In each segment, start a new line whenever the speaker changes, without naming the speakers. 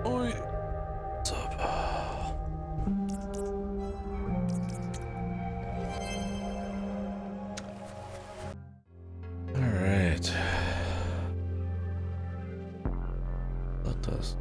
Oi. What's up? Alright. Let us.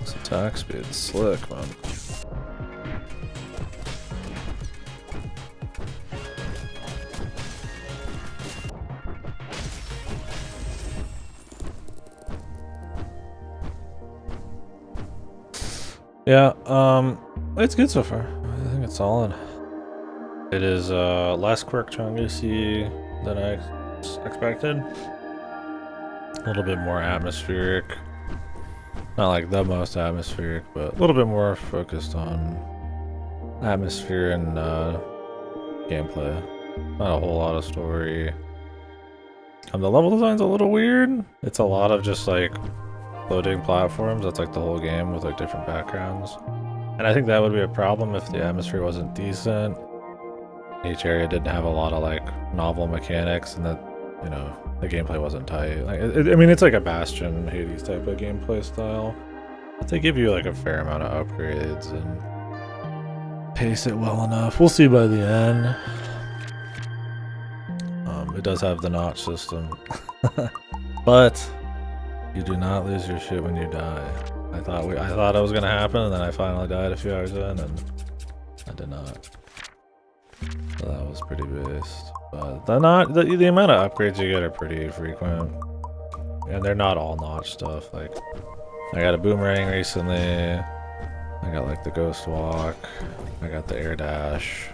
This attack speed is slick, man. Yeah, it's good so far. I think it's solid. It is less quirk chunky than I expected. A little bit more atmospheric. Not like the most atmospheric, but a little bit more focused on atmosphere and gameplay. Not a whole lot of story. The level design's a little weird. It's a lot of just like floating platforms. That's like the whole game with like different backgrounds. And I think that would be a problem if the atmosphere wasn't decent. Each area didn't have a lot of like novel mechanics, and that, you know, the gameplay wasn't tight. Like, I mean, it's like a Bastion Hades type of gameplay style. But they give you like a fair amount of upgrades and pace it well enough. We'll see by the end. It does have the notch system, but you do not lose your shit when you die. I thought it was gonna happen, and then I finally died a few hours in, and I did not. So that was pretty based. But the amount of upgrades you get are pretty frequent, and they're not all notch stuff. Like, I got a boomerang recently. I got like the ghost walk. I got the air dash.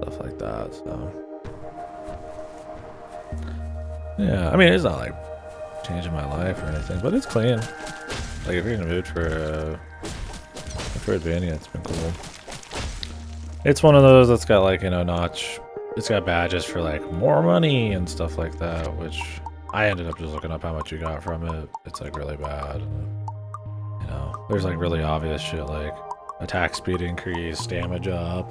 Stuff like that. So yeah, I mean, it's not like changing my life or anything, but it's clean. Like, if you're in the mood for Advania, it's been cool. It's one of those that's got like, you know, notch. It's got badges for like more money and stuff like that, which I ended up just looking up how much you got from it. It's like really bad. You know, there's like really obvious shit like attack speed increase, damage up,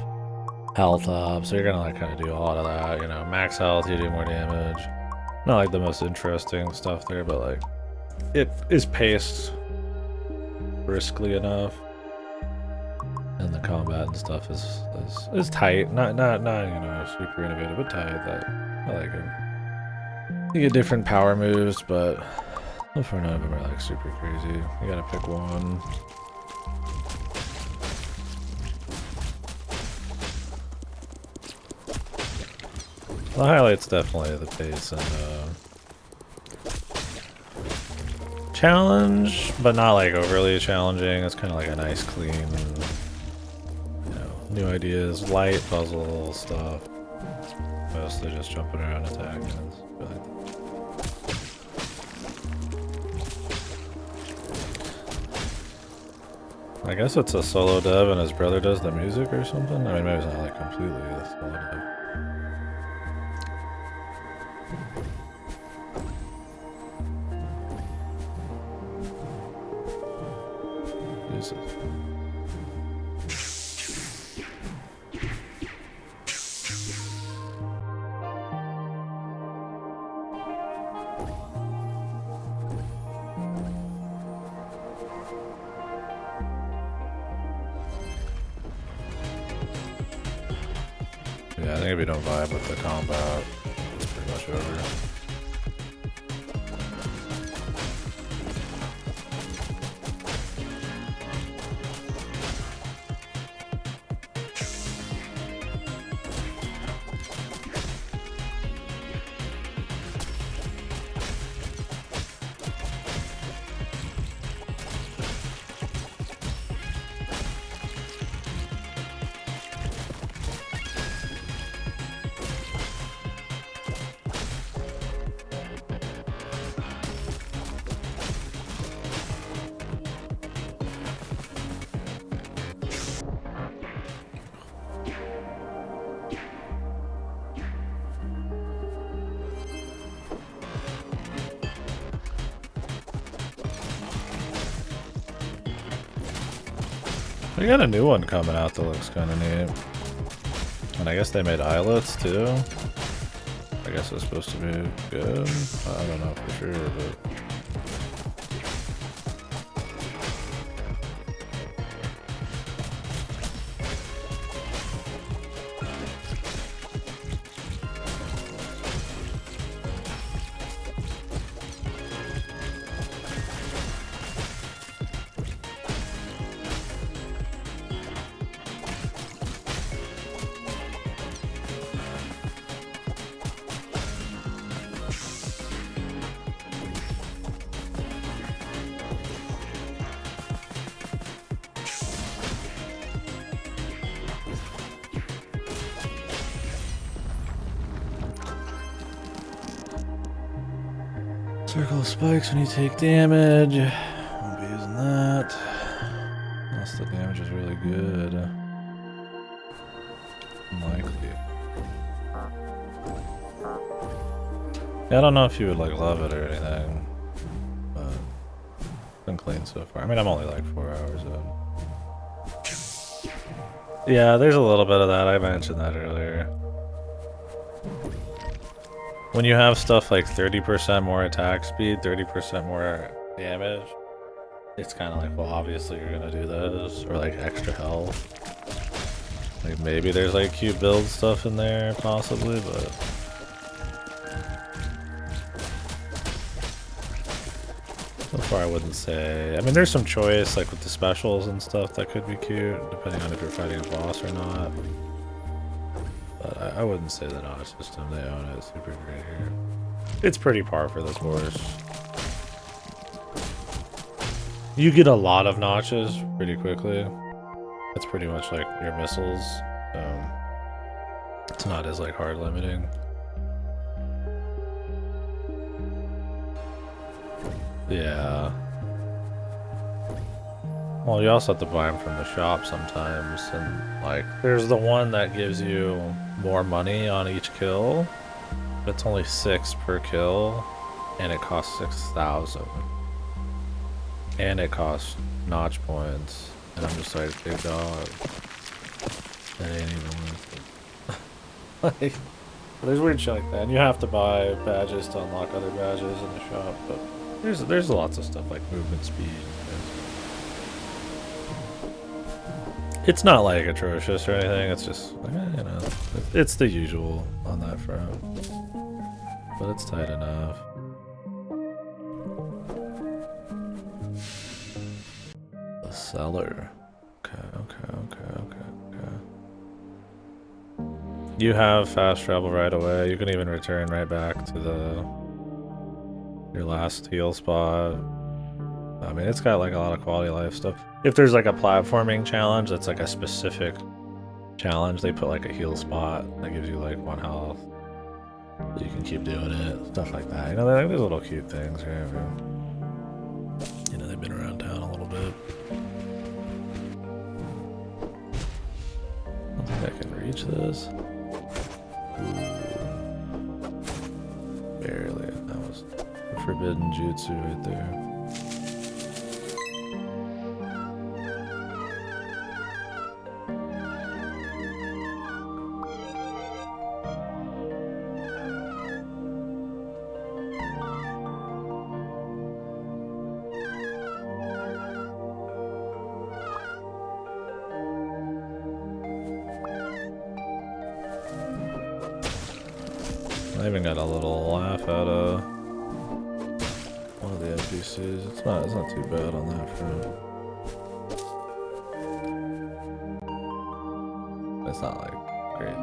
health up. So you're gonna like kind of do a lot of that. You know, max health, you do more damage. Not like the most interesting stuff there, but like it is paced briskly enough, and the combat and stuff is tight. Not you know, super innovative, but tight. That I like it. You get different power moves, but so far none of them are like super crazy. You gotta pick one. The highlight's definitely the pace and challenge, but not like overly challenging. It's kind of like a nice, clean, you know, new ideas, light puzzle stuff. Mostly just jumping around, attacking. It's really... I guess it's a solo dev and his brother does the music or something. I mean, maybe it's not like completely a solo dev. Yeah, I think if you don't vibe with the combat, it's pretty much over. They got a new one coming out that looks kind of neat. And I guess they made eyelets too. I guess it's supposed to be good. I don't know for sure, but... Circle of spikes when you take damage. Won't be using that. Unless the damage is really good. Unlikely. Yeah, I don't know if you would like love it or anything. But it's been clean so far. I mean, I'm only like 4 hours in. Yeah, there's a little bit of that. I mentioned that earlier. When you have stuff like 30% more attack speed, 30% more damage, it's kind of like, well, obviously you're gonna do those, or like extra health. Like maybe there's like cute build stuff in there, possibly, but so far I wouldn't say. I mean, there's some choice, like with the specials and stuff, that could be cute, depending on if you're fighting a boss or not. But I wouldn't say the notch system, they own it super great here. It's pretty par for the course. You get a lot of notches pretty quickly. It's pretty much like your missiles. It's not as like hard limiting. Yeah. Well, you also have to buy them from the shop sometimes, and like, there's the one that gives you more money on each kill, but it's only 6 per kill, and it costs 6,000. And it costs notch points, and I'm just like, big dog. That ain't even worth it. Like, there's weird shit like that, and you have to buy badges to unlock other badges in the shop, but there's lots of stuff like movement speed. It's not like atrocious or anything, it's just, you know, it's the usual on that front. But it's tight enough. The cellar. Okay. You have fast travel right away. You can even return right back to your last heal spot. I mean, it's got like a lot of quality of life stuff. If there's like a platforming challenge that's like a specific challenge, they put like a heal spot that gives you like 1 health. So you can keep doing it, stuff like that. You know, there's little cute things here. You know, they've been around town a little bit. I don't think I can reach this. Ooh. Barely. That was a forbidden jutsu right there. I even got a little laugh out of one of the NPCs. It's not too bad on that front. It's not like great.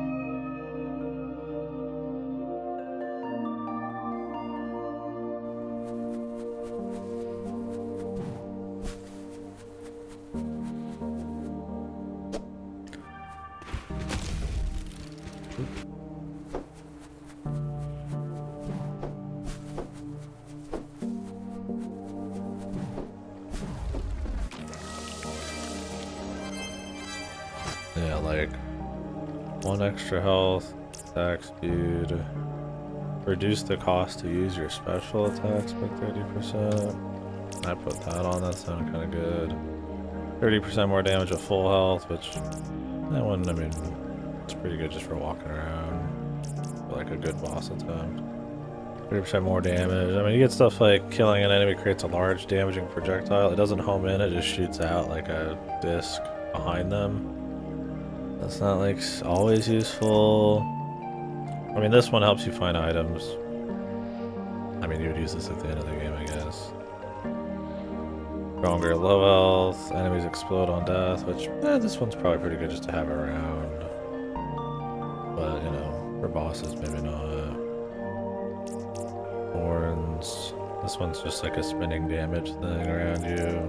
Yeah, like 1 extra health, attack speed, reduce the cost to use your special attacks by 30%. I put that on, that sounded kind of good. 30% more damage at full health, which that one, I mean, it's pretty good just for walking around. For like a good boss attempt. 30% more damage. I mean, you get stuff like killing an enemy creates a large damaging projectile. It doesn't home in, it just shoots out like a disc behind them. That's not like always useful. I mean, this one helps you find items. I mean, you would use this at the end of the game, I guess. Stronger low health, enemies explode on death, which, this one's probably pretty good just to have around. But, you know, for bosses, maybe not. Horns. This one's just like a spinning damage thing around you.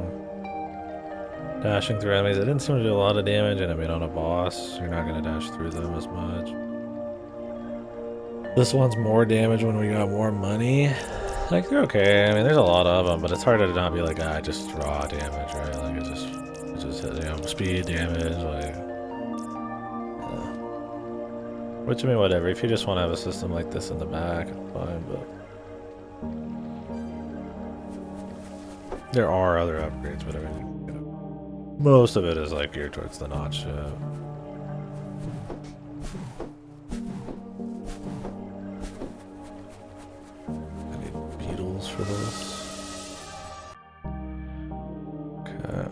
Dashing through enemies, it didn't seem to do a lot of damage, and I mean, on a boss, you're not going to dash through them as much. This one's more damage when we got more money. Like, they're okay. I mean, there's a lot of them, but it's harder to not be like, just raw damage, right? Like, it just hit, you know, speed damage, like... Yeah. Which, I mean, whatever. If you just want to have a system like this in the back, it's fine, but... There are other upgrades, but everything, you know, most of it is, like, geared towards the notch ship. For this. Okay.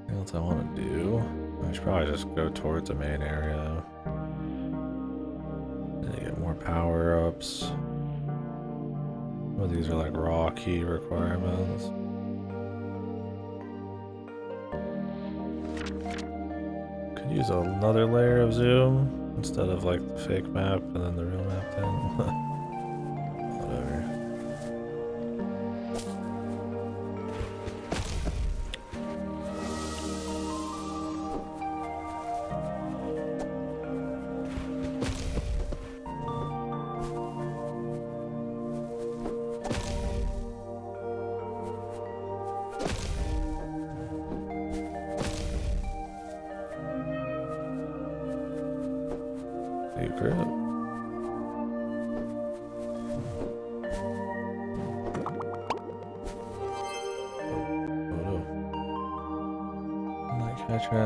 What else I want to do? I should probably just go towards the main area. Then you get more power-ups. Some of these are like raw key requirements. Use another layer of zoom instead of like the fake map and then the real map thing. Whatever.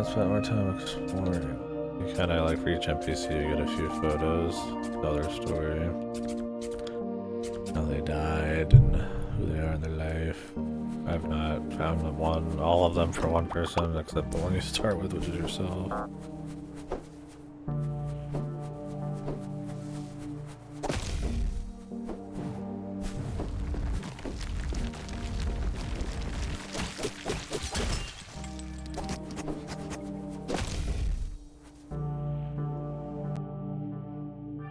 Spend more time exploring. You kind of like for each NPC, you get a few photos, tell their story, how they died, and who they are in their life. I've not found all of them for one person, except the one you start with, which is yourself.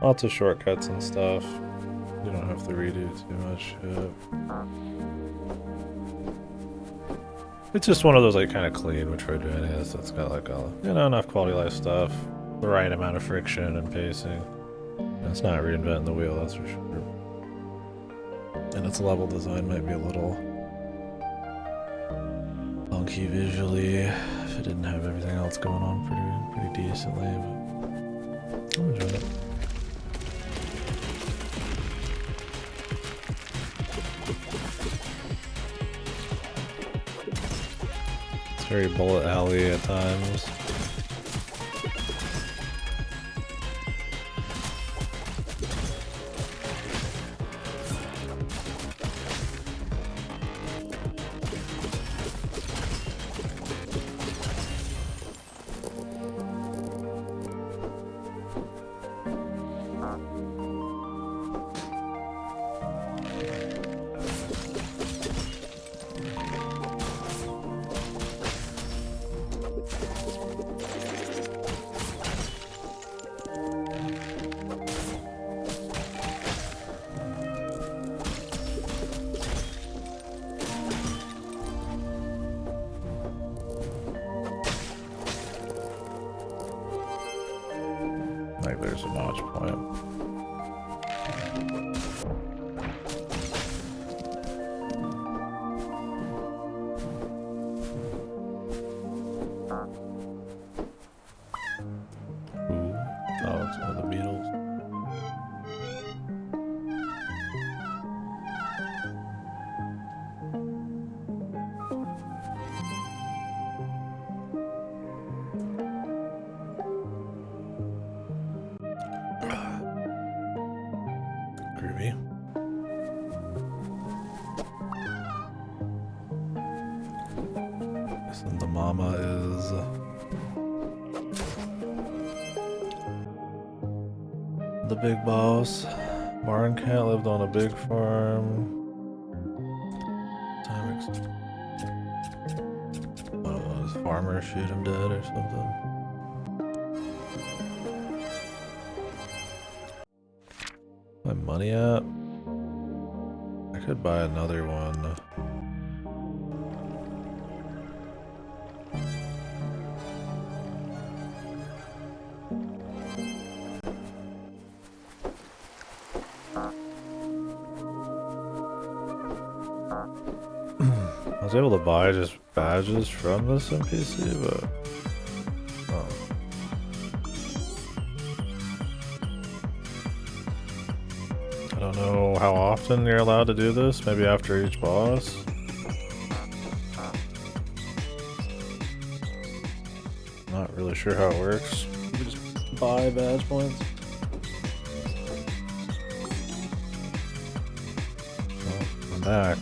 Lots of shortcuts and stuff. You don't have to redo too much shit. It's just one of those like kind of clean Metroidvania is. It's got like a, you know, enough quality life stuff, the right amount of friction and pacing. And it's not reinventing the wheel, that's for sure. And its level design might be a little funky visually if it didn't have everything else going on pretty decently. But I'm enjoying it. Very bullet alley at times. Like there's a notch point. Ooh. Oh, it's one of the beetles. And the mama is the big boss. Barn cat lived on a big farm. Farmer shoot him dead or something. My money at? I could buy another one. I was able to buy just badges from this NPC, but I don't know how often you're allowed to do this. Maybe after each boss. Not really sure how it works. You can just buy badge points. Well, I'm back.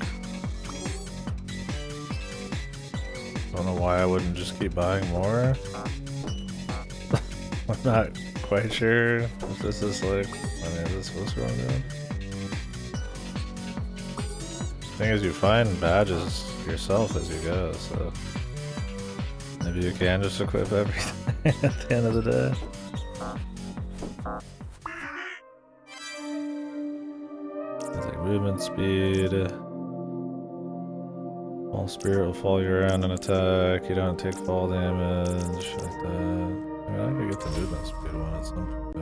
Don't know why I wouldn't just keep buying more. I'm not quite sure if this is like, I mean, is this supposed to be good? The thing is, you find badges yourself as you go, so maybe you can just equip everything at the end of the day. It's like movement speed. All spirit will follow you around and attack. You don't take fall damage. Like that. I mean, I could get the movement speed one at some point.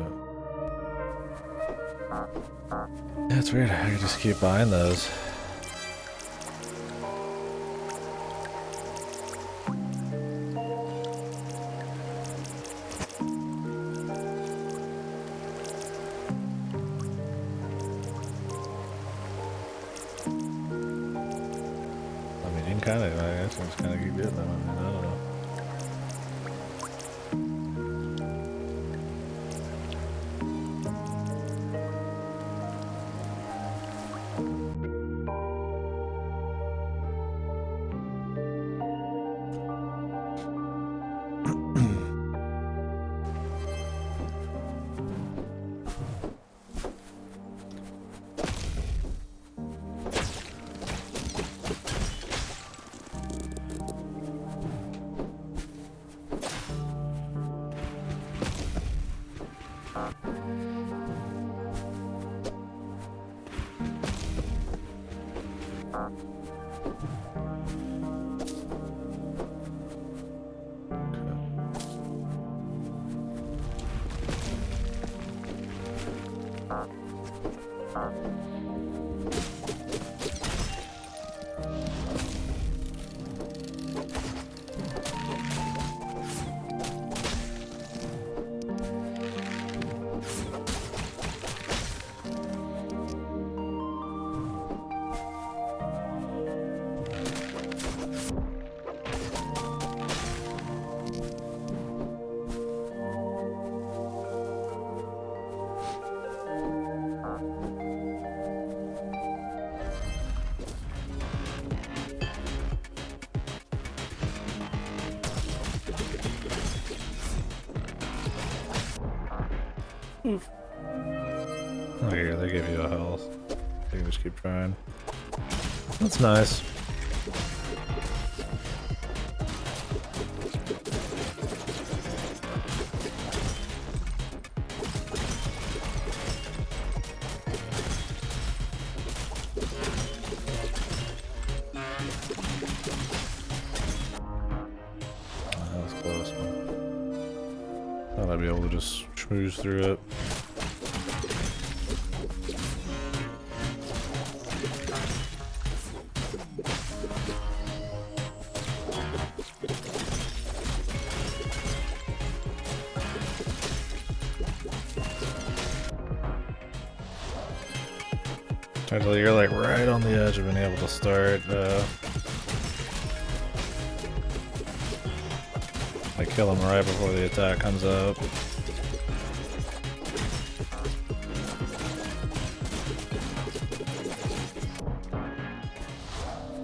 Yeah, it's weird. I could just keep buying those. Kind of, I guess I just kind of keep getting them. I mean, I don't know. Oh yeah, they give you a health. You can just keep trying. That's nice. That was close, man. Thought I'd be able to just schmooze through it. Actually, you're like right on the edge of being able to start like kill him right before the attack comes up.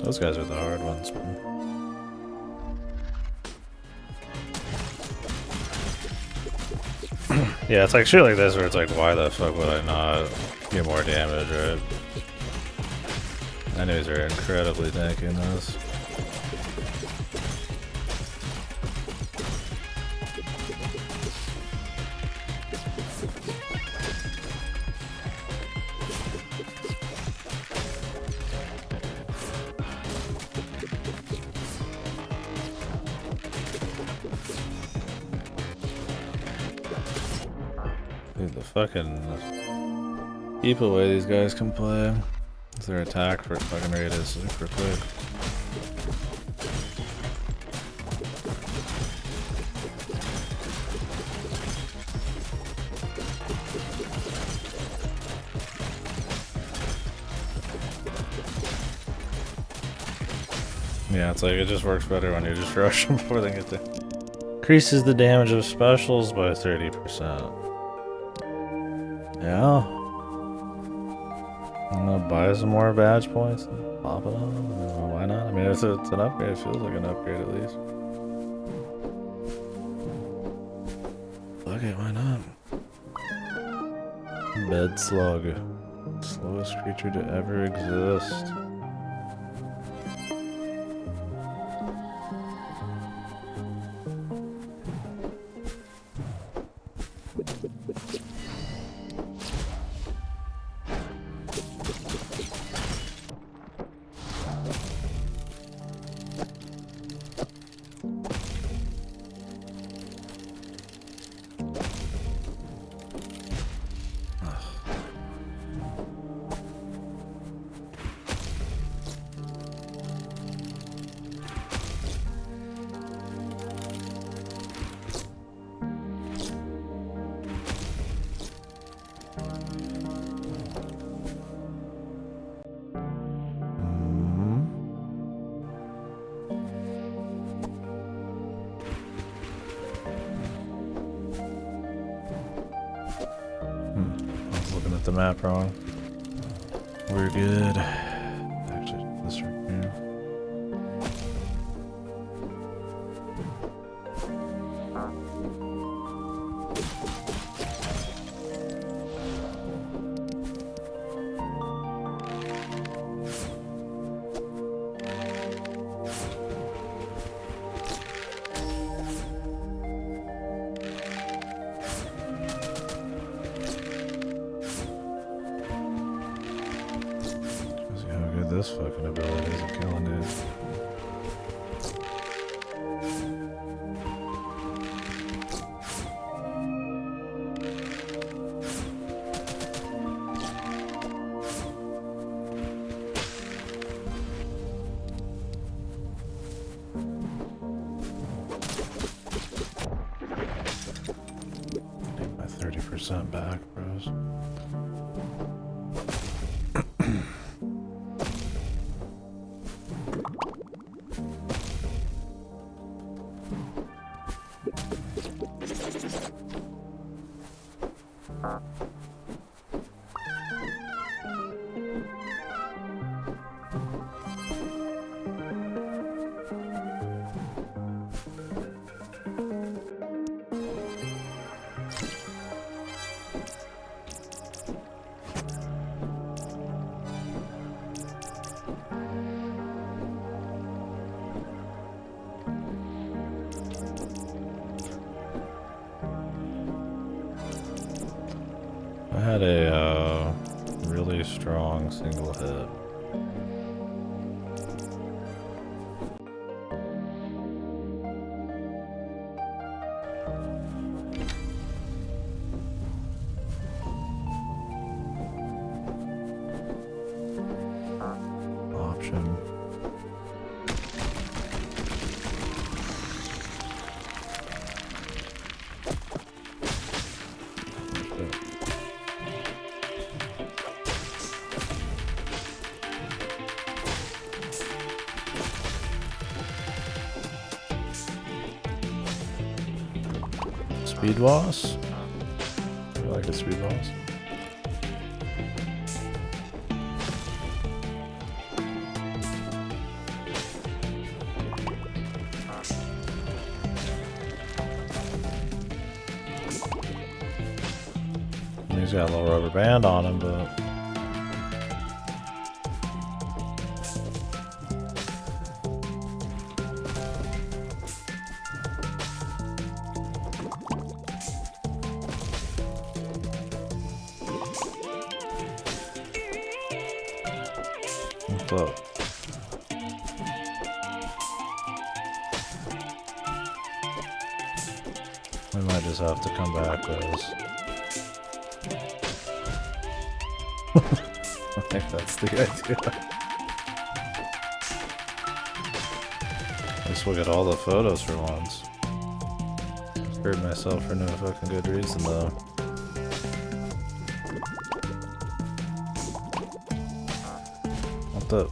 Those guys are the hard ones, man. Yeah, it's like shit like this where it's like, why the fuck would I not get more damage, right? Enemies are incredibly tanky in this. Dude, the fucking keep away these guys can play. Their attack for fucking rate is super quick. Yeah, it's like it just works better when you just rush them before they get there. Increases the damage of specials by 30%. Yeah. I'm gonna buy some more badge points and pop it on. Why not? I mean, it's an upgrade. It feels like an upgrade at least. Okay, why not? Bed slug. Slowest creature to ever exist. The map wrong. We're good. Actually, this right here. This fucking ability is a killing dude. Need my 30% back, bros. I had a really strong single hit. Option. Speed boss? I like a speed boss. He's got a little rubber band on him, but what's up? We might just have to come back with this. I think that's the idea. At least we'll get all the photos for once. Screwed myself for no fucking good reason though. What the?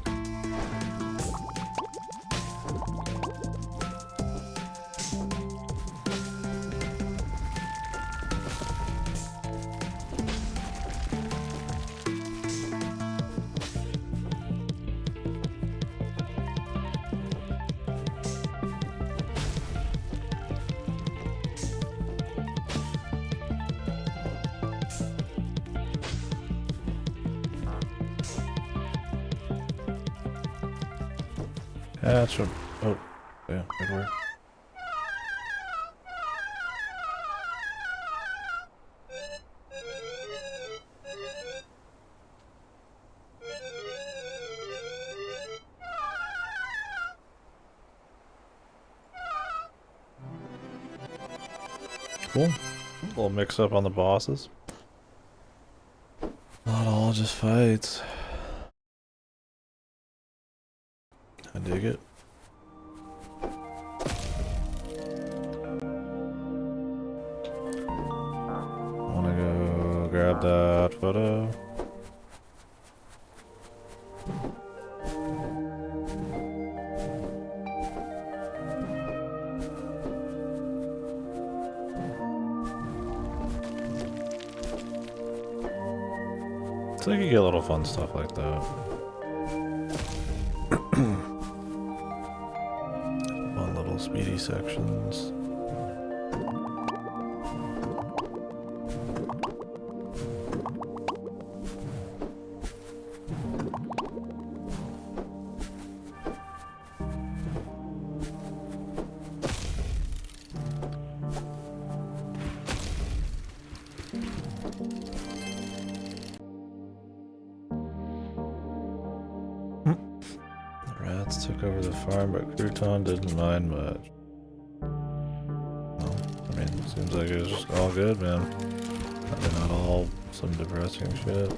Yeah, that's what. Oh, yeah, good work. Cool. A little mix up on the bosses. Not all just fights. I dig it. Wanna go grab that photo? So you can get little fun stuff like that. Fun little speedy sections. Took over the farm, but Crouton didn't mind much. Well, I mean, seems like it was just all good, man. Probably not all some depressing shit.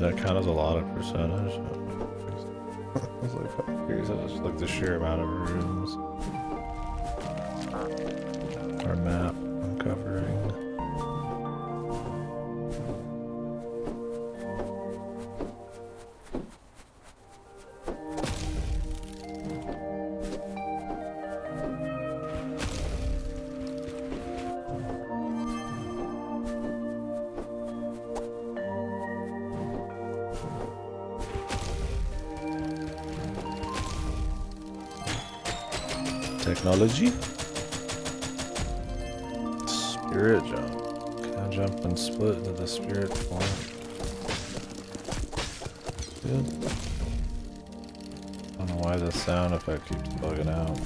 That count as a lot of percentage. I was like, here's just like the sheer amount of rooms or map I'm covering. Technology. Spirit jump. Can I jump and split into the spirit form? Good. I don't know why the sound effect keeps bugging out.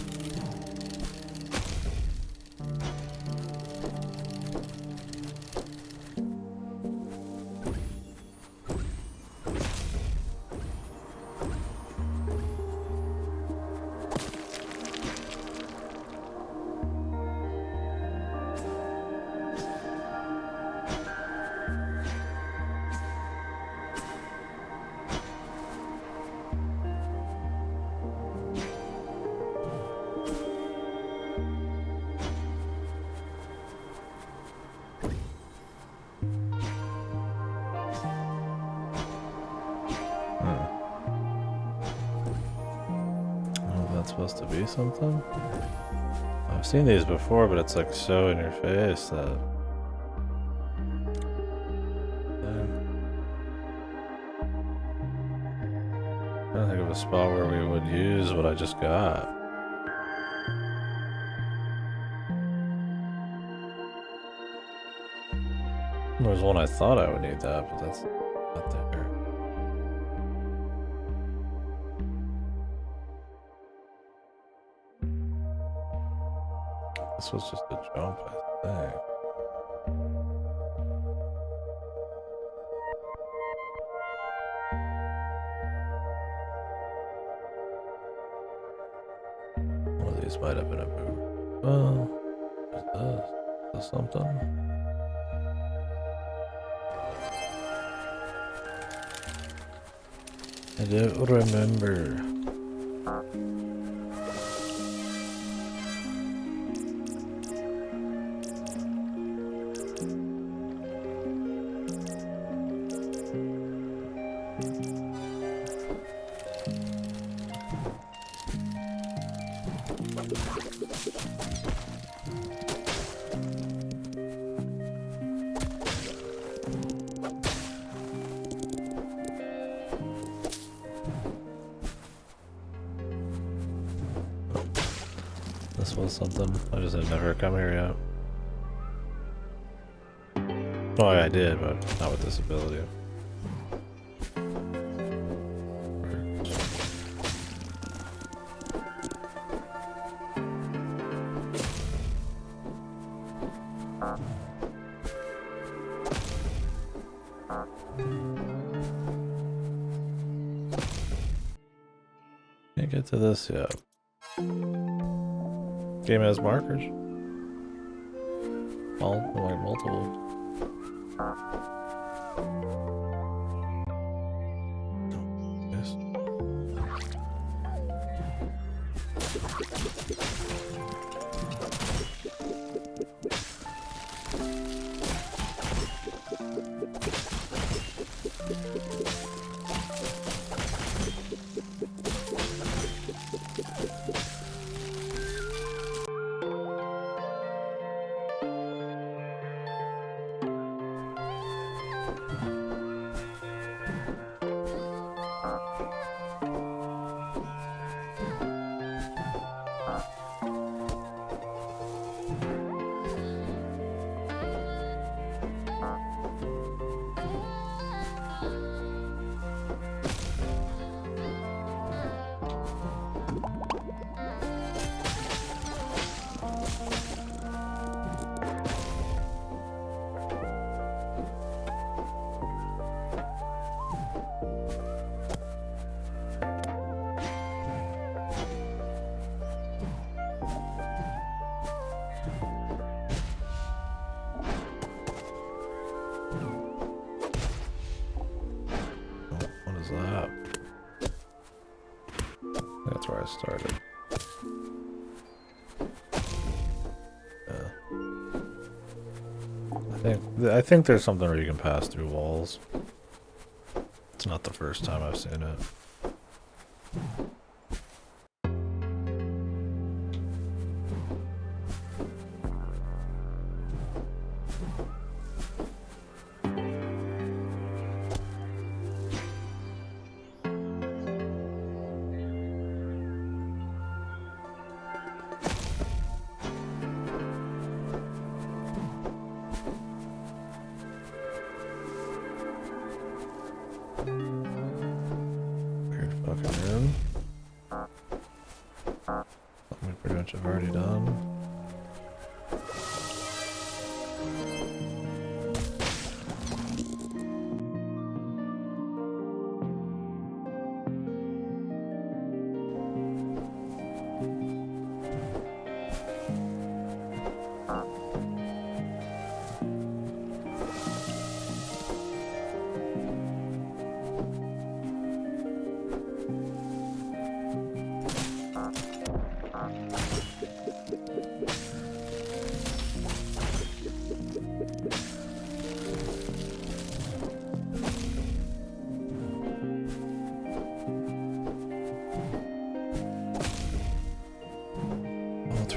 supposed to be something? I've seen these before, but it's like so in your face that... I don't think of a spot where we would use what I just got. There's one I thought I would need that, but that's not there. This was just a jump, I think. One of these might have been a boot. Well, what's this? Is this something? I don't remember. This was something. I just had never come here yet. Oh, yeah, I did, but not with this ability. Can't get to this yet. Game has markers. All like multiple. Yes. That? That's where I started. I think there's something where you can pass through walls. It's not the first time I've seen it. Fucking room. Something we pretty much have already done.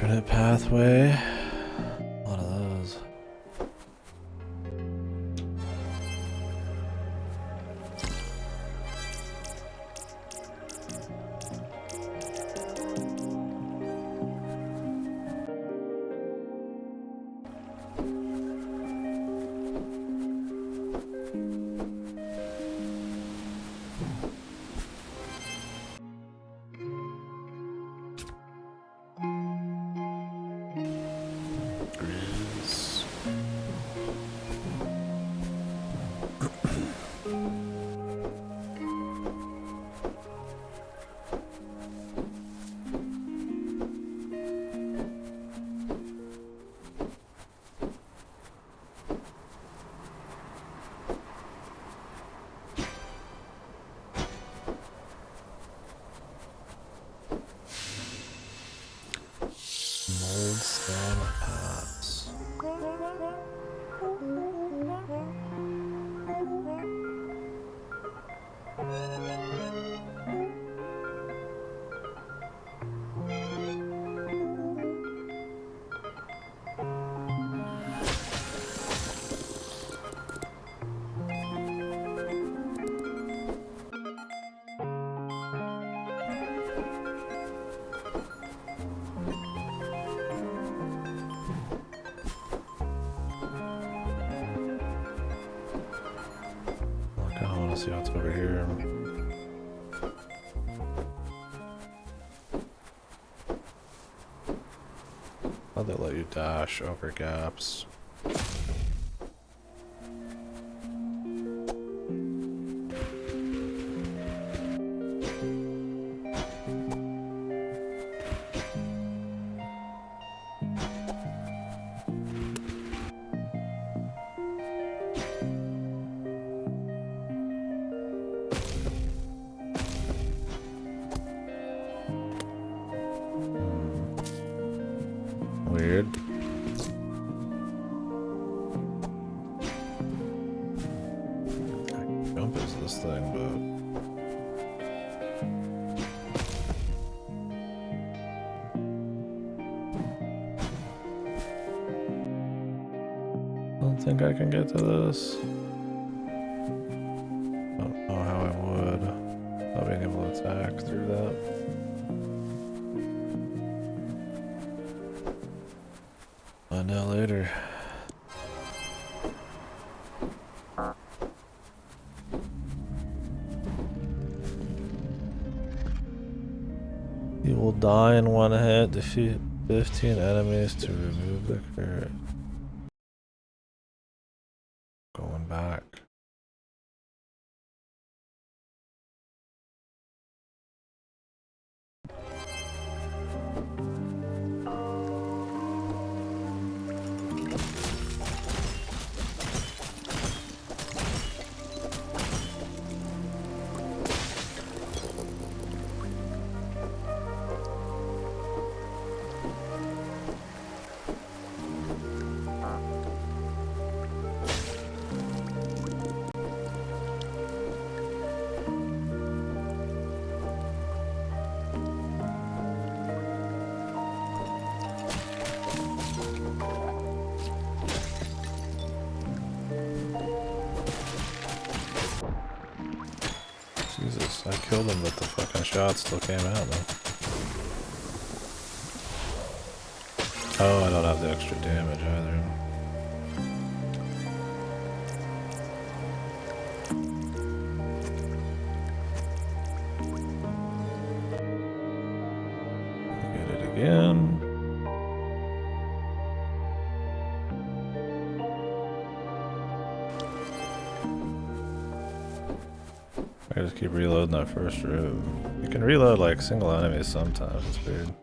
Alternate pathway. A lot of those. Mold stone paths. I want to see what's over here. How'd they let you dash over gaps? Weird. How jump is this thing, but I don't think I can get to this. I don't know how I would. Not being able to attack through that. Find out later. You will die in one hit. Defeat 15 enemies to remove the curse. Going back. Jesus, I killed him, but the fucking shot still came out though. Oh, I don't have the extra damage either. Get it again. I just keep reloading that first room. You can reload like single enemies sometimes, it's weird.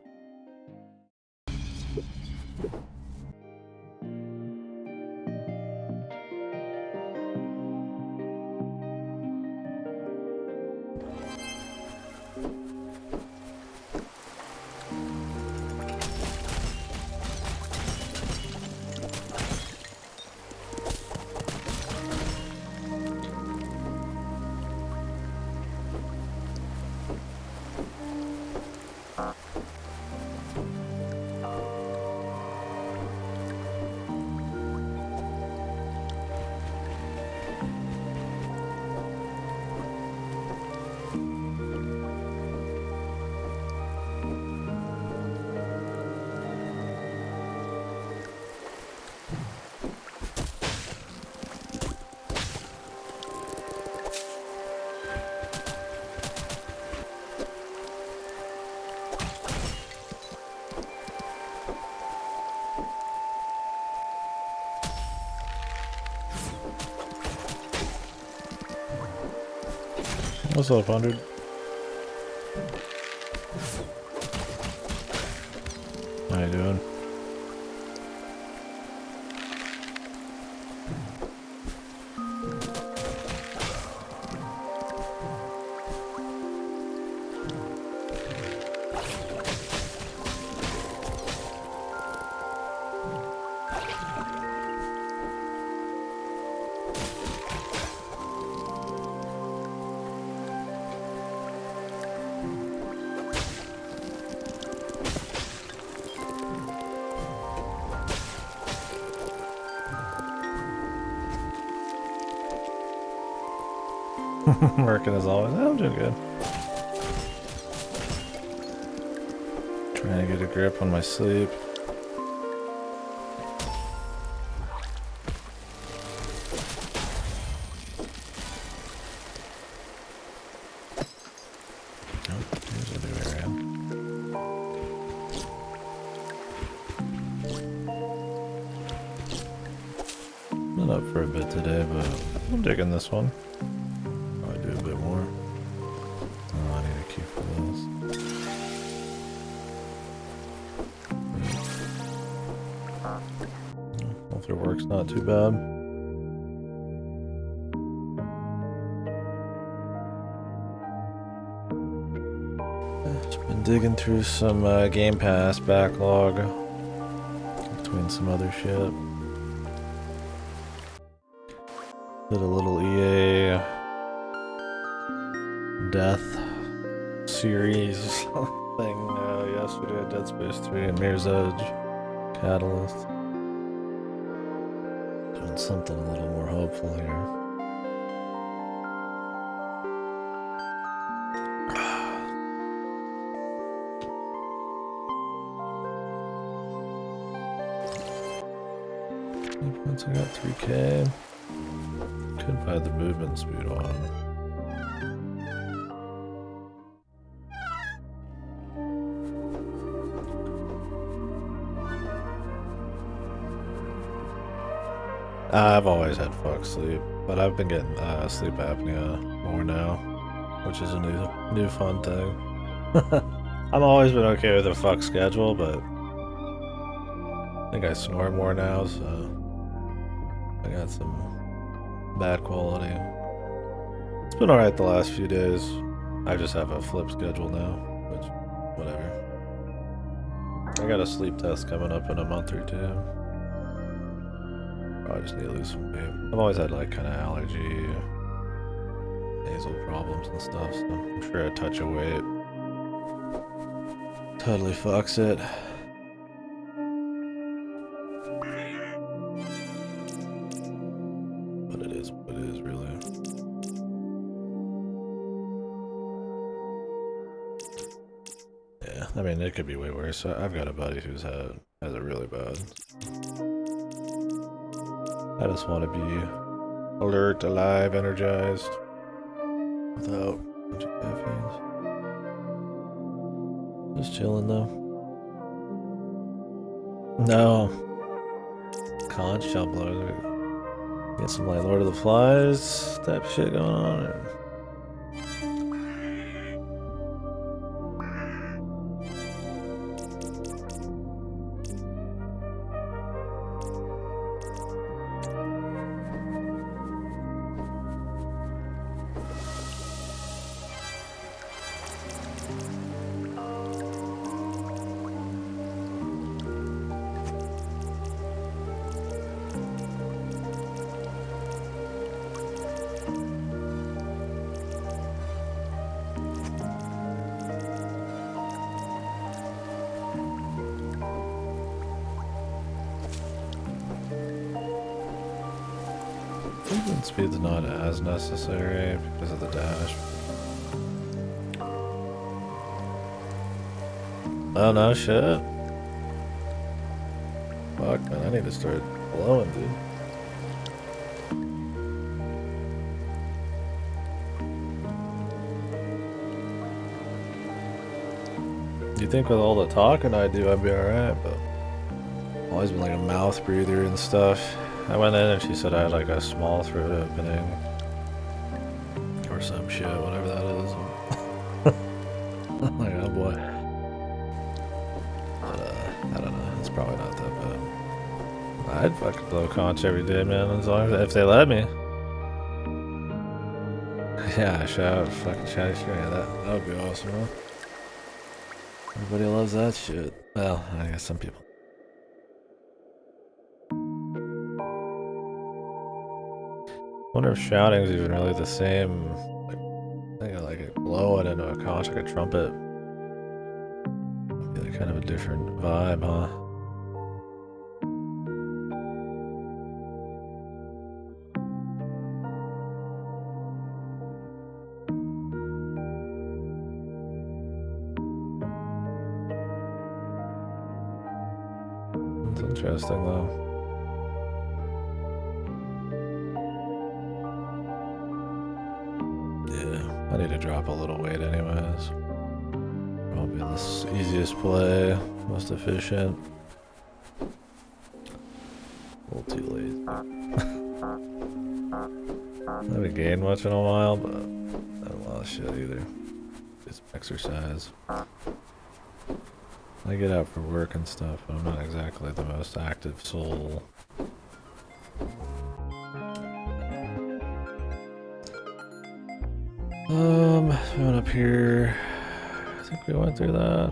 What's up, 100? How you doing? Working as always. I'm doing good. Trying to get a grip on my sleep. Oh, here's a new area. Been up for a bit today, but I'm digging this one. Do a bit more. Oh, I need a key for this. Hopefully it works not too bad. Just been digging through some Game Pass backlog between some other shit. Did a little EA death series thing yesterday. Dead Space 3 and Mirror's Edge Catalyst. Doing something a little more hopeful here. Once I got 3K, could buy the movement speed on. I've always had fuck sleep, but I've been getting sleep apnea more now, which is a new fun thing. I've always been okay with a fuck schedule, but I think I snore more now, so I got some bad quality. It's been alright the last few days. I just have a flip schedule now, which, whatever. I got a sleep test coming up in a month or two. I just need to lose some weight. I've always had like kind of allergy, nasal problems and stuff, so I'm sure a touch of weight totally fucks it. But it is what it is, really. Yeah, I mean, it could be way worse. I've got a buddy who's has it really bad. I just want to be alert, alive, energized, without a bunch of caffeine. Just chilling though. No. Conch shell blows. Get some like Lord of the Flies type shit going on. Or... Movement speed's not as necessary because of the dash. Oh no, shit. Fuck, man, I need to start blowing, dude. You'd think with all the talking I do, I'd be alright, but I've always been like a mouth breather and stuff. I went in and she said I had like a small throat opening. or some shit, whatever that is. Like, oh boy. But, I don't know. It's probably not that bad. I'd fucking blow conch every day, man, as long as if they let me. Yeah, fucking shouty shit. Yeah, that would be awesome, huh? Everybody loves that shit. Well, I guess some people. Wonder if shouting's even really the same. I think like blowing into a conch like a trumpet. Be like kind of a different vibe, huh? It's interesting though. I need to drop a little weight anyways. Probably the easiest play, most efficient. A little too late. I haven't gained much in a while, but not a lot of shit either. Just exercise. I get out for work and stuff, but I'm not exactly the most active soul. We went up here. I think we went through that.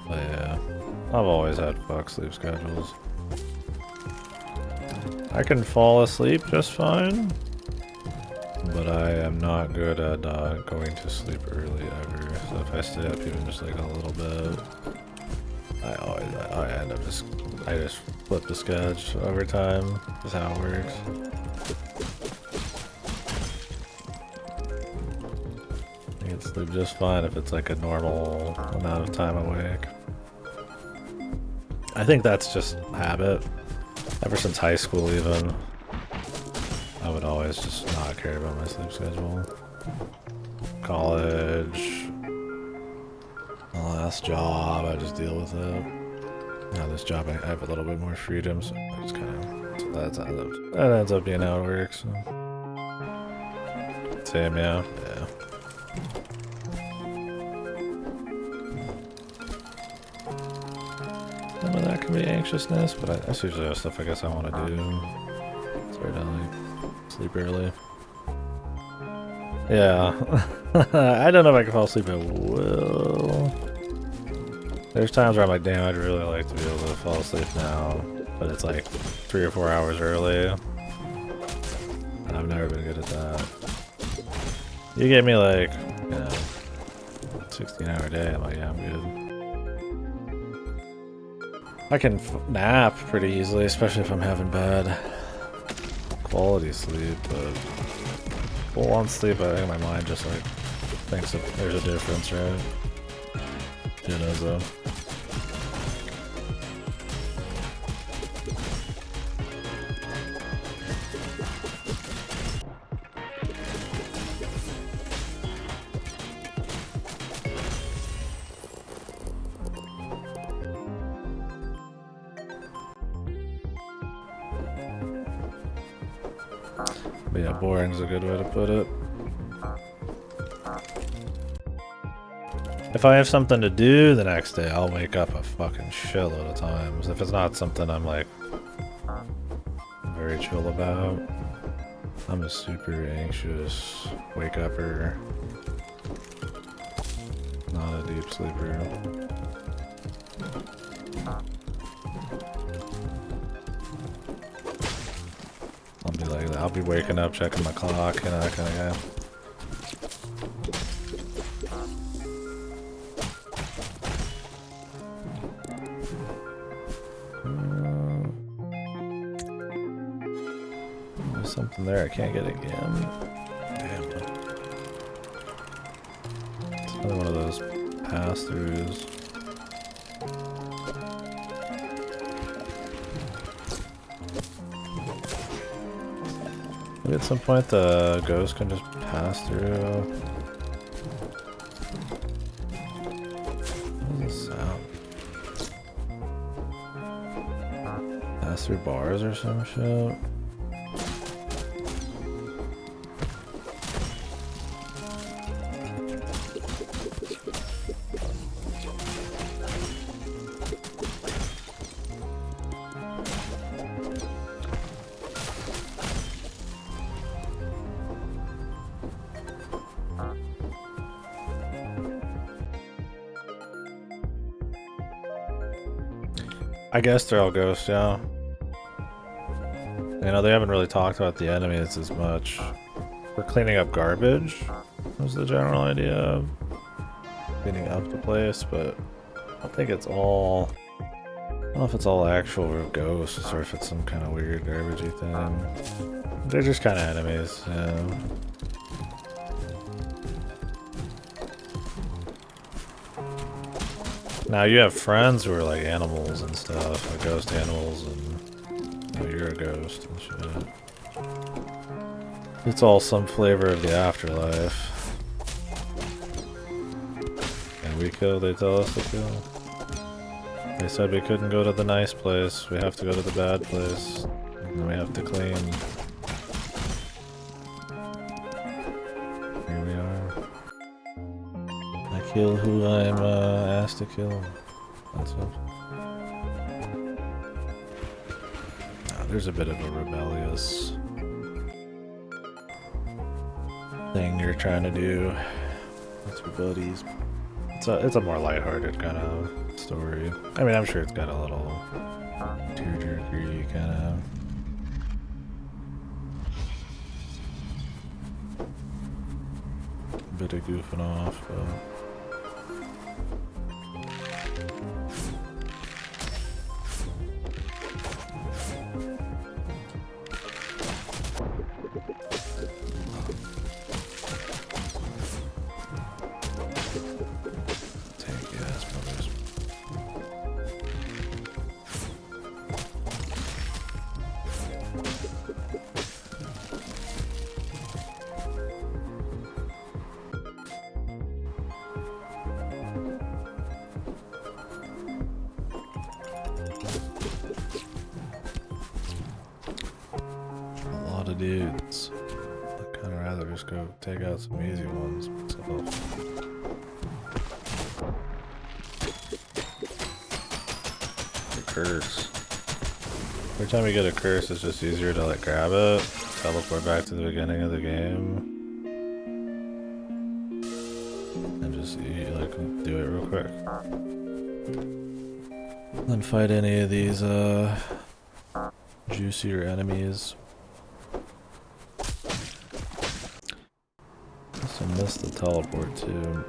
But yeah, I've always had fuck sleep schedules. I can fall asleep just fine, but I am not good at going to sleep early ever. So if I stay up even just like a little bit, I end up I just flip the schedule over time. That's how it works. I can sleep just fine if it's like a normal amount of time awake. I think that's just habit. Ever since high school even, I would always just not care about my sleep schedule. College, my last job, I just deal with it. Now this job, I have a little bit more freedom, so I just kind of, that ends up being how it works. So. Same, yeah. Some of that can be anxiousness, but that's usually the stuff I guess I want to do. Start to like sleep early. Yeah. I don't know if I can fall asleep at will. There's times where I'm like, damn, I'd really like to be able to fall asleep now. But it's like 3 or 4 hours early. And I've never been good at that. You get me like, 16-hour day, I'm like, yeah, I'm good. I can nap pretty easily, especially if I'm having bad quality sleep, but full-on sleep, I think my mind just like thinks that there's a difference, right? Who knows though? But yeah, boring's a good way to put it. If I have something to do the next day, I'll wake up a fucking shitload of times. If it's not something I'm like very chill about, I'm a super anxious wake-upper, not a deep sleeper. I'll be like that. I'll be waking up, checking my clock, that kind of guy. There's something there I can't get again. Damn. It's another one of those pass-throughs. Maybe at some point the ghost can just pass through. pass through bars or some shit. I guess they're all ghosts, yeah. You know, they haven't really talked about the enemies as much. We're cleaning up garbage, was the general idea of cleaning up the place, but I don't think it's all... I don't know if it's all actual ghosts or if it's some kind of weird garbagey thing. They're just kind of enemies, yeah. Now you have friends who are like animals and stuff, like ghost animals, and you know, you're a ghost and shit. It's all some flavor of the afterlife. And we kill, they tell us to kill. They said we couldn't go to the nice place, we have to go to the bad place. And then we have to clean. Here we are. I kill who I'm asked to kill. That's it. There's a bit of a rebellious thing you're trying to do with your buddies. It's a more lighthearted kind of story. I mean, I'm sure it's got a little tearjerkery kind of. Bit of goofing off, but. Dudes. I'd kind of rather just go take out some easy ones myself. The curse. Every time you get a curse, it's just easier to like grab it, teleport back to the beginning of the game, and just like do it real quick. Then fight any of these juicier enemies. I missed the teleport too.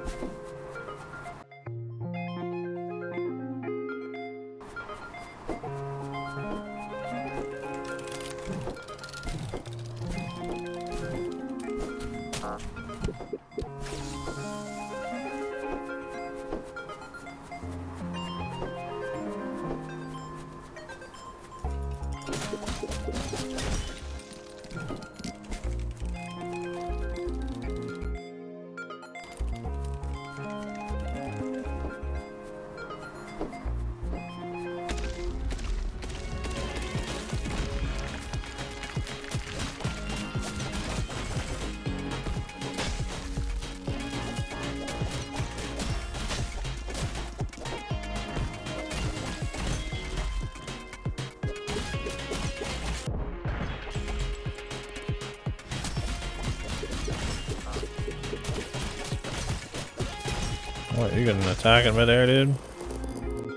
What, you got an attack in midair, dude?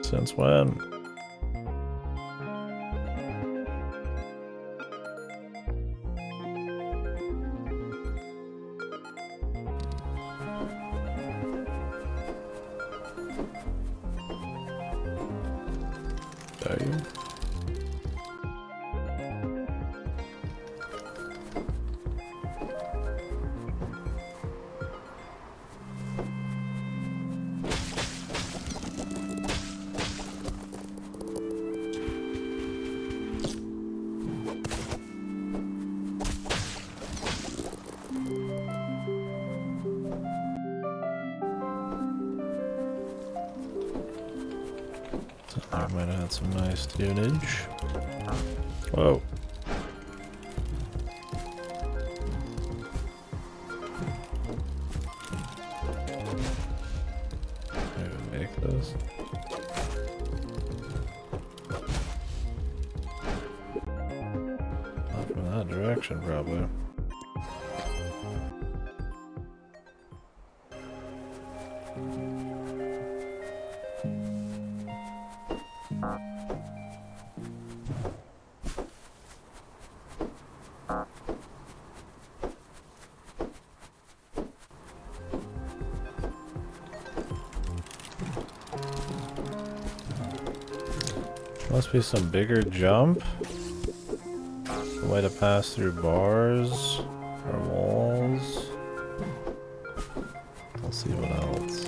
Since when? Are you? I might have had some nice tunage. Whoa. Maybe make this. Not from that direction, probably. Must be some bigger jump. A way to pass through bars or walls. I'll see what else.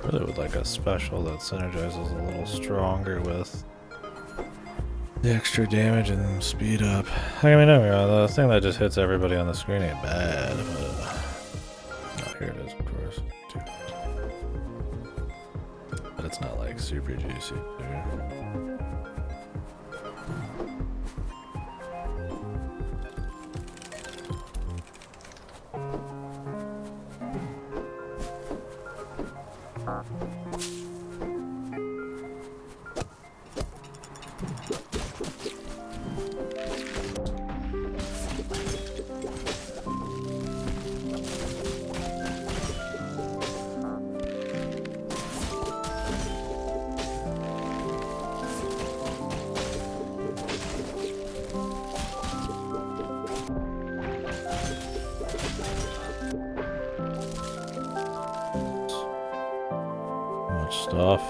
Really would like a special that synergizes a little stronger with the extra damage and speed up. I mean, no, the thing that just hits everybody on the screen ain't bad, but oh, here it is, of course. But it's not like super juicy, dude. Stuff.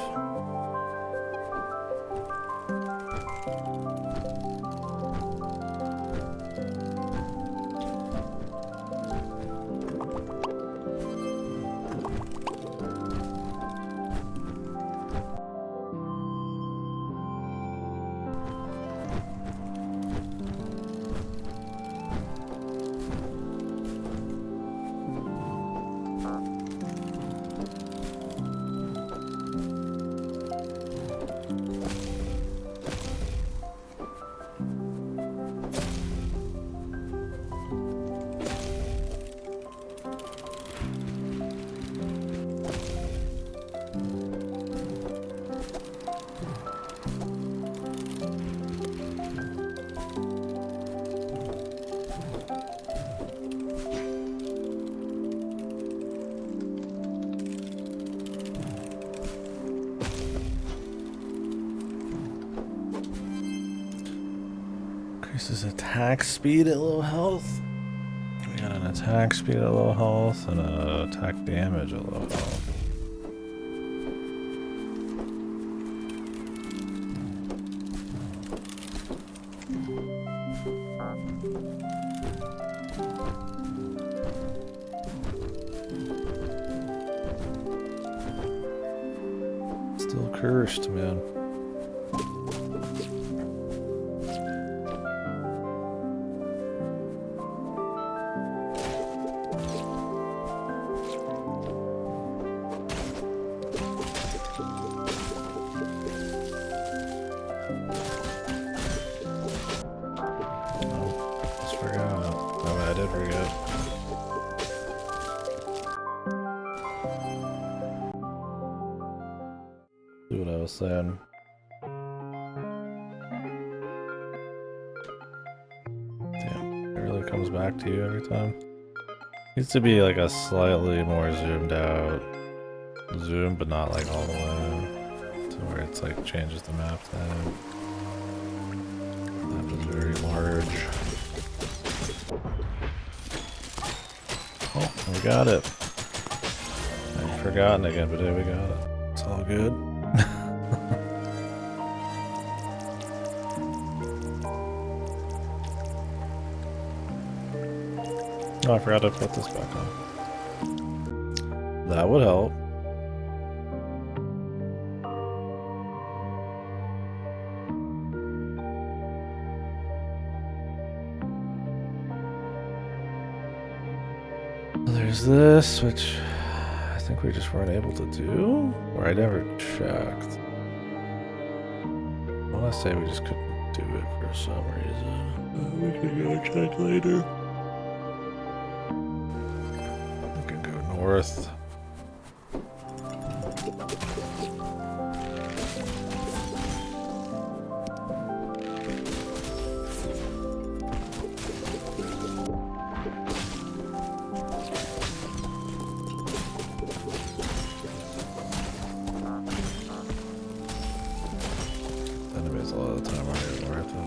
Increases attack speed at low health. We got an attack speed at low health and a attack damage at low health. Still cursed, man. I did forget. soon. Damn, it really comes back to you every time. Needs to be like a slightly more zoomed out zoom, but not like all the way to where it's like changes the map then. That was very large. Oh, we got it. I'd forgotten again, but hey, we got it. It's all good. Oh, I forgot to put this back on. That would help. There's this, which I think we just weren't able to do, or I never checked. I want to say we just couldn't do it for some reason. We can go check later. We can go north. Enemies a lot of the time aren't even worth it.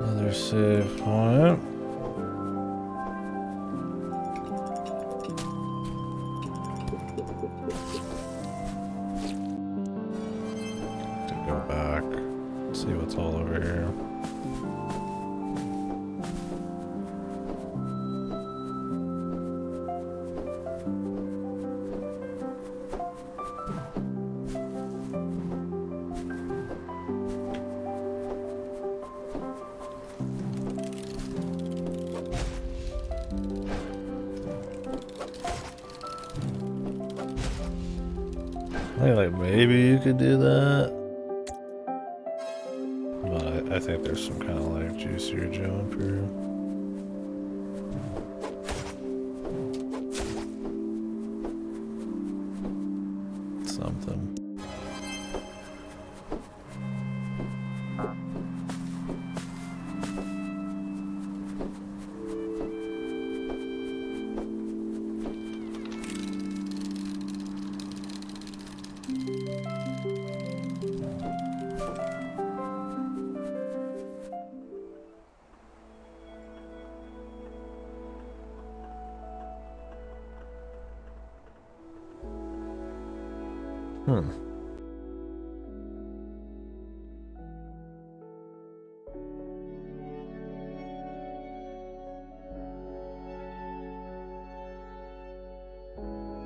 Another save point. To go back, see what's all over here. I think like maybe you could do that, but I think there's some kind of like juicier jump here. Something.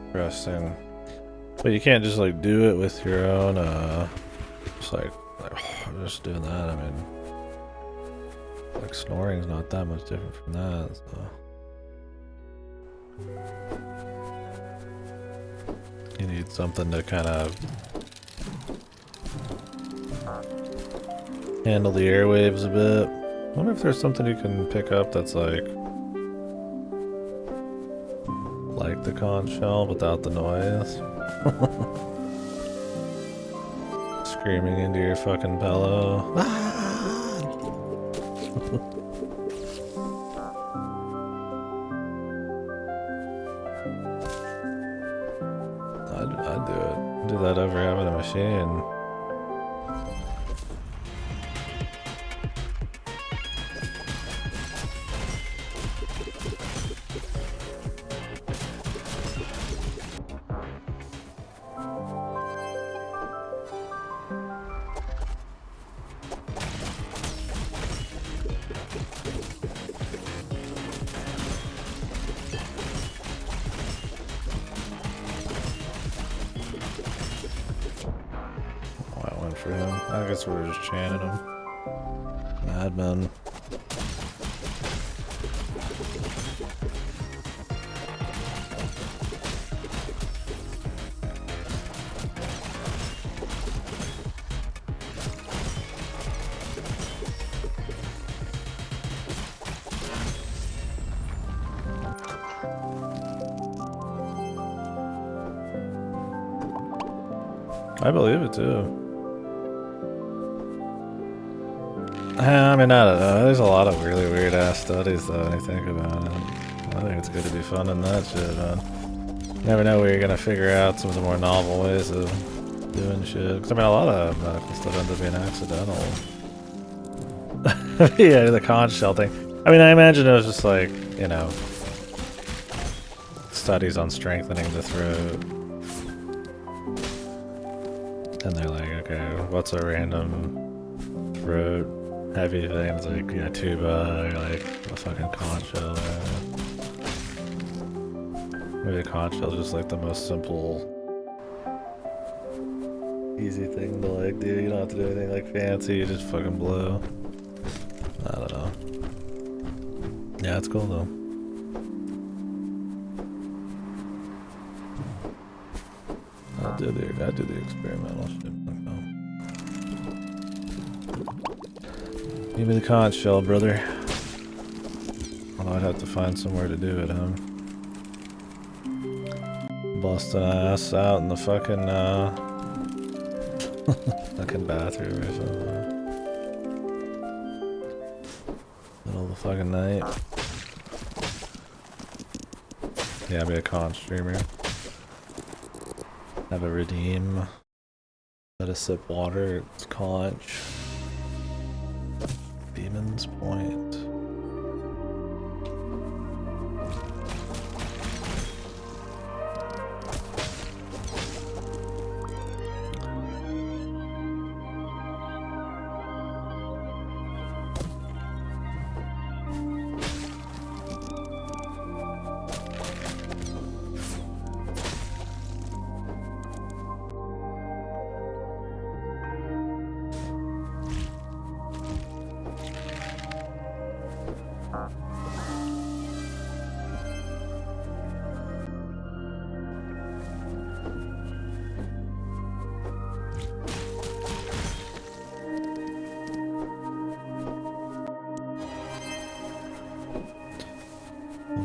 Interesting. But you can't just like do it with your own just like just doing that. I mean, Like snoring's not that much different from that, so. You need something to kind of handle the airwaves a bit. I wonder if there's something you can pick up that's like the conch shell without the noise. Screaming into your fucking pillow. I'd do it. Do that over having a machine. For him. I guess we're just chanting him. Madman. I believe it too. I mean, I don't know. There's a lot of really weird ass studies though when you think about it. I think it's good to be fun in that shit, man. You never know where you're gonna figure out some of the more novel ways of doing shit. Cause I mean, a lot of medical stuff ends up being accidental. Yeah, the conch shell thing. I mean, I imagine it was just like, you know, studies on strengthening the throat. And they're like, okay, what's a random throat heavy things like, you know, tuba, or like a fucking conch shell. Maybe a conch shell is just like the most simple, easy thing to like do. You don't have to do anything like fancy, you just fucking blow. I don't know. Yeah, it's cool though. I'll do the experimental shit. Give me the conch shell, brother. Although I'd have to find somewhere to do it, huh? Busting ass out in the fucking, fucking bathroom or something. Middle of the fucking night. Yeah, be a conch streamer. Have a redeem. Let us sip water, it's conch. Demon's Point.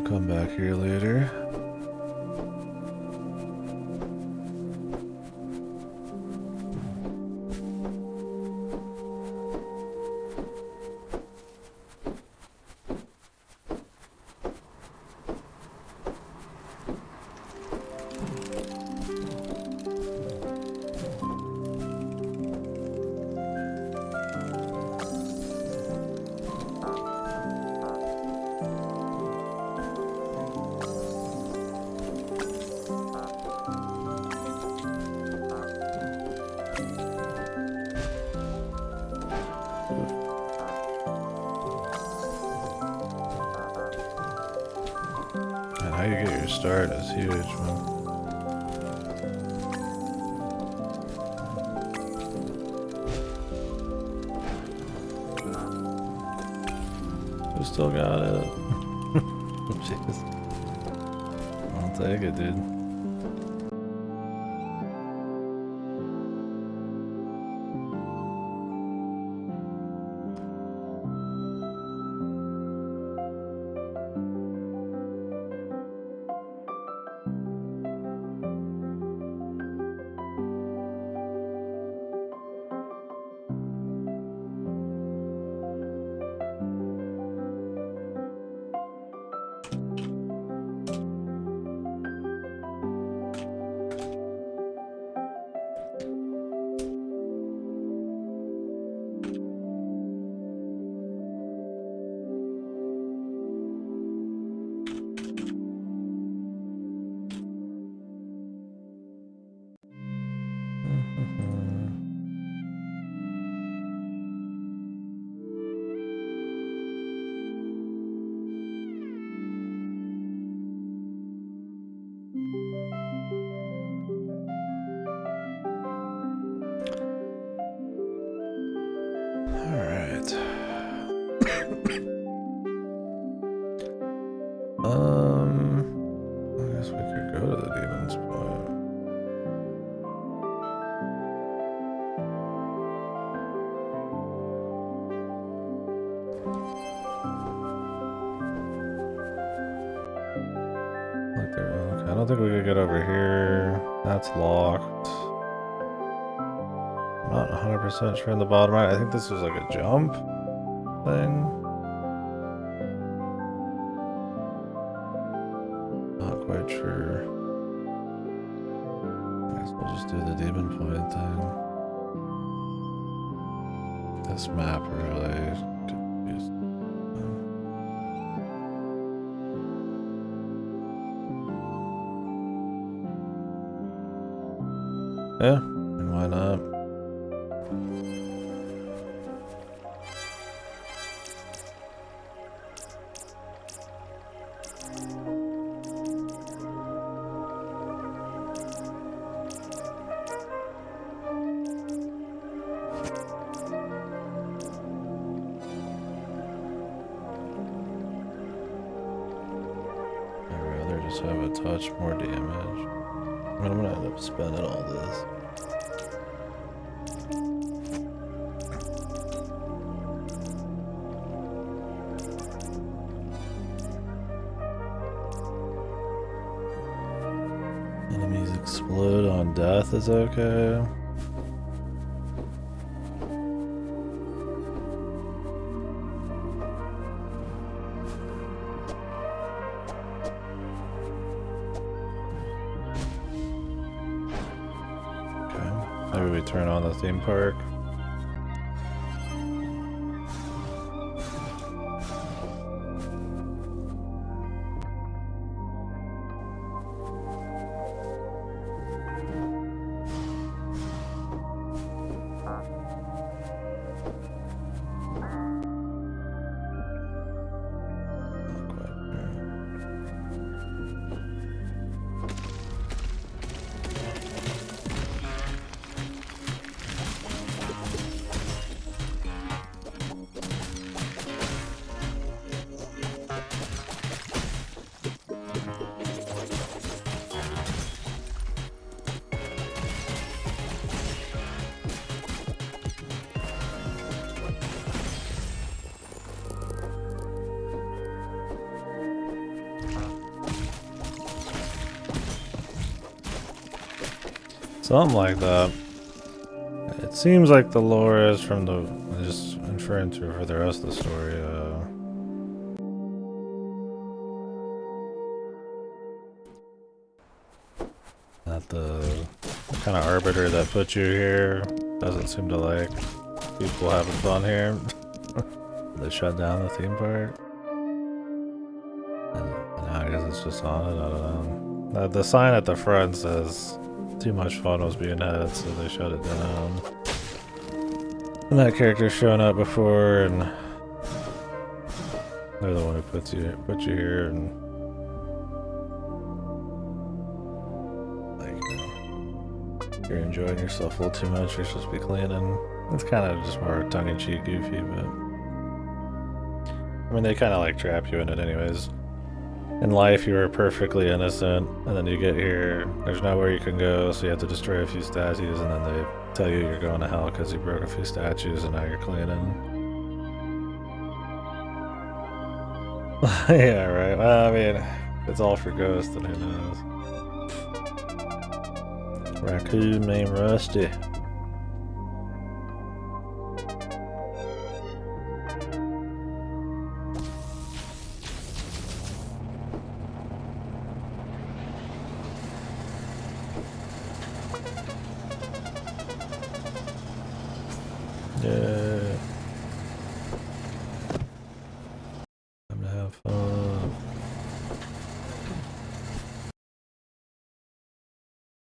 Come back here later. And how you get your start is huge, man. still got it. Jeez. I'll take it, dude. I guess we could go to the demon's point. Okay, I don't think we could get over here. That's locked. I'm not 100% sure in the bottom right. I think this was like a jump thing. Not quite sure. I guess we'll just do the demon point thing. This map really confused. Yeah, and why not? I'd rather just have a touch more damage. I'm gonna end up spending all this. Enemies explode on death is okay. Maybe we turn on the theme park. Something like that. It seems like the lore is from the just inferring to for the rest of the story. That the kind of arbiter that put you here doesn't seem to like people having fun here. They shut down the theme park. And now I guess it's just on it. I don't know. The sign at the front says too much fun was being had, so they shut it down. And that character's shown up before, and they're the one who put you here, and like, you know, if you're enjoying yourself a little too much, you're supposed to be cleaning. It's kind of just more tongue-in-cheek, goofy, but I mean, they kind of like trap you in it anyways. In life, you are perfectly innocent, and then you get here, there's nowhere you can go, so you have to destroy a few statues, and then they tell you you're going to hell because you broke a few statues, and now you're cleaning. Yeah, right. Well, I mean, if it's all for ghosts, then who knows? Raccoon named Rusty. Yeah. Time to have fun.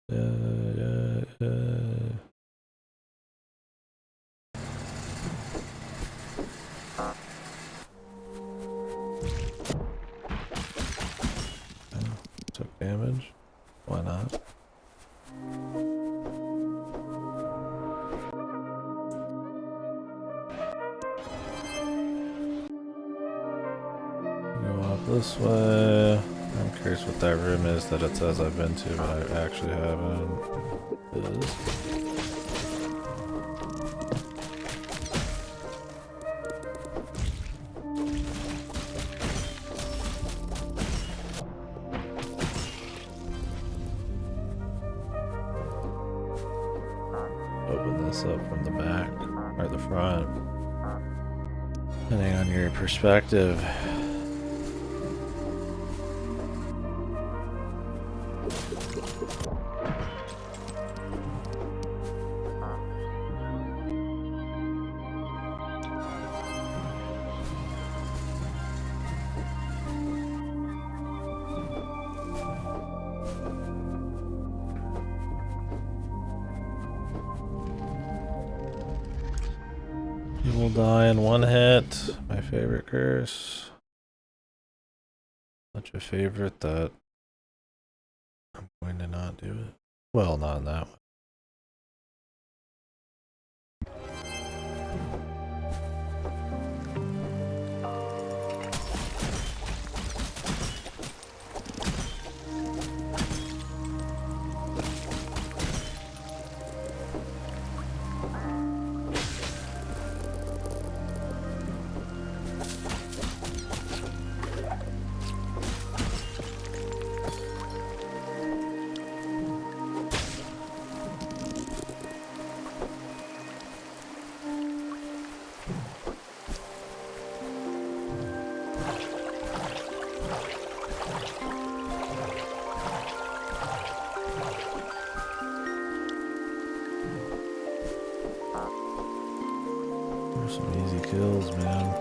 Yeah. Took damage. Why not? Go up this way. I'm curious what that room is that it says I've been to, but I actually haven't. Open this up from the back or the front, depending on your perspective. You will die in one hit. My favorite curse. Such a favorite that I'm going to not do it. Well, not in that one. There's some easy kills, man.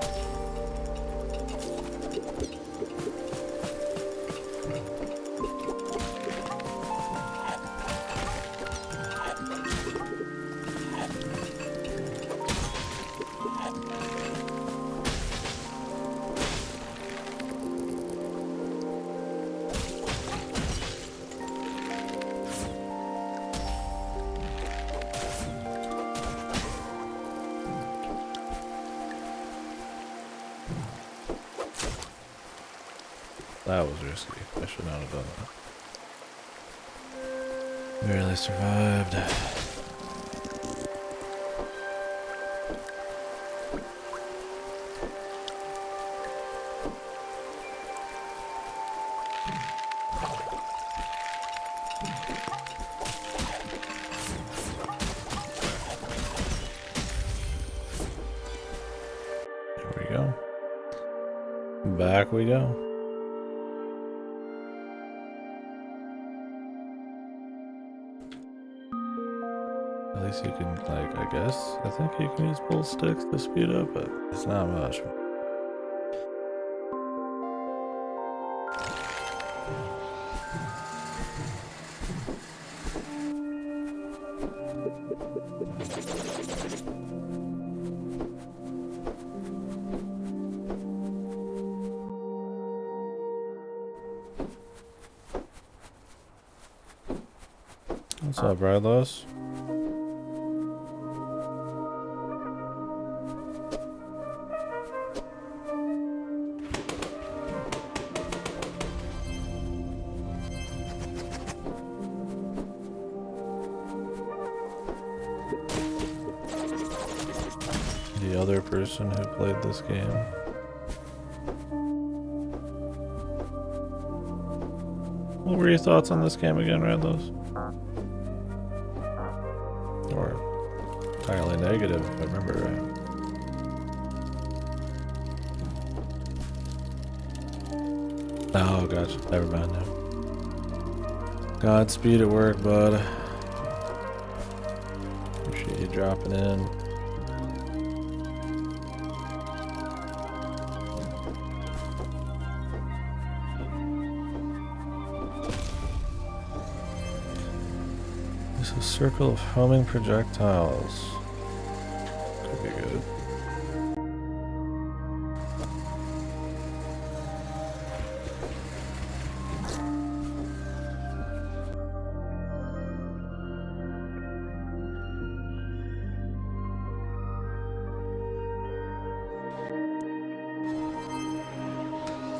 That was risky. I should not have done that. Barely survived. There we go. Back we go. At least you can, like, I think you can use bull sticks to speed up, but it's not much. What's up, Bradlos? the other person who played this game. What were your thoughts on this game again, Randlos? Or entirely negative, if I remember right. Oh, gotcha. Never mind now. Godspeed at work, bud. Appreciate you dropping in. There's a circle of homing projectiles. Could be good.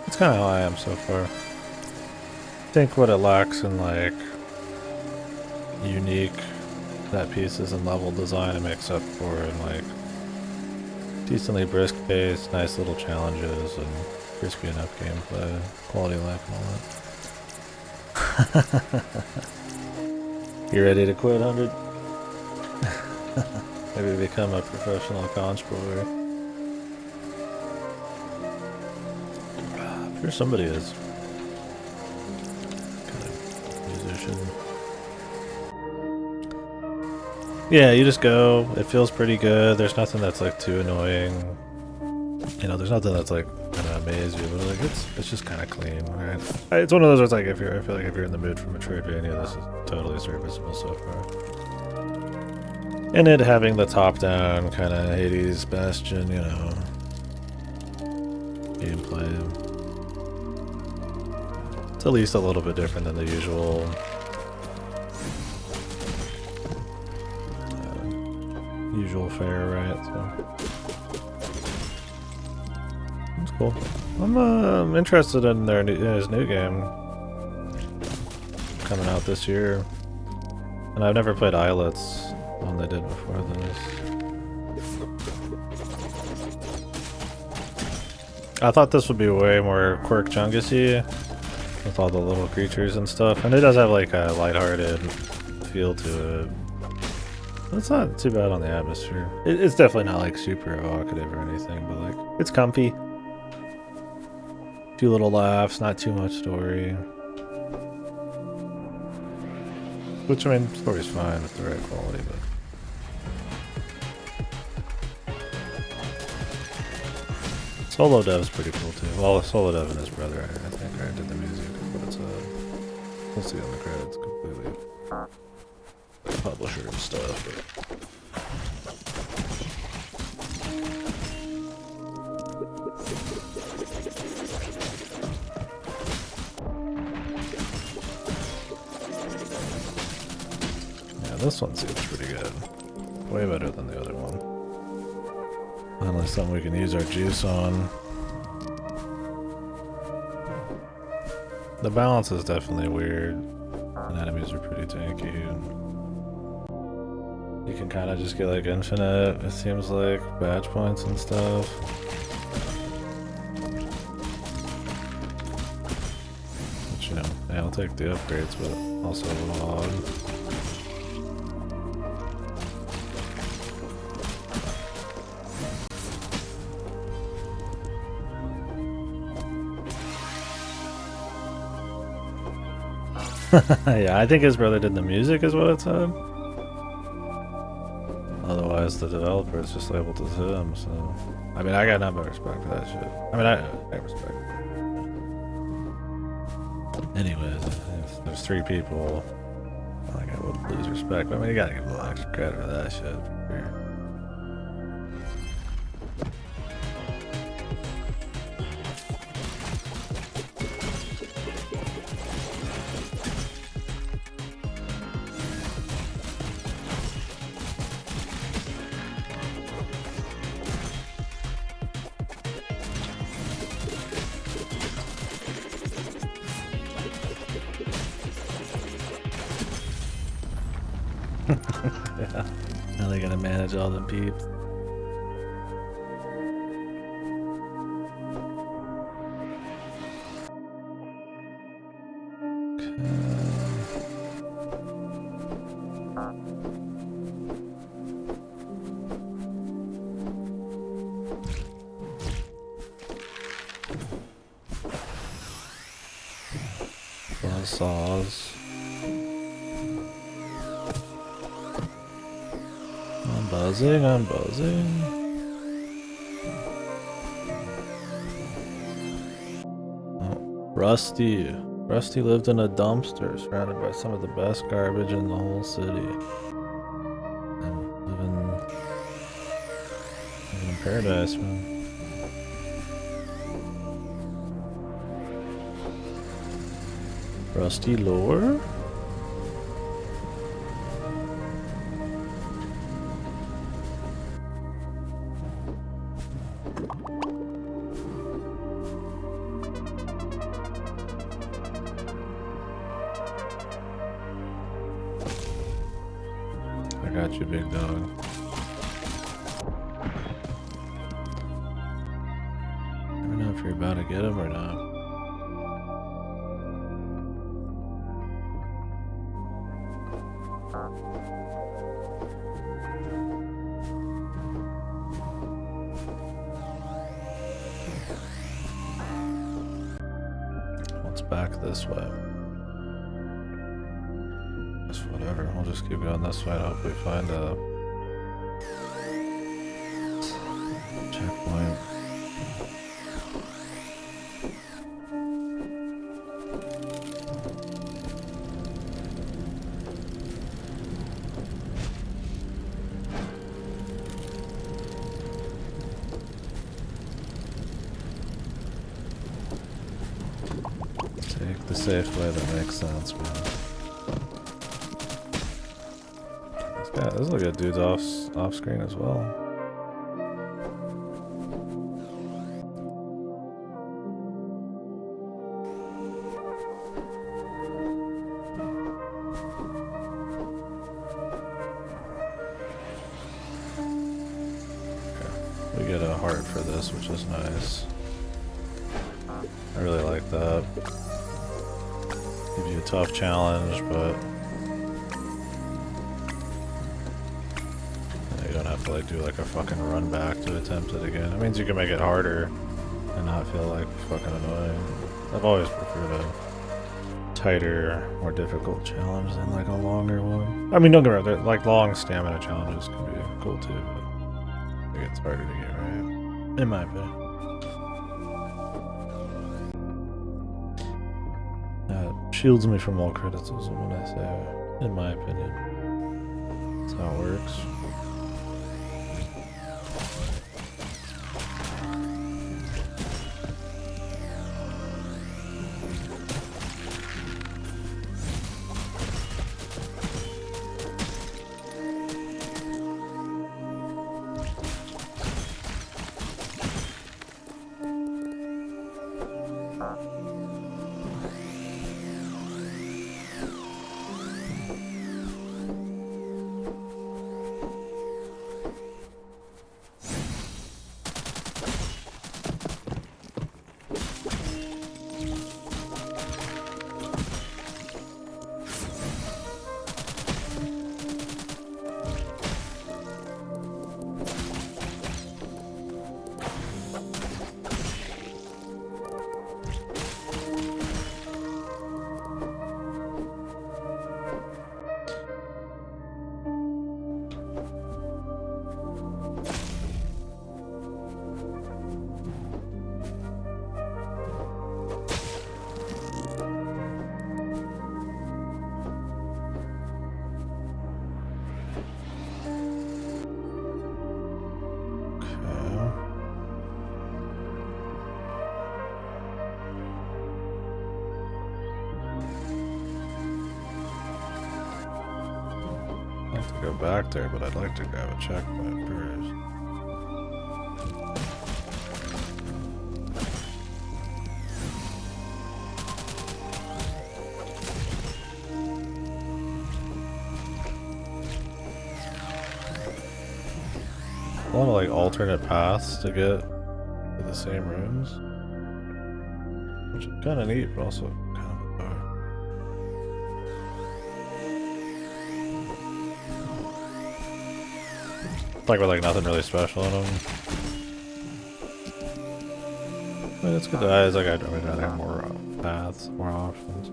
That's kind of how I am so far. I think what it lacks in like unique set pieces and level design it makes up for in like decently brisk pace, nice little challenges, and crispy enough gameplay, quality of life and all that. You ready to quit, 100? Maybe become a professional conch player. I'm sure somebody is. Kind of musician. Yeah, you just go. It feels pretty good. There's nothing that's like too annoying. You know, there's nothing that's like gonna amaze you, but like it's just kind of clean, right? It's one of those where it's like I feel like if you're in the mood for Metroidvania, this is totally serviceable so far. And it having the top-down kind of Hades Bastion, you know, gameplay. It's at least a little bit different than the usual. Usual fare, right? So that's cool. I'm interested in his new game coming out this year, and I've never played Islets, one they did before this. I thought this would be way more quirk chungus-y with all the little creatures and stuff, and it does have like a lighthearted feel to it. It's not too bad on the atmosphere. It's definitely not like super evocative or anything, but like it's comfy. A few little laughs, not too much story. Which, I mean, story's fine with the right quality, but solo dev's pretty cool too. Well, solo dev and his brother, I think, right, did the music, but it's we'll see on the credits completely. Publisher and stuff. Yeah, this one seems pretty good. Way better than the other one. Finally something we can use our juice on. The balance is definitely weird. And enemies are pretty tanky. You can kind of just get like infinite, it seems like, badge points and stuff. Which, you know, yeah, I'll take the upgrades, but also a little odd. Yeah, I think his brother did the music is what it said. Otherwise, the developer is just labeled as him, so... I mean, I got nothing but respect for that shit. I mean, I respect it. Anyways, if there's 3 people, like, I would lose respect. But I mean, you gotta give a little extra credit for that shit. Yeah. How are they gonna manage all them peeps? Saws. I'm buzzing, I'm buzzing. Oh, Rusty. Rusty lived in a dumpster surrounded by some of the best garbage in the whole city. And living in paradise, man. Rusty lore? I got you, big dog. Never know if you're about to get him or not. Back this way. Just whatever, we'll just keep going this way and hopefully find a checkpoint. The safe way that makes sense, man. This looks like a dude's off screen as well. Okay. We get a heart for this, which is nice. I really like that. Gives you a tough challenge, but you don't have to like do like a fucking run back to attempt it again. It means you can make it harder and not feel like fucking annoying. I've always preferred a tighter, more difficult challenge than like a longer one. I mean, don't get me wrong, like long stamina challenges can be cool too, but I think it's harder to get right, in my opinion. Shields me from all criticism when I say, in my opinion. That's how it works. Go back there, but I'd like to grab a checkpoint first. A lot of like alternate paths to get to the same rooms, which is kind of neat, but also kind of bizarre. Like with like nothing really special in them. I mean, it's good to eyes. Like I'd rather have more paths, more options.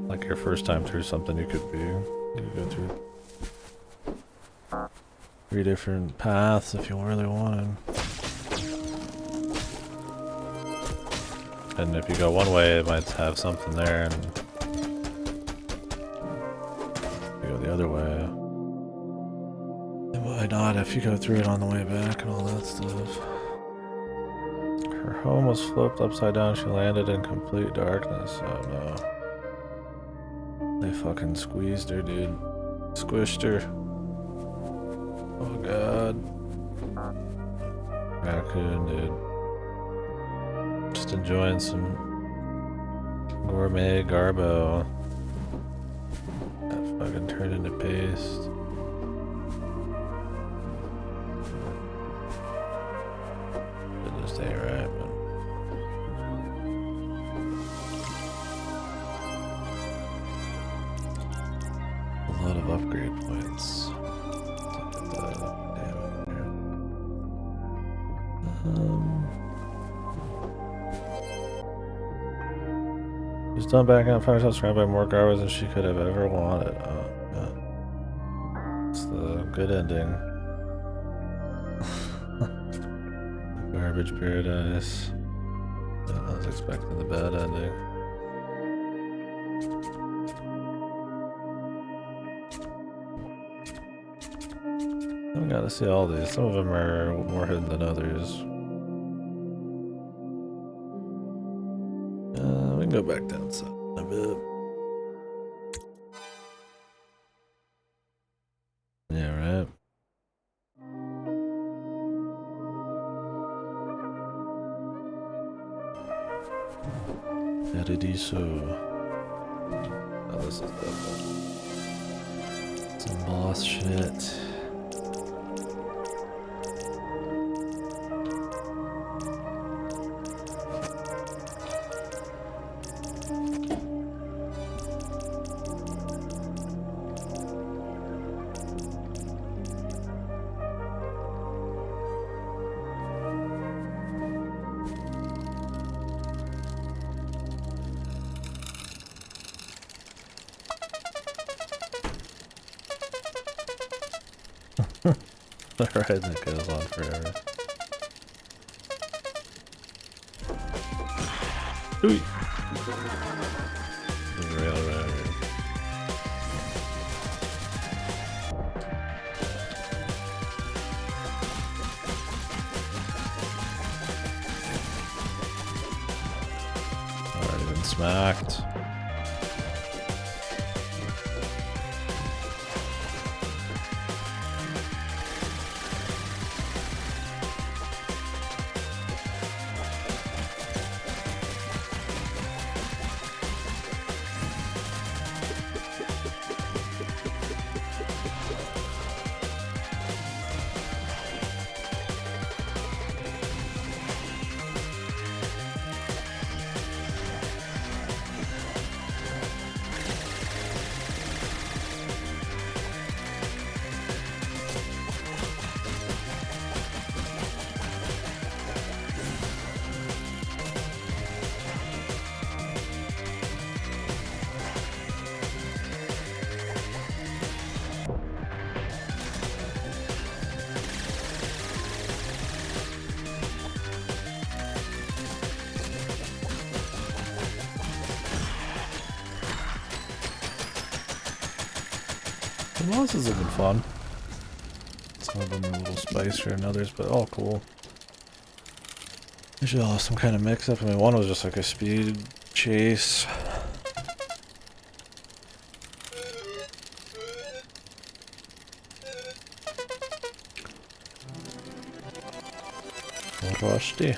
Like your first time through something, you could go through 3 different paths if you really wanted. And if you go one way, it might have something there, and if you go the other way, it might not if you go through it on the way back and all that stuff. Her home was flipped upside down. She landed in complete darkness. Oh no. They fucking squeezed her, dude. Squished her. Oh god. Raccoon, dude. Just enjoying some gourmet garbo. That fucking turned into paste. It just ain't right, man. A lot of upgrade points. She's done back out 5 times, surrounded by more garbage than she could have ever wanted. Oh, God. It's the good ending. Garbage paradise. I was expecting the bad ending. I haven't got to see all these. Some of them are more hidden than others. We can go back down a bit. Yeah, right. Paradiso. Oh, this is definitely some boss shit. Alright, that goes on forever. Ooh. The railroad. Already been smacked. The bosses have been fun. Some of them are a little spicier than others, but all cool. Usually all some kind of mix up. I mean, one was just like a speed chase. Rusty.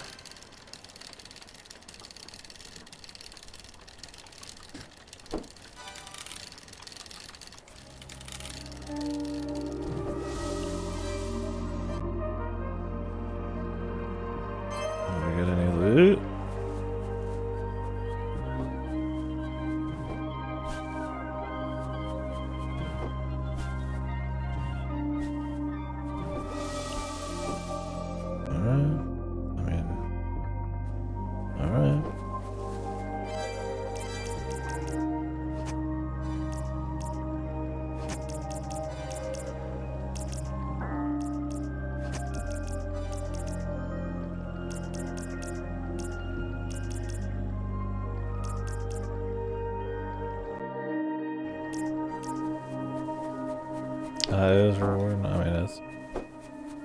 It is rewarding. I mean,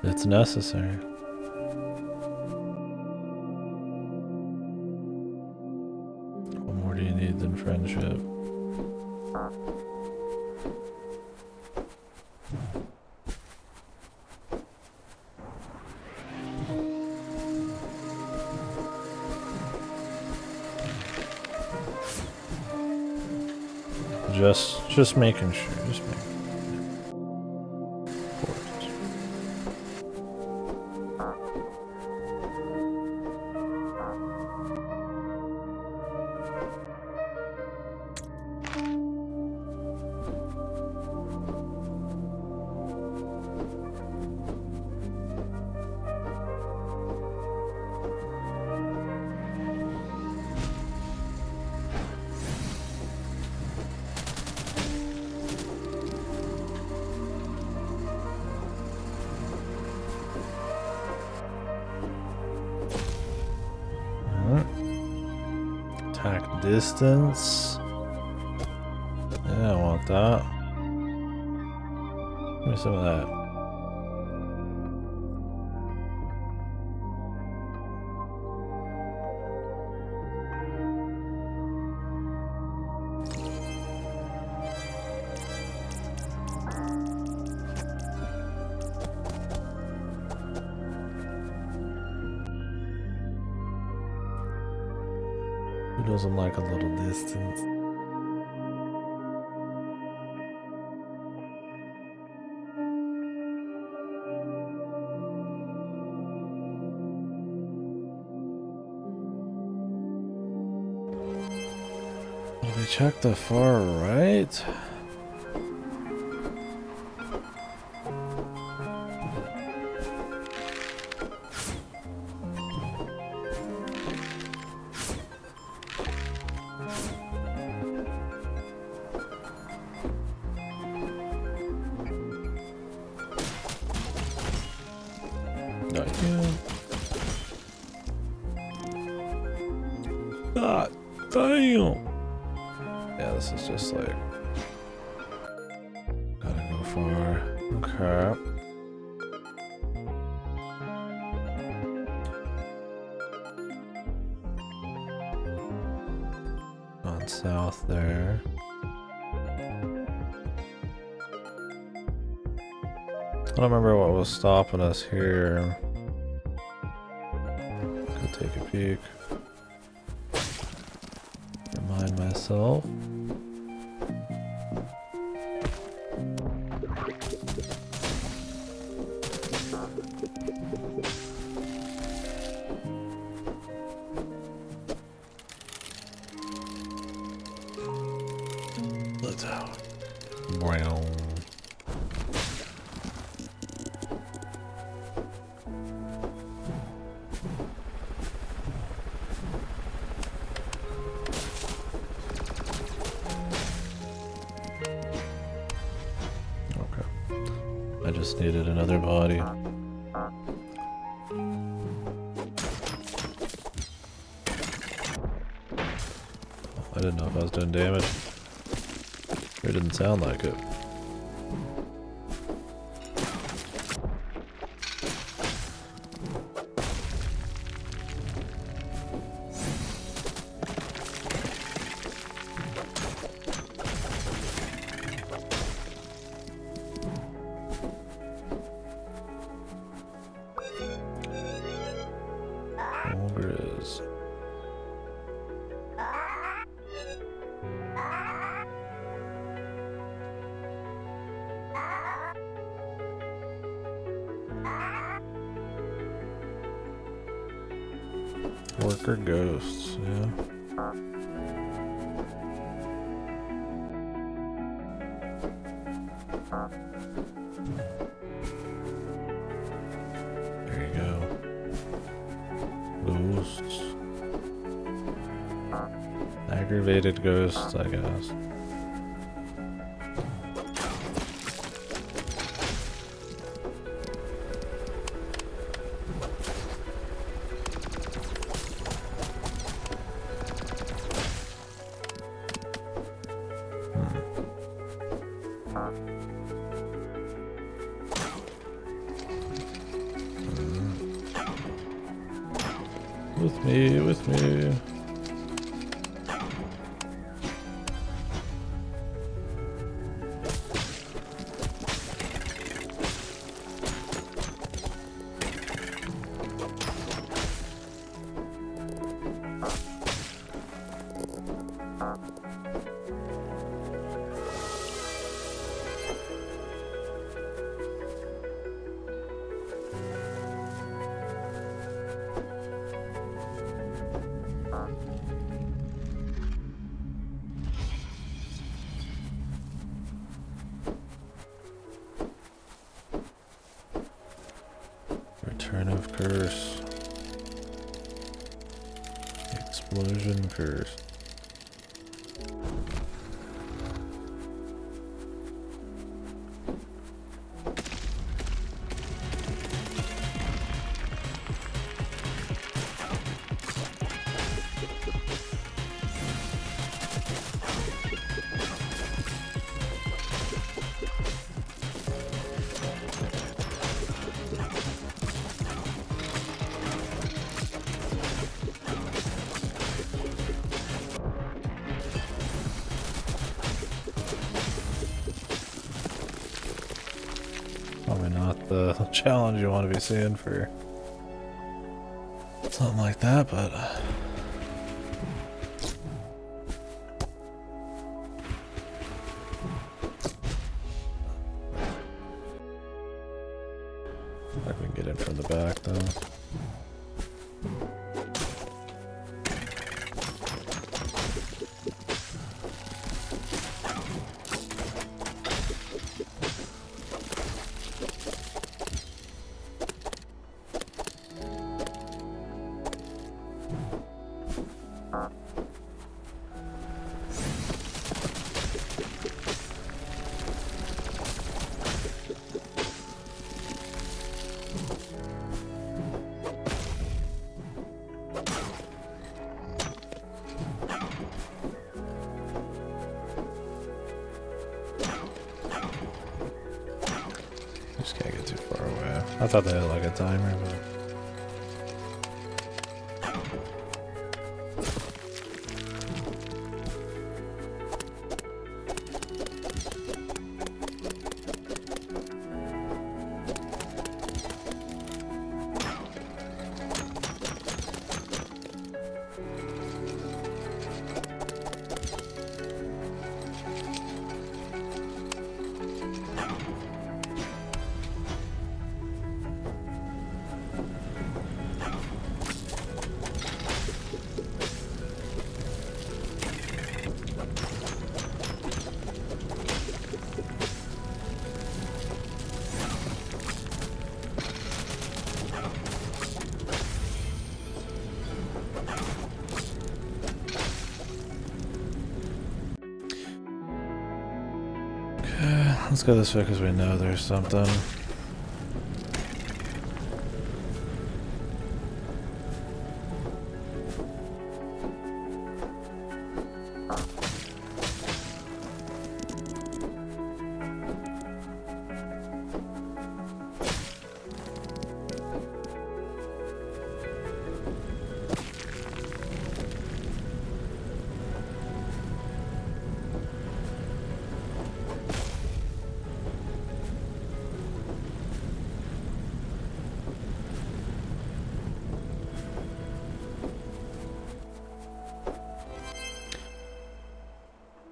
it's necessary. What more do you need than friendship? Just making sure. Just making. Attack distance. Yeah, I want that. Give me some of that. Who doesn't like a little distance? Did we check the far right? Not yet. Ah, damn. Yeah, this is just like gotta go far. Okay. On south there. I don't remember what was stopping us here. Go take a peek. Remind myself. Let's out. Brown. I just needed another body. I didn't know if I was doing damage. It didn't sound like it. Ogres. Worker ghosts, yeah. There you go. Ghosts. Aggravated ghosts, I guess. With me, with me. Return of curse. Explosion curse. Probably not the challenge you want to be seeing for something like that, but I can get in from the back though. Just can't get too far away. I thought they had like a timer, but let's go this way because we know there's something.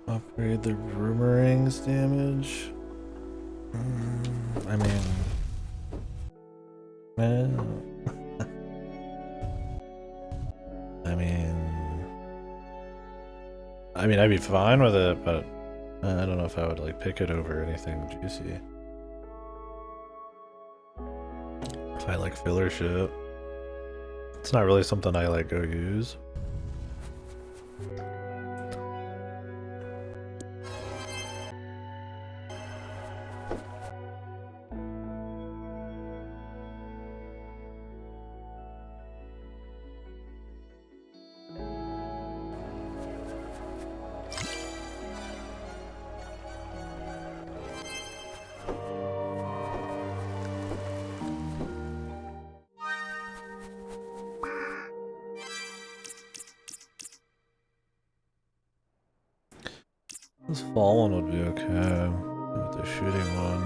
Upgrade the boomerang's damage. I mean, I mean, I'd be fine with it, but I don't know if I would like pick it over anything juicy. If I like filler shit, it's not really something I like go use. This fallen would be okay with the shooting one.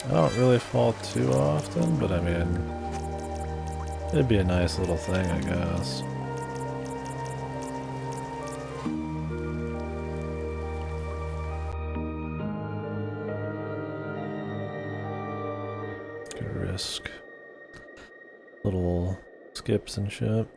I don't really fall too often, but I mean, it'd be a nice little thing, I guess. Could risk little skips and shit.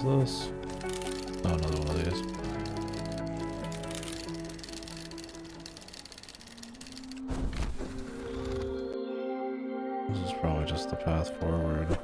This? Oh, another one of these. This is probably just the path forward.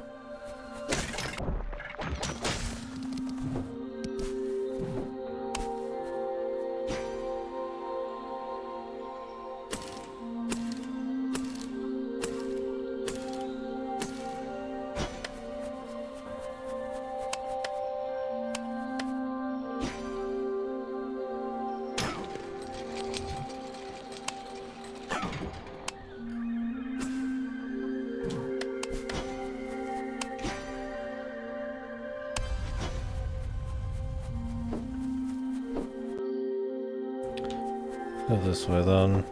Go this way then.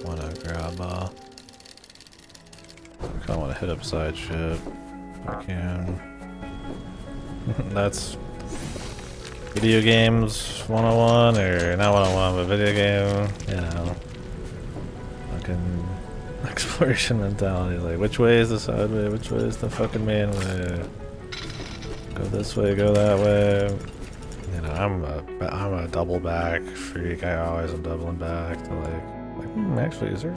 Wanna grab I kinda wanna hit upside shit if I can. That's video games 101, or not 101, but video game, you know. Fucking exploration mentality, like which way is the side way, which way is the fucking main way? Go this way, go that way. You know, I'm a double back freak. I always am doubling back to like actually, is there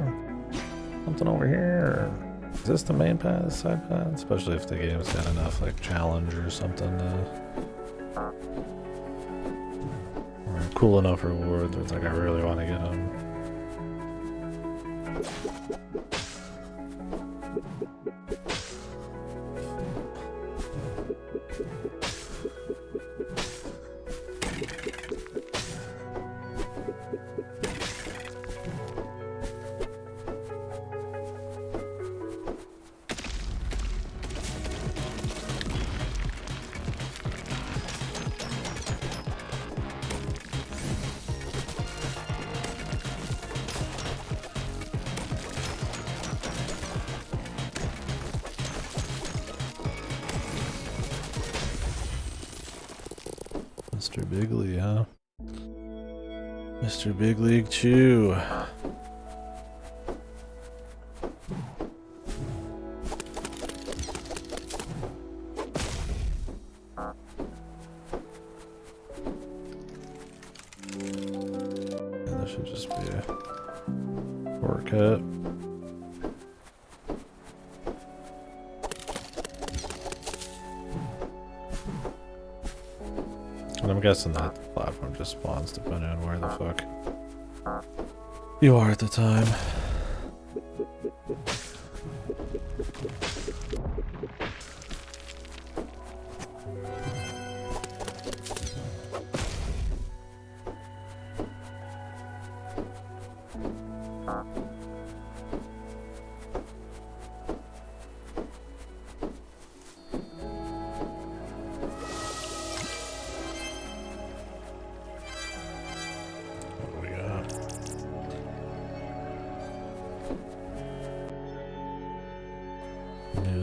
something over here? Is this the main path, side path? Especially if the game's got enough like challenge or something or cool enough rewards where it's like I really want to get them. Mr. Bigley, huh? Mr. Big League Chew. And this should just be a shortcut. And I'm guessing that platform just spawns depending on where the fuck you are at the time.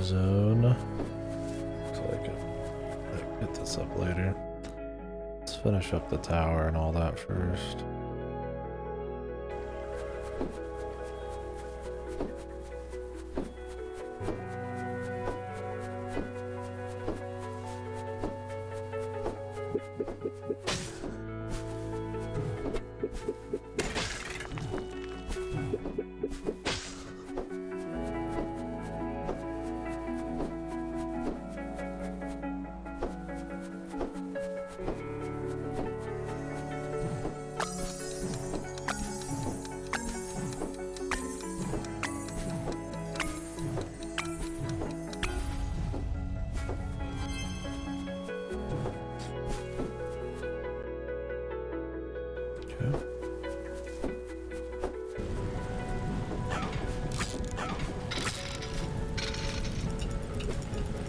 zone. Looks like it. I'll get this up later. Let's finish up the tower and all that first.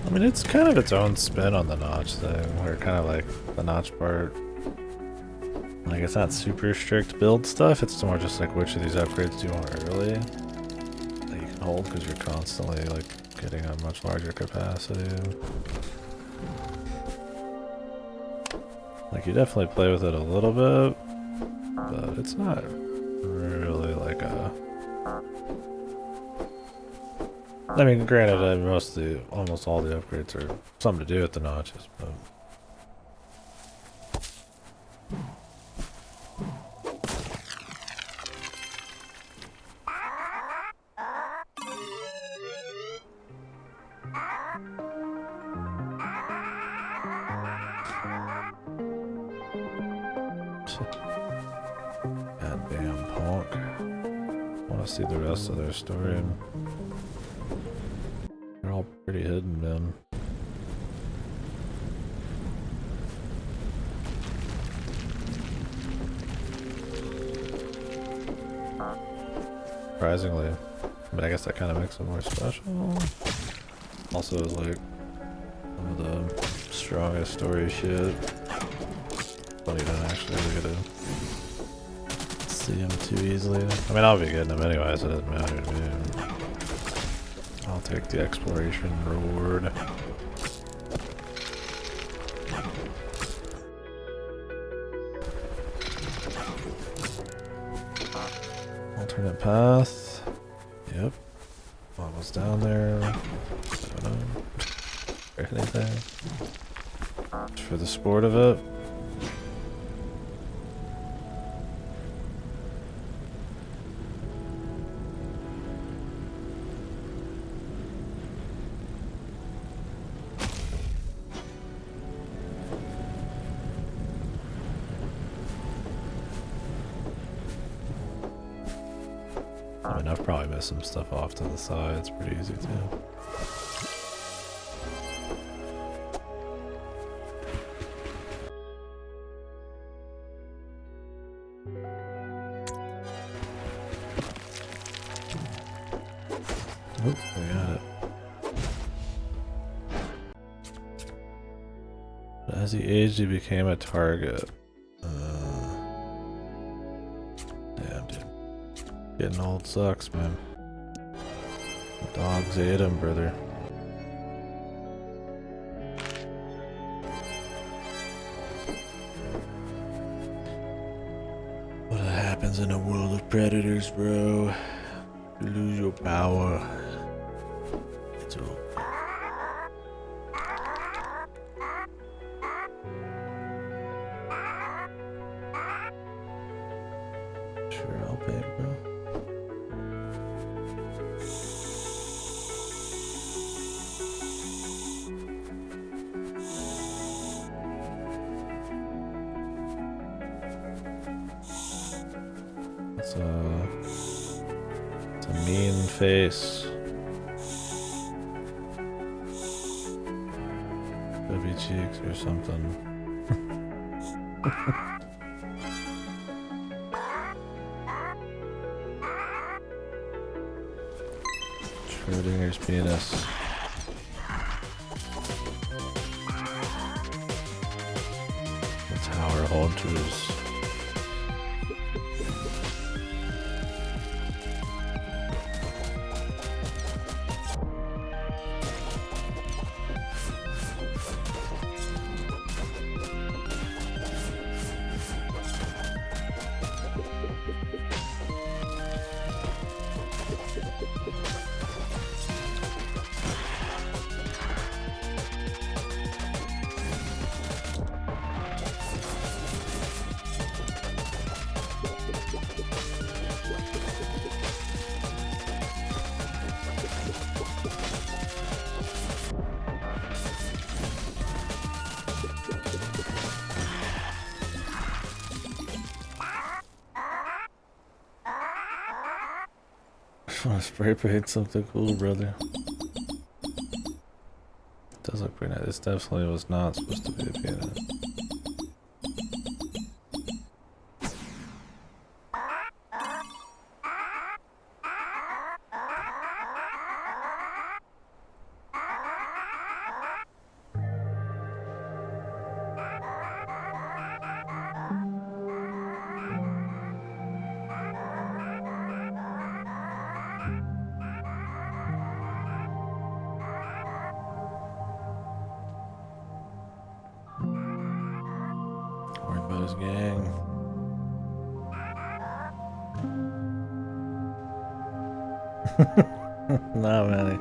I mean, it's kind of its own spin on the notch thing, where kind of like the notch part, like it's not super strict build stuff, it's more just like which of these upgrades do you want early that you can hold because you're constantly like getting a much larger capacity. Like you definitely play with it a little bit, but it's not really like a... I mean, granted, almost all the upgrades are something to do with the notches, but... Goddamn punk. I want to see the rest of their story. They're all pretty hidden, man. Surprisingly, I mean, I guess that kind of makes them more special. Also, is like one of the strongest story shit. But you don't actually get to see him too easily. I mean, I'll be getting him anyway, so it doesn't matter to me. I'll take the exploration reward. Alternate path. Yep. What was down there? I don't know. Or anything. Just for the sport of it. I mean, I've probably missed some stuff off to the side. It's pretty easy too. Oh, we got it. As he aged, he became a target. Damn, dude. Getting old sucks, man. The dogs ate him, brother. What happens in a world of predators, bro? You lose your power. It's over. Sure, I'll pay, bro. It's a mean face. Chubby cheeks or something. Schrodinger's penis. The tower hunters. just want to spray paint something cool, brother. It does look pretty nice. This definitely was not supposed to be a piano. Gang. Not many.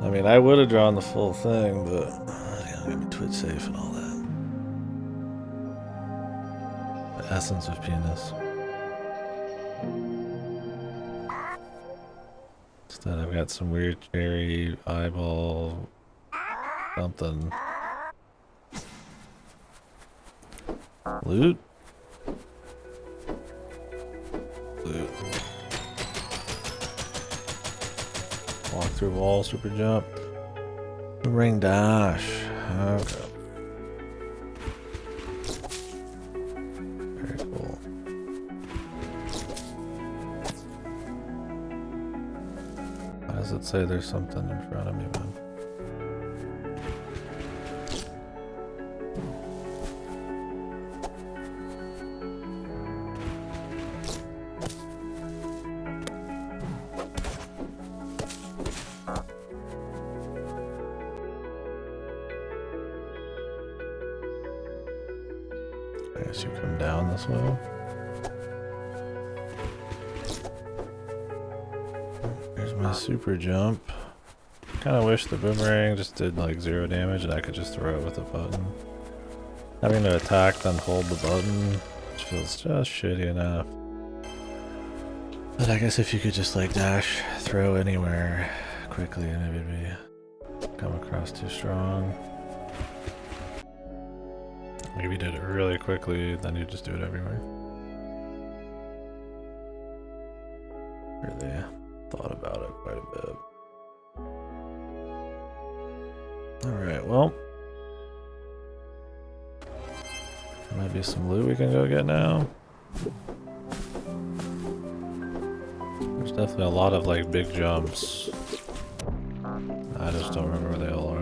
I mean, I would have drawn the full thing, but I gotta get my Twitch safe and all that. The essence of penis. Instead, I've got some weird cherry eyeball something. Loot? Loot. Walk through wall, super jump. Ring dash. Okay. Very cool. Why does it say there's something in front of me, man? I guess you come down this way. Here's my super jump. Kind of wish the boomerang just did like 0 damage and I could just throw it with a button. Having to attack then hold the button, which feels just shitty enough. But I guess if you could just like dash, throw anywhere quickly and it would be come across too strong. Maybe you did it really quickly, then you just do it everywhere. Really thought about it quite a bit. Alright, well. There might be some loot we can go get now. There's definitely a lot of like big jumps. I just don't remember where they all are.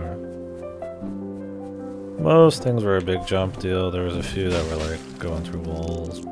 Most things were a big jump deal. There was a few that were like going through walls.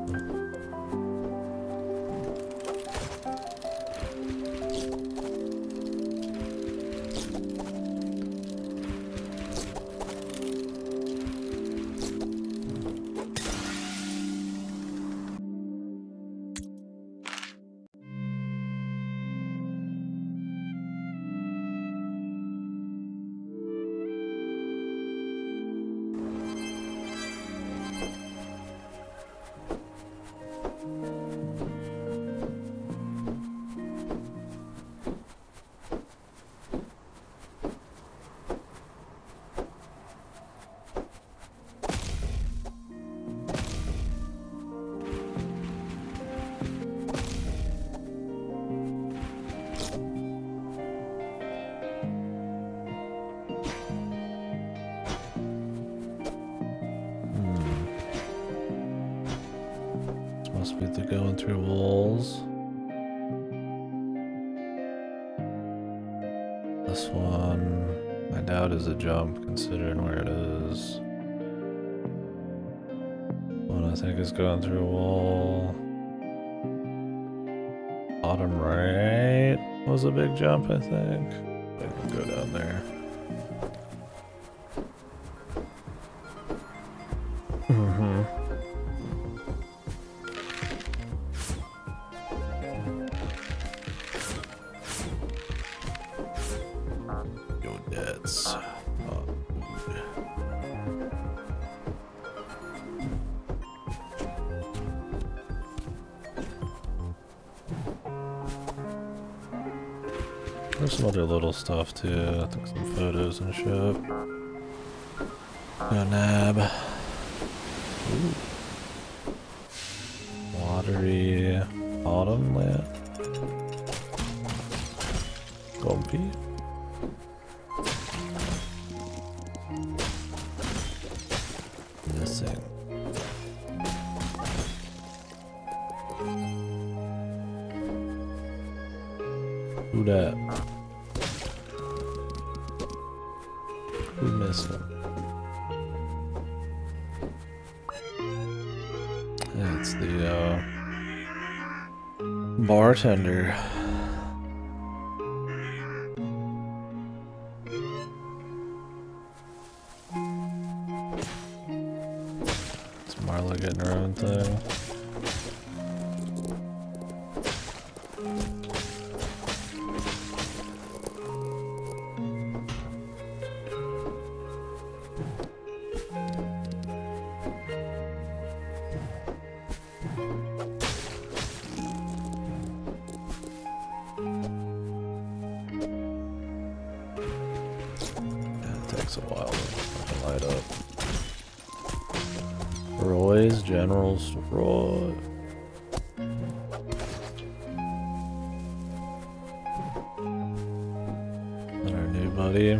Must be the going through walls. This one, I doubt is a jump considering where it is. One I think is going through a wall. Bottom right was a big jump, I think. I can go down there. Your debts. There's some other little stuff too. I think some photos and shit. Go nab. Ooh. Watery autumn lamp. Who that? Who missed him? It's the bartender. It's Marla getting her own thing. Takes a while to light up. Roy's Generals Roy. And our new buddy.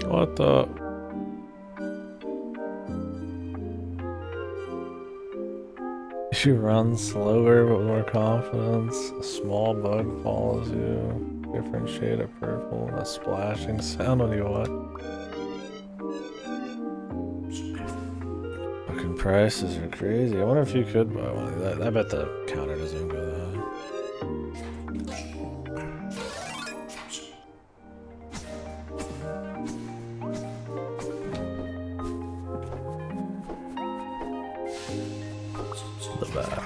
What the? You run slower but with more confidence. A small bug follows you. Different shade of purple and a splashing sound when you what? Fucking prices are crazy. I wonder if you could buy one of that. I bet the counter doesn't go that high. The back.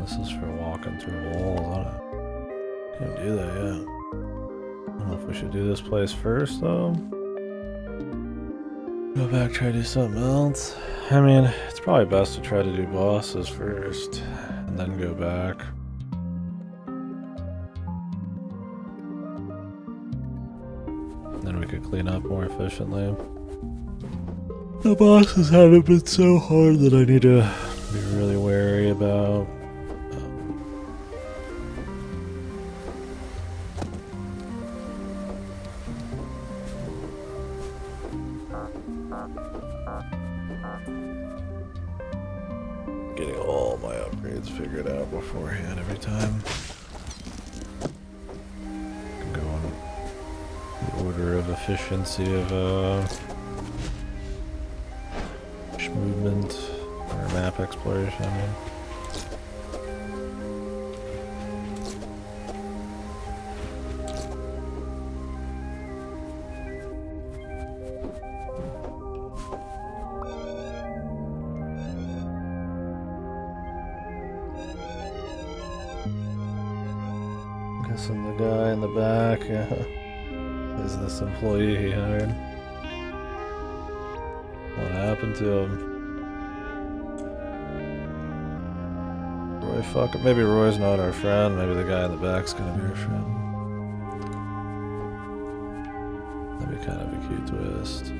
This is for walking through walls. Can't do that yet. I don't know if we should do this place first though. Go back, try to do something else. I mean, it's probably best to try to do bosses first and then go back. Then we could clean up more efficiently. The bosses haven't been so hard that I need to be really wary about. Getting all my upgrades figured out beforehand every time. Can go on the order of efficiency of movement or map exploration. I mean. Guessing the guy in the back is this employee he hired. What happened to him? Roy, fuck it. Maybe Roy's not our friend. Maybe the guy in the back's gonna be our friend. That'd be kind of a cute twist.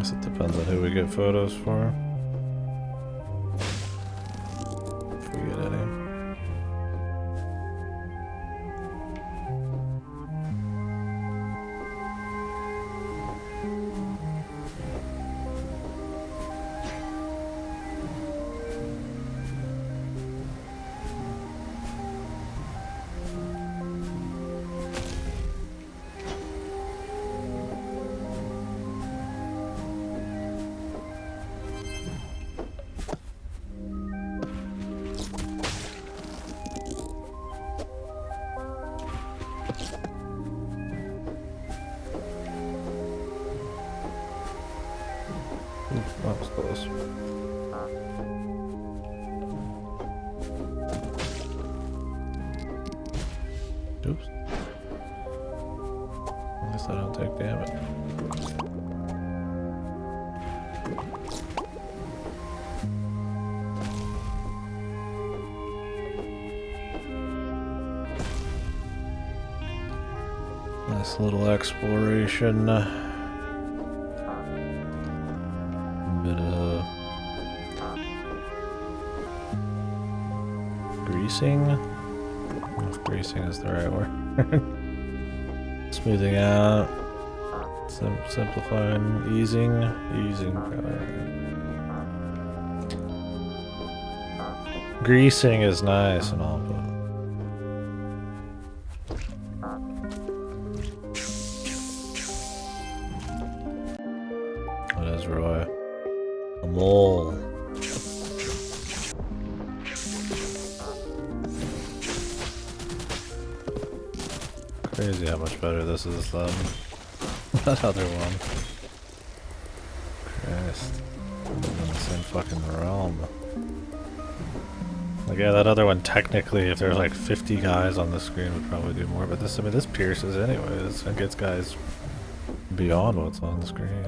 It depends on who we get photos for. Oof, that was close. Oops. At least I don't take damage. Nice little exploration. Bit of greasing. I don't know if greasing is the right word. Smoothing out, simplifying, easing. Greasing is nice and all, but what is Roy? A mole. Crazy how much better this is than that other one. Christ. I'm in the same fucking realm. Like, yeah, that other one technically, if there's like 50 guys on the screen, would probably do more, but this, I mean, this pierces anyways and gets guys beyond what's on the screen.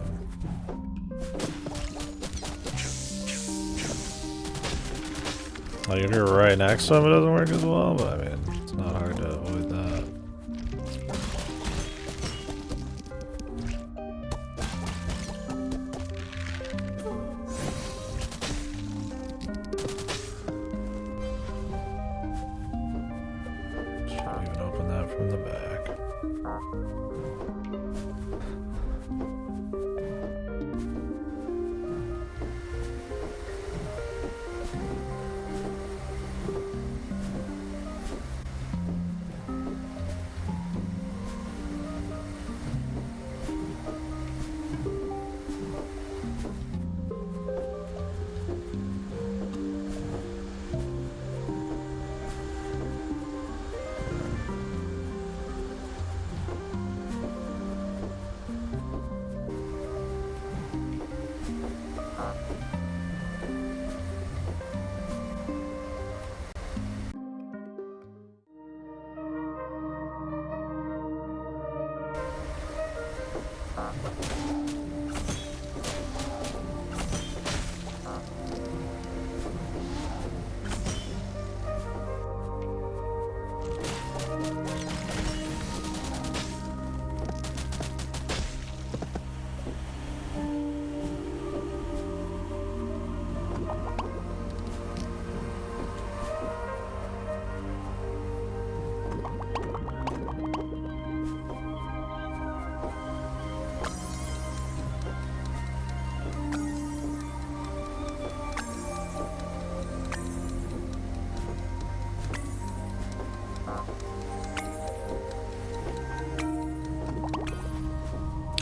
Like, if you're right next to him, it doesn't work as well, but I mean, it's not hard to avoid that. Should even open that from the back.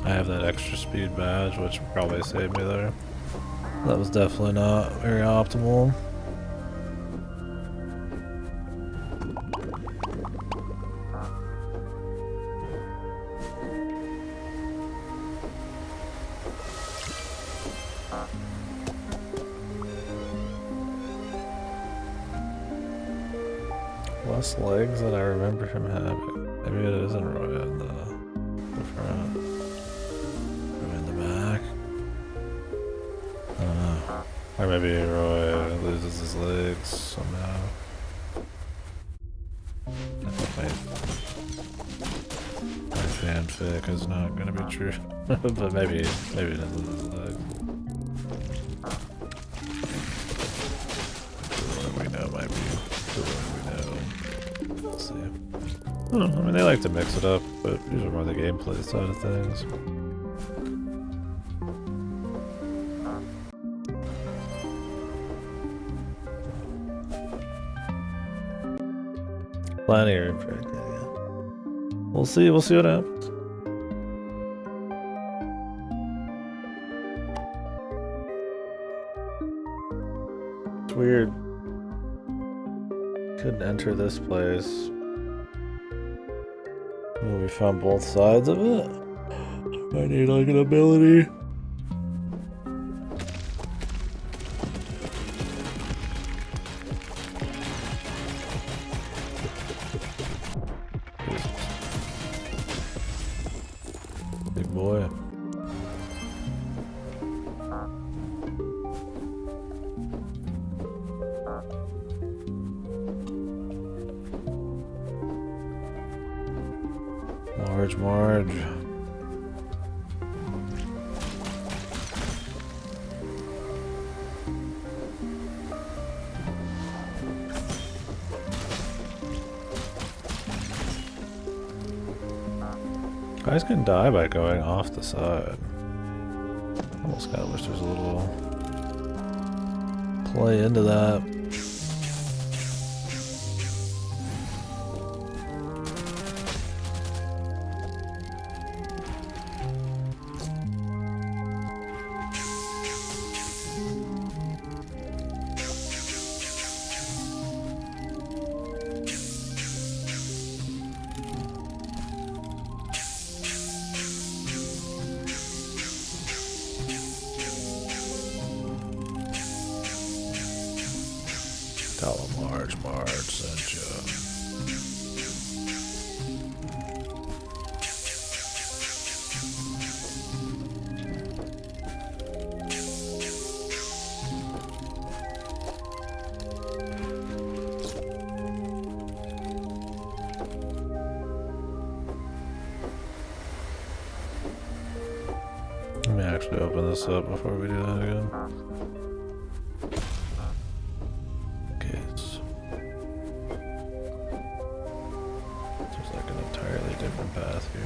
I have that extra speed badge, which probably saved me there. That was definitely not very optimal. Less legs than I remember him having. Maybe it isn't Roy in the front. Roy in the back. I don't know. Or maybe Roy loses his legs somehow. I think my fanfic is not gonna be true. But maybe he didn't lose his leg. The Roy we know might be the Roy we know. Let's see. I don't know, I mean, they like to mix it up, but usually more the gameplay side of things. Plenty of room for it, yeah. We'll see what happens. It's weird. Couldn't enter this place. Well, we found both sides of it. I need like an ability. Marge. Guys can die by going off the side. Almost kind of wish there's a little play into that. Tell him Marge sent you. Let me actually open this up before we do that again. Path here.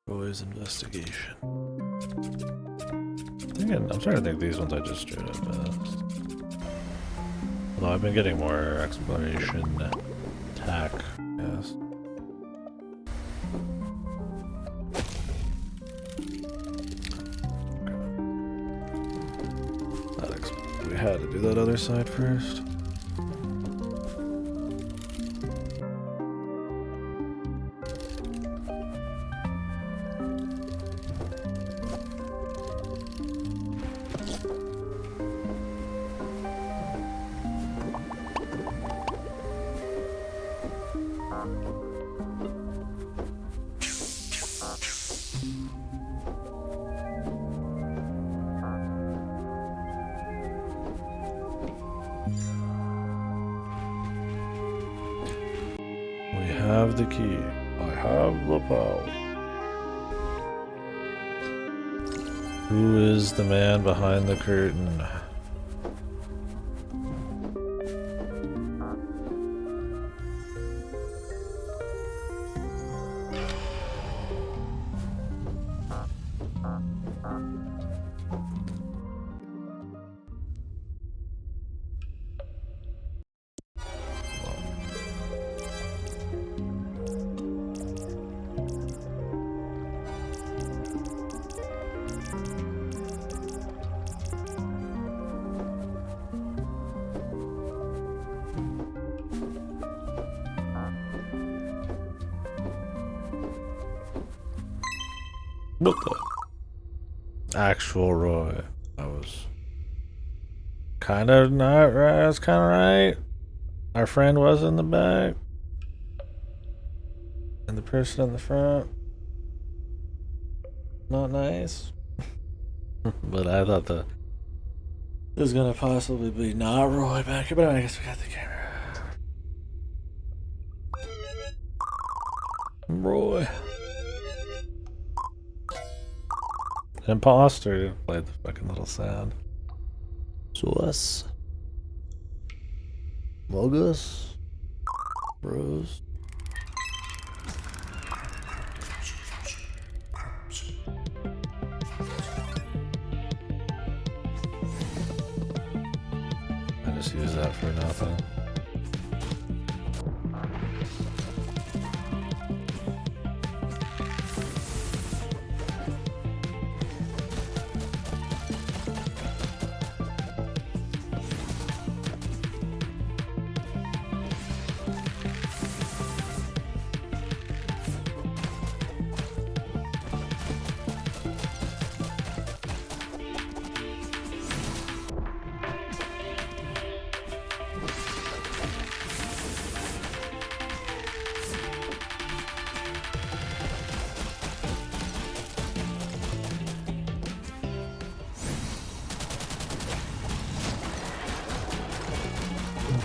Roy's investigation. I'm trying to think these ones I just straight up missed. Although I've been getting more exploration attack, yes. We had to do that other side first. We have the key. I have the power. Who is the man behind the curtain? What the? Actual Roy. I was kind of not right. I was kind of right. Our friend was in the back. And the person in the front. Not nice. But I thought this was gonna possibly be not Roy back here. But I guess we got the camera. Roy. Imposter played the fucking little sound. Sauce. Mogus. Rose. I just use that for nothing.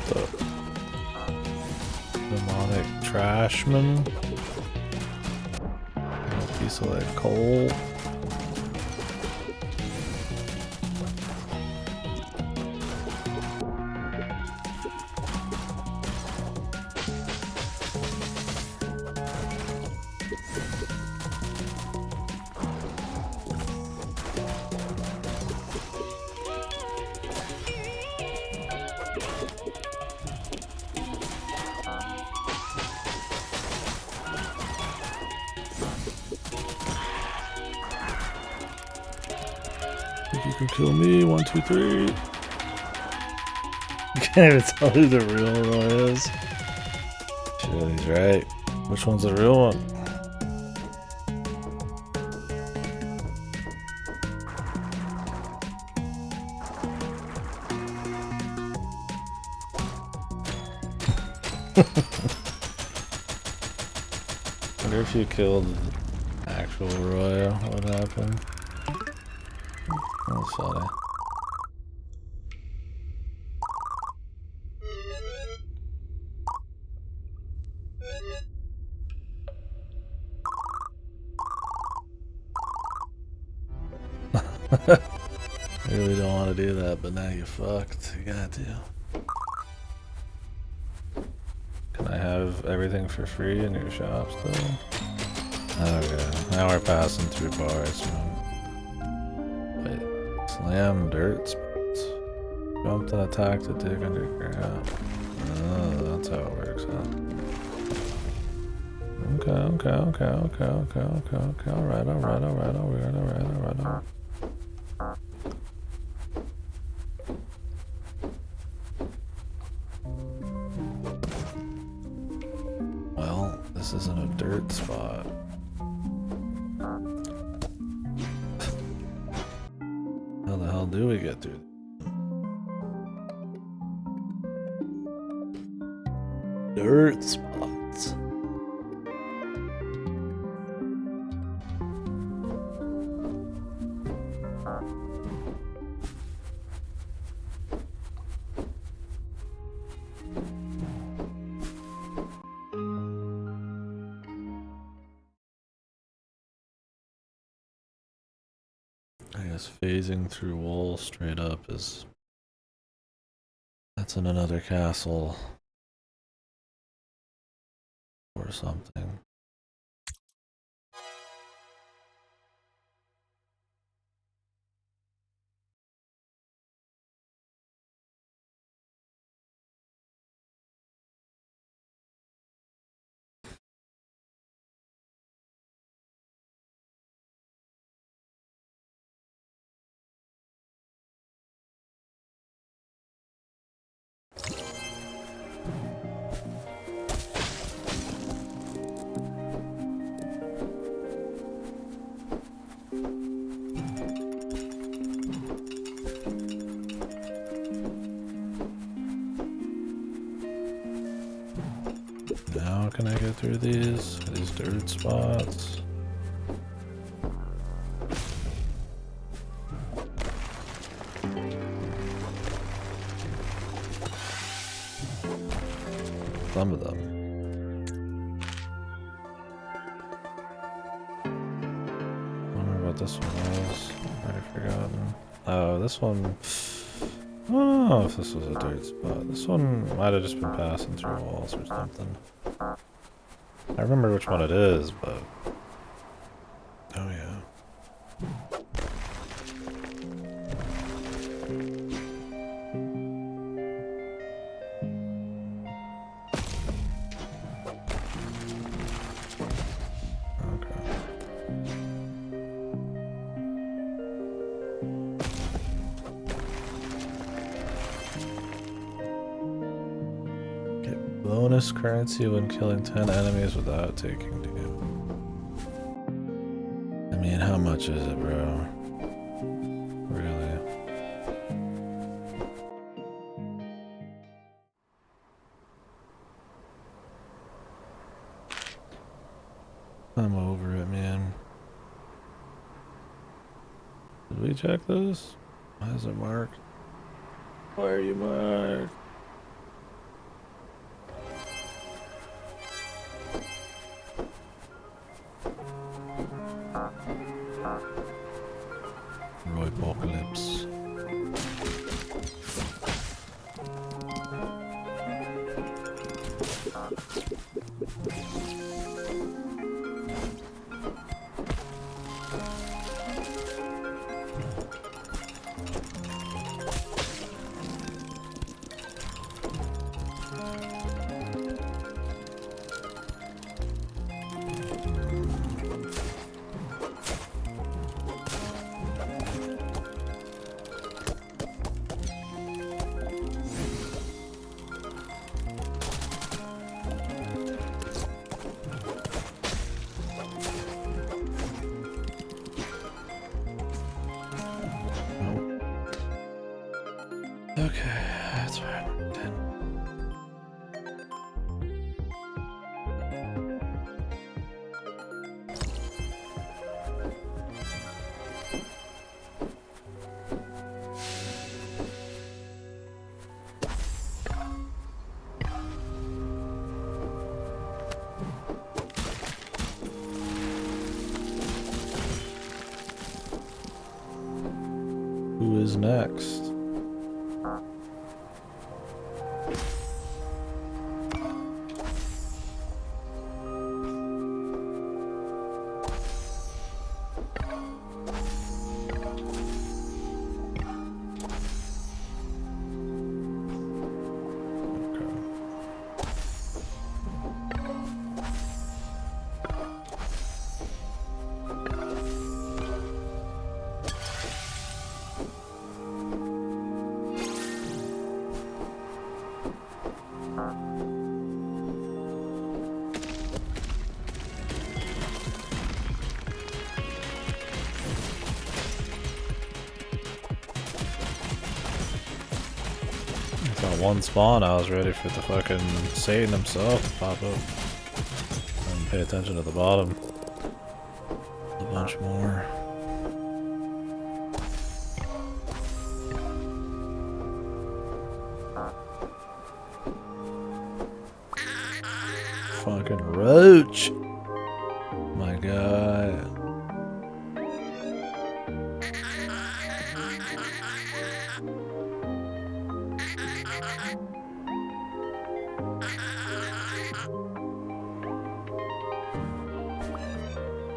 The demonic trashman. A piece of like coal. You can kill me. 1, 2, 3. You can't even tell who the real Roy is. Shit, he's right. Which one's the real one? I wonder if you killed actual Roy, what would happen? That's funny. I really don't want to do that, but now you fucked. You got to. Can I have everything for free in your shop still? Okay, now we're passing through bars. Wait, slam dirt spots. Jumped and attacked to dig underground. Oh, that's how it works, huh? Okay. Alright. Well, this isn't a dirt spot. How the hell do we get through? Dirt spots. I guess phasing through walls straight up is... That's in another castle. Or something. Now can I get through these dirt spots? Some of them. I wonder what this one was. Already forgotten. Oh, this one. I don't know if this was a dirt spot. This one might have just been passing through walls or something. I remember which one it is, but... Oh yeah. Bonus currency when killing 10 enemies without taking damage. I mean, how much is it, bro? Really? I'm over it, man. Did we check this? Why is it marked? Why are you marked? Okay, that's right. 10. Who is next? That one spawn, I was ready for the fucking Satan himself to pop up. And pay attention to the bottom. A bunch more. Fucking roach! My god.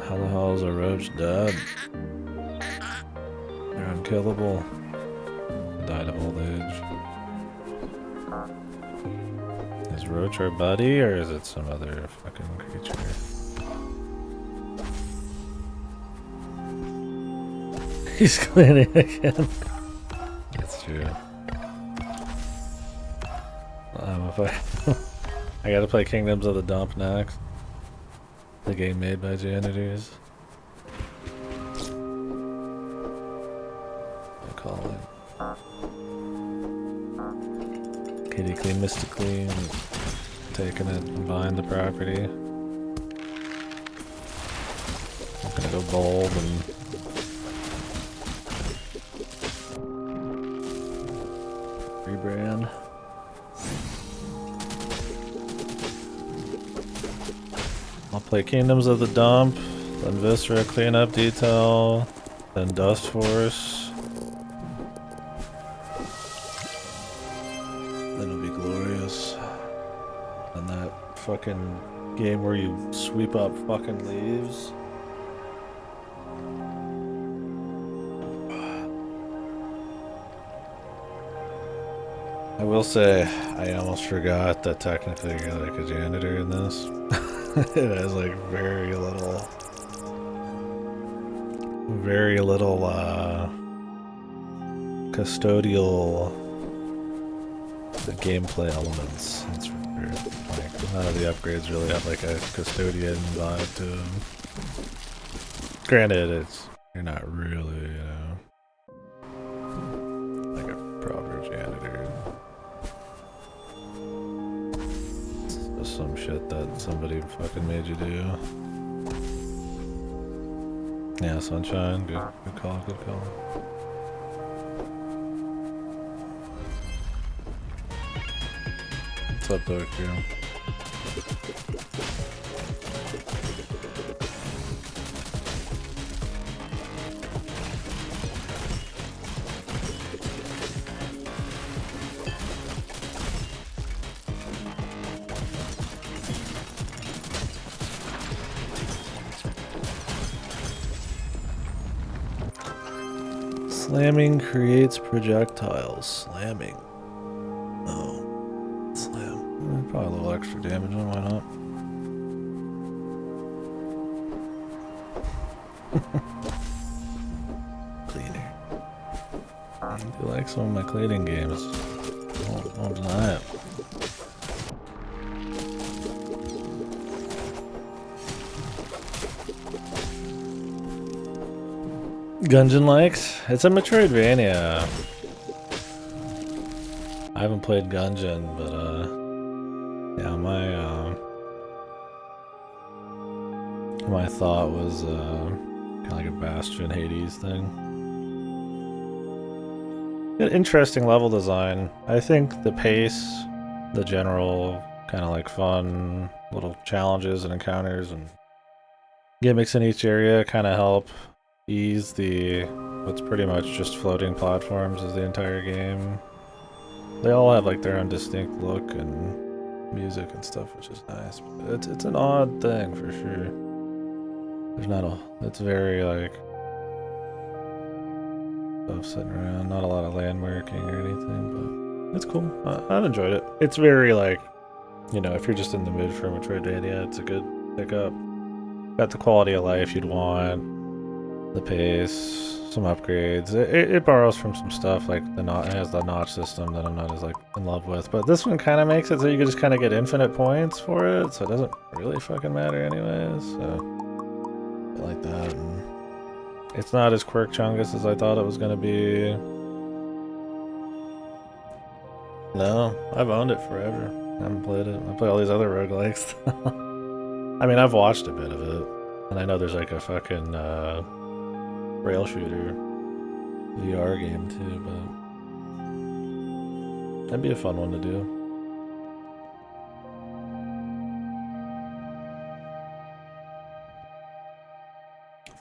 How the hell is a roach dead? They're unkillable. Died of old age. Is roach our buddy, or is it some other fucking creature? He's cleaning again. That's true. If I gotta play Kingdoms of the Dump next. The game made by janitors. I call it. KDkill mystically taking it and buying the property. I'm gonna go bold and rebrand. I'll play Kingdoms of the Dump, then Viscera Cleanup Detail, then Dust Force. That'll be glorious. And that fucking game where you sweep up fucking leaves. I will say, I almost forgot that technically you're like a janitor in this. It has like very little custodial gameplay elements. That's weird. Like none of the upgrades really have like a custodian vibe to them. Granted, you're not really, like a proper janitor. Some shit that somebody fucking made you do. Yeah, Sunshine, good call, good call. What's up, Tokyo? Slamming creates projectiles. Slamming. Oh. Slam. Probably a little extra damage on, why not? Cleaner. I do like some of my cleaning games. Won't deny it. Gungeon likes? It's a Metroidvania. I haven't played Gungeon, but yeah, my thought was kind of like a Bastion Hades thing. Interesting level design. I think the pace, the general kind of like fun little challenges and encounters and gimmicks in each area kind of help ease the what's pretty much just floating platforms as the entire game. They all have like their own distinct look and music and stuff, which is nice. But it's an odd thing for sure. There's not a. It's very like stuff sitting around. Not a lot of landmarking or anything, but it's cool. I've enjoyed it. It's very like, you know, if you're just in the mood for Metroidvania, it's a good pickup. Got the quality of life you'd want, the pace, some upgrades. It borrows from some stuff like it has the notch system that I'm not as like in love with, but this one kind of makes it so you can just kind of get infinite points for it, so it doesn't really fucking matter anyways. So I like that. And it's not as quirk chungus as I thought it was gonna be. No, I've owned it forever. I haven't played it. I play all these other roguelikes. I mean, I've watched a bit of it, and I know there's like a fucking rail shooter VR game too, but that'd be a fun one to do.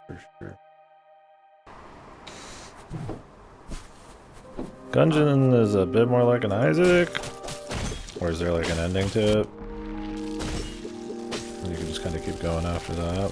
For sure. Gungeon is a bit more like an Isaac, or is there like an ending to it? And you can just kind of keep going after that.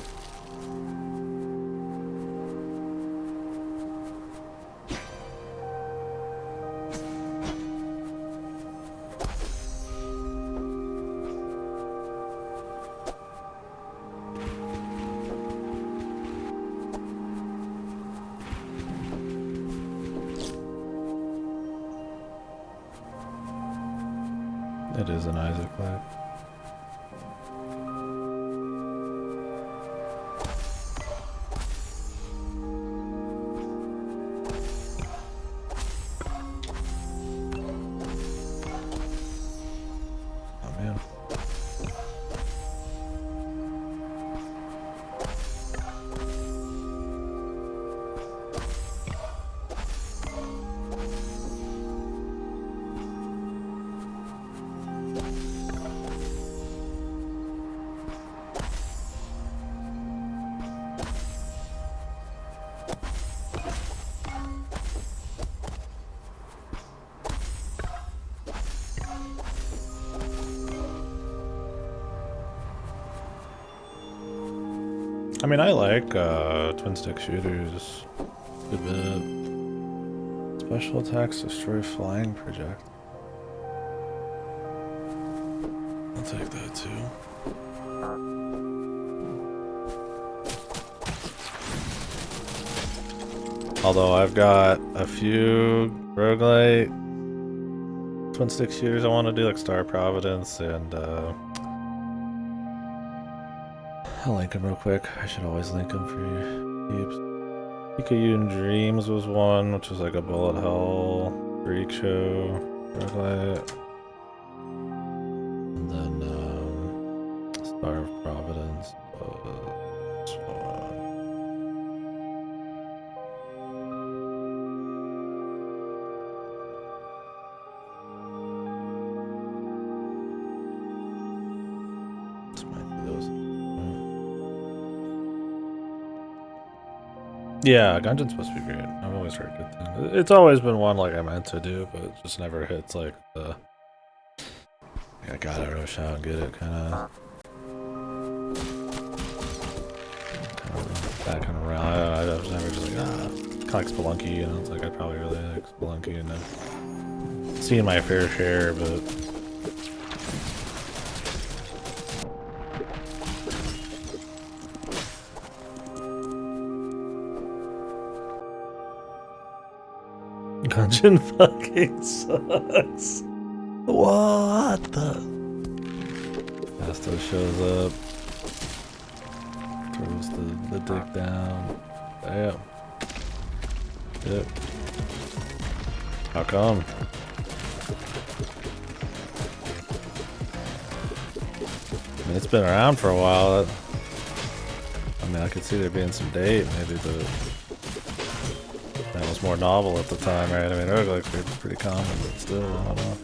It is an Isaac-like. Oh man. I mean, I like twin stick shooters a bit. Special attacks destroy flying project. I'll take that too. Although I've got a few roguelite twin stick shooters I want to do, like Star Providence and I'll link them real quick. I should always link them for you keeps. Pikachu Dreams was one, which was like a bullet hell freak show roguelite. And then Star of Providence was one. This might be those. Yeah, Gungeon's supposed to be great. I've always heard good things. It's always been one like I meant to do, but it just never hits like the I gotta rush out and get it kind of that kind of round. I was never just like kind of like Spelunky, you know. It's like I probably really like Spelunky and I've seen my fair share, but. Gungeon fucking sucks. What the? Fasto shows up. Throws the dick down. Damn. Yep. How come? mean, it's been around for a while. I mean, I could see there being some date, maybe, but that was more novel at the time, right? I mean, roguelikes were pretty common, but still, I don't know.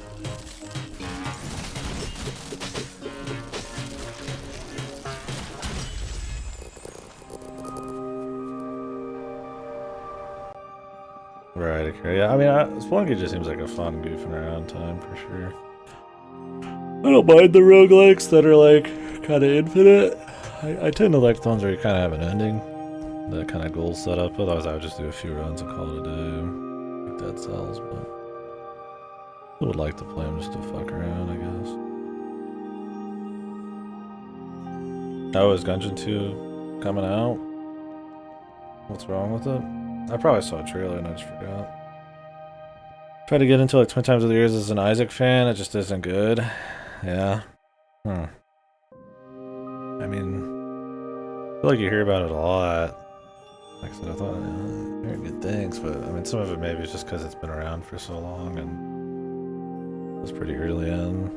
Right, okay. Yeah, I mean, Spelunky just seems like a fun goofing around time for sure. I don't mind the roguelikes that are like kind of infinite. I tend to like the ones where you kind of have an ending, the kind of goal set up. Otherwise, I would just do a few runs and call it a day, like Dead Cells. But I would like to play them just to fuck around, I guess. Oh, is Gungeon 2 coming out? What's wrong with it? I probably saw a trailer and I just forgot. Tried to get into like 20 times of the years as an Isaac fan, it just isn't good. Yeah. I mean, I feel like you hear about it a lot. Like I said, I thought, I heard good things, but I mean, some of it maybe is just because it's been around for so long and it was pretty early in.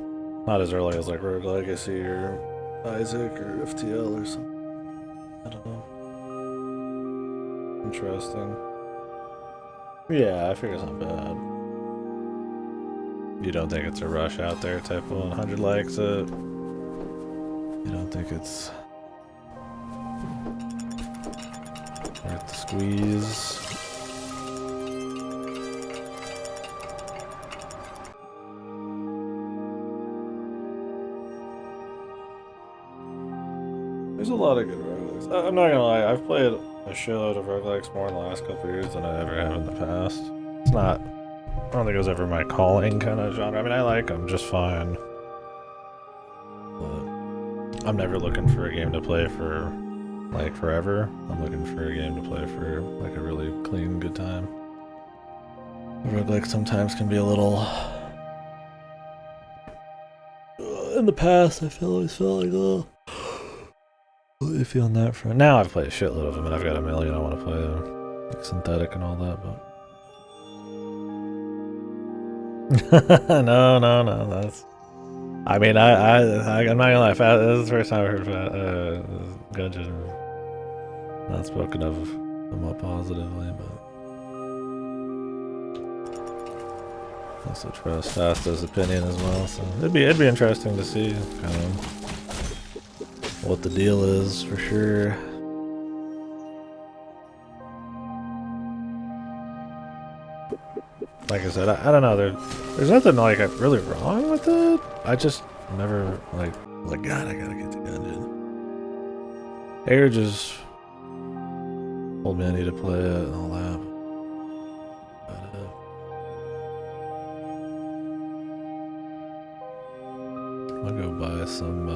Not as early as like Rogue Legacy or Isaac or FTL or something. I don't know. Interesting. Yeah, I figure it's not bad. You don't think it's a rush out there type of 100 likes it? You don't think it's worth the squeeze? There's a lot of good roguelikes. I'm not gonna lie, I've played a shitload of roguelikes more in the last couple of years than I ever have in the past. It's not, I don't think it was ever my calling kind of genre. I mean, I like them just fine. But I'm never looking for a game to play for, like, forever. I'm looking for a game to play for, like, a really clean, good time. Roguelikes sometimes can be a little... in the past, I always felt like, oh... iffy on that front. Now I've played a shitload of them and I've got a million I want to play them. Like synthetic and all that, but... no, that's... I mean, I'm not gonna lie, this is the first time I've heard Gungeon not spoken of somewhat positively, but... I also trust Asta's opinion as well, so it'd be interesting to see kind of what the deal is, for sure. Like I said, I don't know, there's nothing like really wrong with it. I just never like God, I gotta get to Gungeon. Air just told me I need to play it and all that. I'll go buy some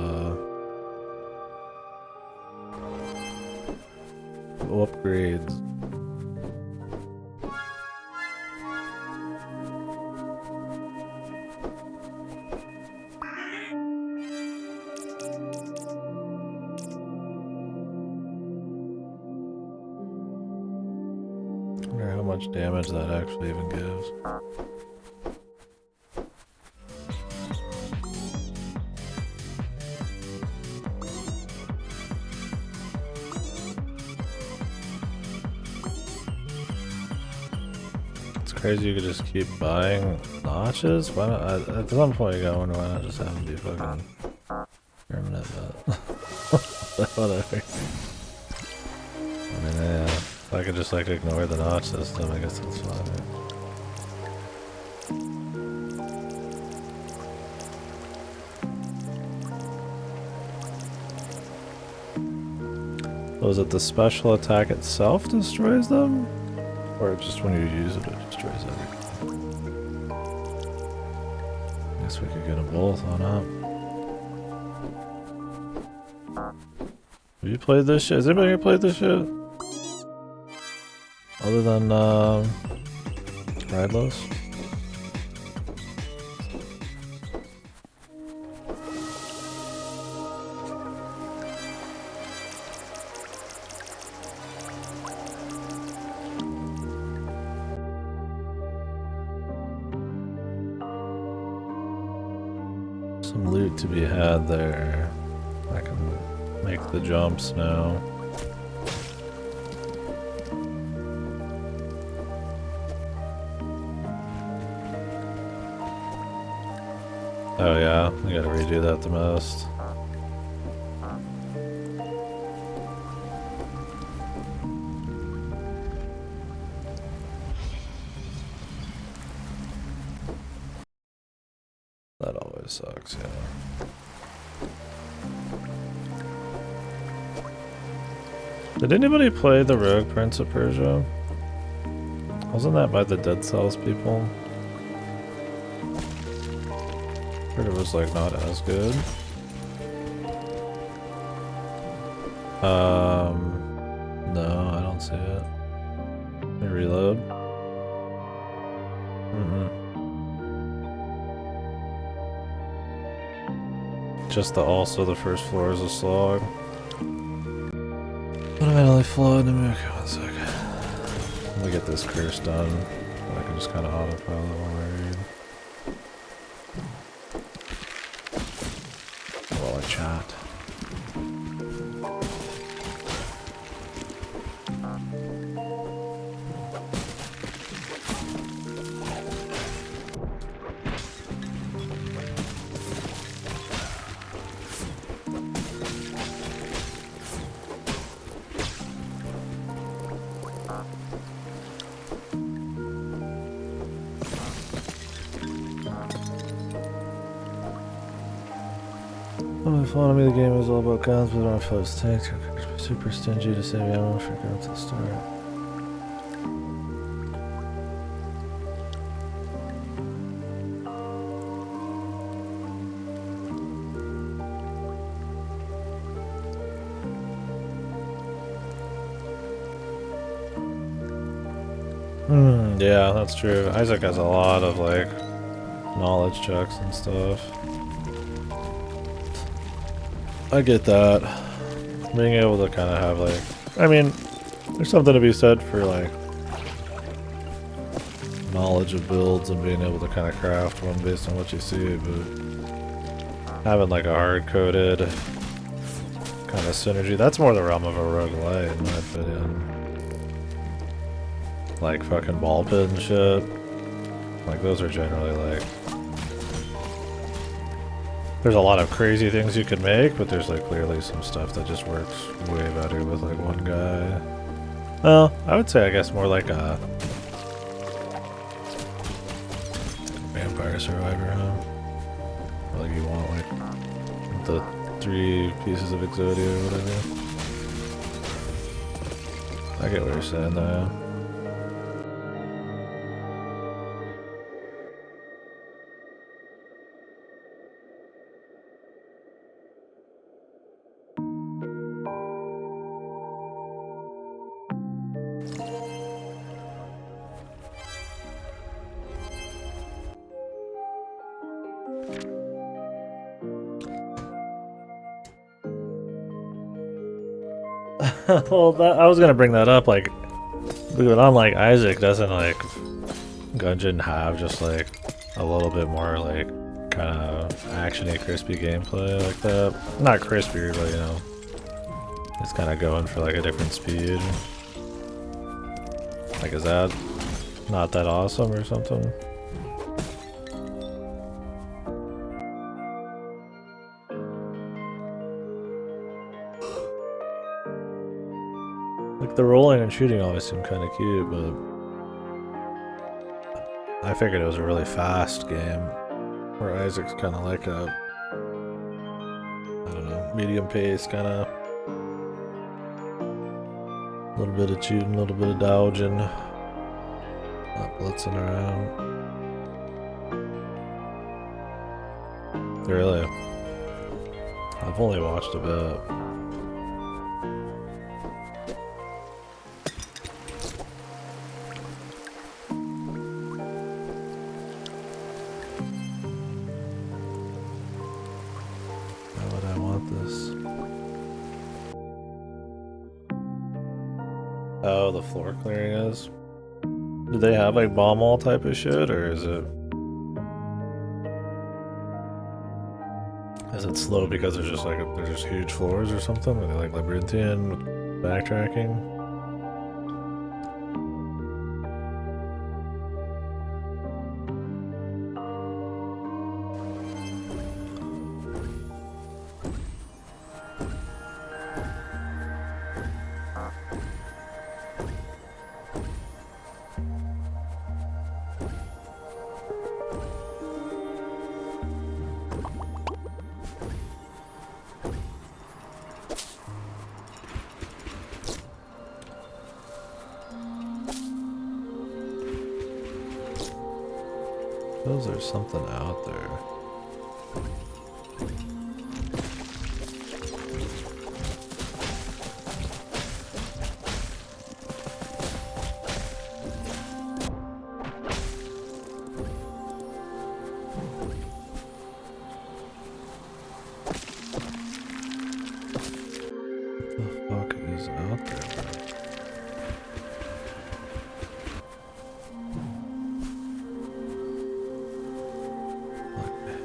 upgrades. I wonder how much damage that actually even gives. Crazy you could just keep buying notches? Why not? At some point you gotta wonder why not just have them be fucking permanent, but whatever. I mean, yeah, if I could just like ignore the notch system, I guess that's fine. Was it the special attack itself destroys them? Or just when you use it, it destroys everything? Guess we could get them both on up. Have you played this shit? Has anybody here played this shit? Other than, Ridelos? Some loot to be had there. I I can make the jumps now. Oh yeah, I gotta redo that the most. That always sucks, yeah. Did anybody play the Rogue Prince of Persia? Wasn't that by the Dead Cells people? Heard it was like not as good. No, I don't see it. Let me reload. Just also the first floor is a slog. Fundamentally flawed. Okay, 1 second. Let me get this curse done. I can just kind of autopilot while I read. While I chat. Follow me, the game is all about guns, but our foes tank. Super stingy to save ammo for going to the start. Yeah, that's true. Isaac has a lot of like knowledge checks and stuff. I get that. Being able to kind of have like, I mean, there's something to be said for like knowledge of builds and being able to kind of craft one based on what you see, but having like a hard-coded kind of synergy, that's more the realm of a roguelite in my opinion. Like fucking ball pit and shit. Like those are generally like, there's a lot of crazy things you can make, but there's like clearly some stuff that just works way better with like one guy. Well, I would say I guess more like a Vampire Survivor, huh? Like you want like the 3 pieces of Exodia or whatever. I get what you're saying though. Well, I was gonna bring that up, like, but unlike Isaac, doesn't like Gungeon have just like a little bit more like kind of actiony, crispy gameplay like that? Not crispier, but you know, it's kind of going for like a different speed. Like, is that not that awesome or something? The rolling and shooting always seemed kind of cute, but I figured it was a really fast game, where Isaac's kind of like a, I don't know, medium pace kind of, a little bit of shooting, a little bit of dodging, not blitzing around. Really? I've only watched a bit. Oh, the floor clearing is? Do they have like bomb wall type of shit, or is it? Is it slow because there's just like there's just huge floors or something? Are they like labyrinthian with backtracking? There's something out there. What the fuck is out there, bro?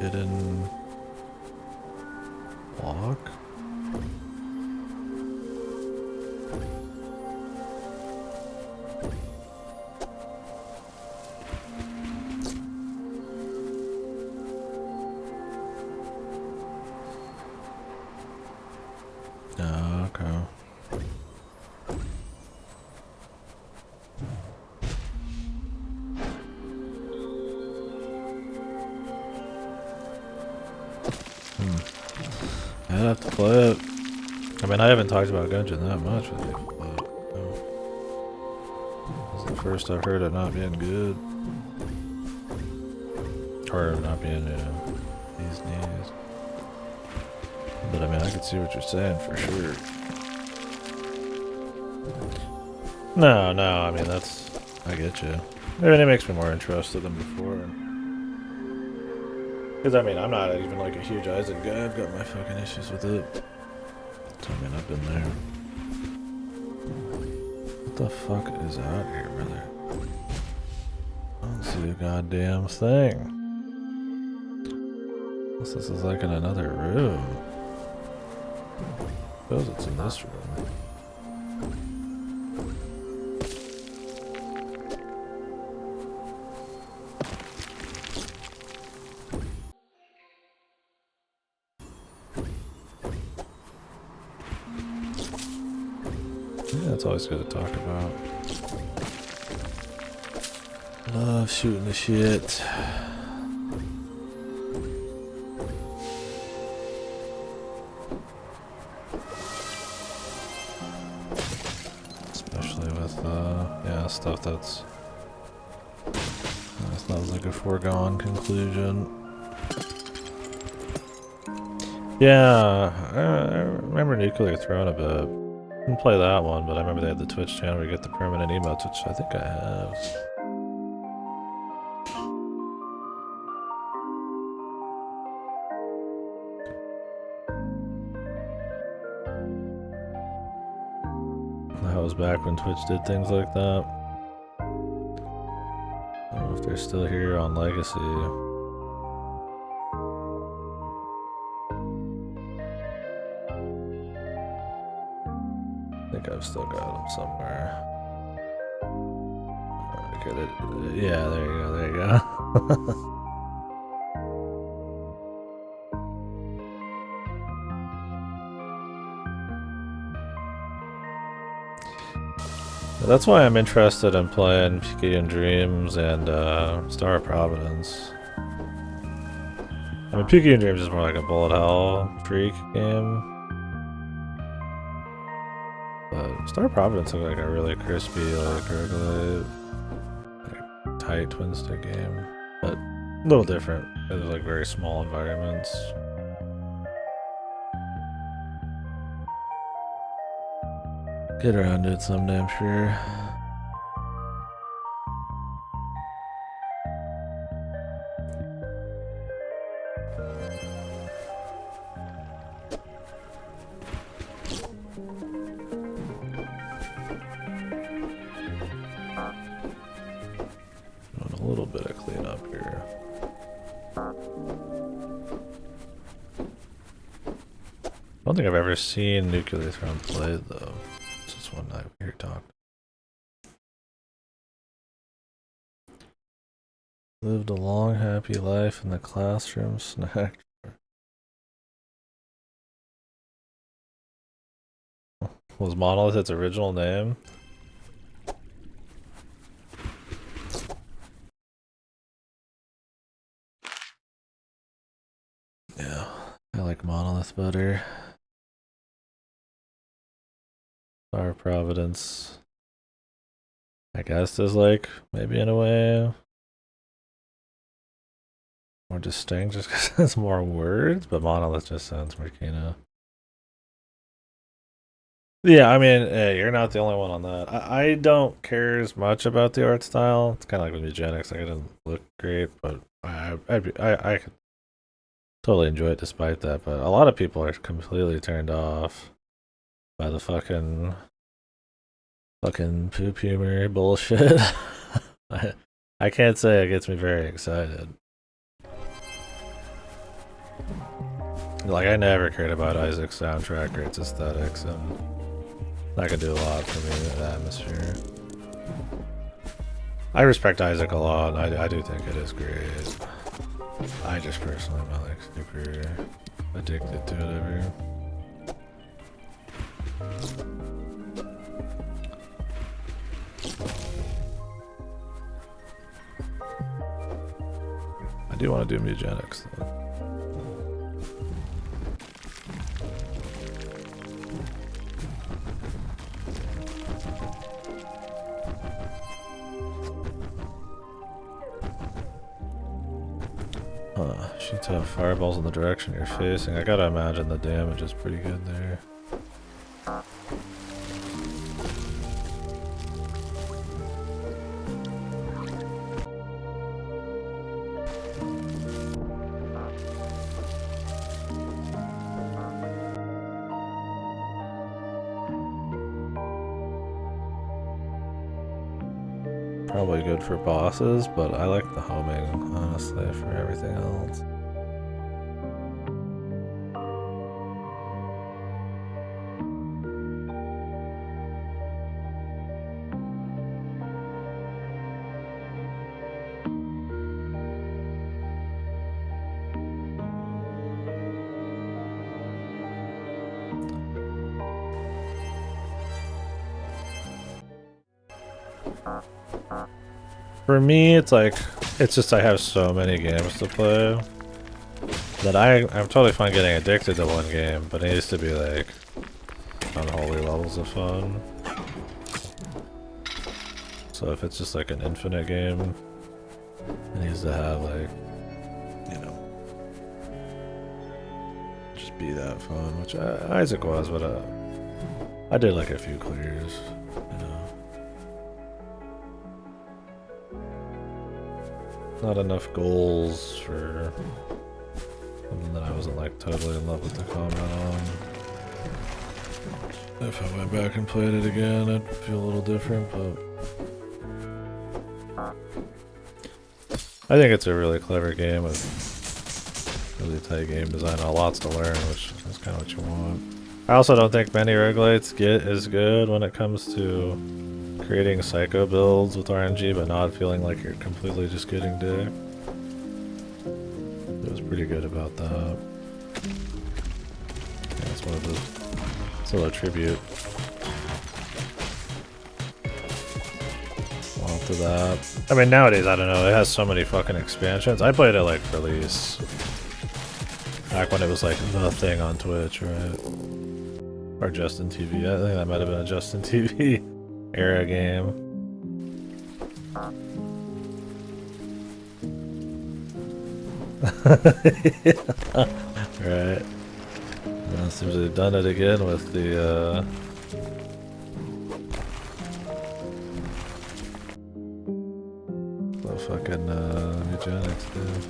Hidden block? Oh, okay. I'd have to play it. I mean, I haven't talked about Gungeon that much with you, but this is the first I've heard of not being good. Or not being, these knees. But I mean, I can see what you're saying for sure. No, I mean, I get you. I mean, it makes me more interested than before. Because, I mean, I'm not even like a huge Isaac guy. I've got my fucking issues with it. So, I mean, I've been there. What the fuck is out here, brother? I don't see a goddamn thing. Unless this is like in another room. I suppose it's in this room. Yeah, it's always good to talk about. Love shooting the shit. Especially with, yeah, stuff that's not like a foregone conclusion. Yeah, I remember Nuclear Throne a bit. Didn't play that one, but I remember they had the Twitch channel where you get the permanent emotes, which I think I have. That was back when Twitch did things like that. I don't know if they're still here on Legacy. I think I've still got them somewhere. Okay, yeah, there you go. That's why I'm interested in playing Picayune Dreams and Star of Providence. I mean, Picayune Dreams is more like a bullet hell freak game. But Star of Providence looks like a really crispy, like regular, like, tight twin stick game. But a little different. There's like very small environments. Get around to it someday, I'm sure. Doing a little bit of cleanup here. don't think I've ever seen Nuclear Throne played though. It's just one night we hear talk. Lived a long, happy life in the classroom. Snack. Was Monolith its original name? Yeah, I like Monolith better. Star of Providence, I guess, is like, maybe in a way, more distinct just because it's more words, but Monolith just sounds more Kino. Yeah, I mean, hey, you're not the only one on that. I don't care as much about the art style. It's kind of like with Eugenics, like it doesn't look great, but I could totally enjoy it despite that. But a lot of people are completely turned off by the fucking poop humor bullshit. I can't say it gets me very excited. Like, I never cared about Isaac's soundtrack or its aesthetics, and that could do a lot for me, the atmosphere. I respect Isaac a lot, and I do think it is great. I just personally am not like super addicted to it ever. I do want to do Eugenics though. Shoots out fireballs in the direction you're facing. I gotta imagine the damage is pretty good there. Probably good for bosses, but I like the homing, honestly, for everything else. For me, it's like, it's just I have so many games to play that I'm totally fine getting addicted to one game, but it needs to be like unholy levels of fun. So if it's just like an infinite game, it needs to have like, you know, just be that fun, which Isaac was, but I did like a few clears, you know. Not enough goals for something that I wasn't like totally in love with the combat on. If I went back and played it again, I'd feel a little different, but I think it's a really clever game with really tight game design. Lots to learn, which is kind of what you want. I also don't think many roguelites get as good when it comes to creating psycho builds with RNG, but not feeling like you're completely just getting dick. It was pretty good about that. Yeah, it's one of those. It's a little tribute. Well, to that. I mean, nowadays, I don't know. It has so many fucking expansions. I played it like release. Back when it was like the thing on Twitch, right? Or Justin TV. I think that might have been a Justin TV era game. Right. Well, it seems they've done it again with the fucking Eugenics, dude.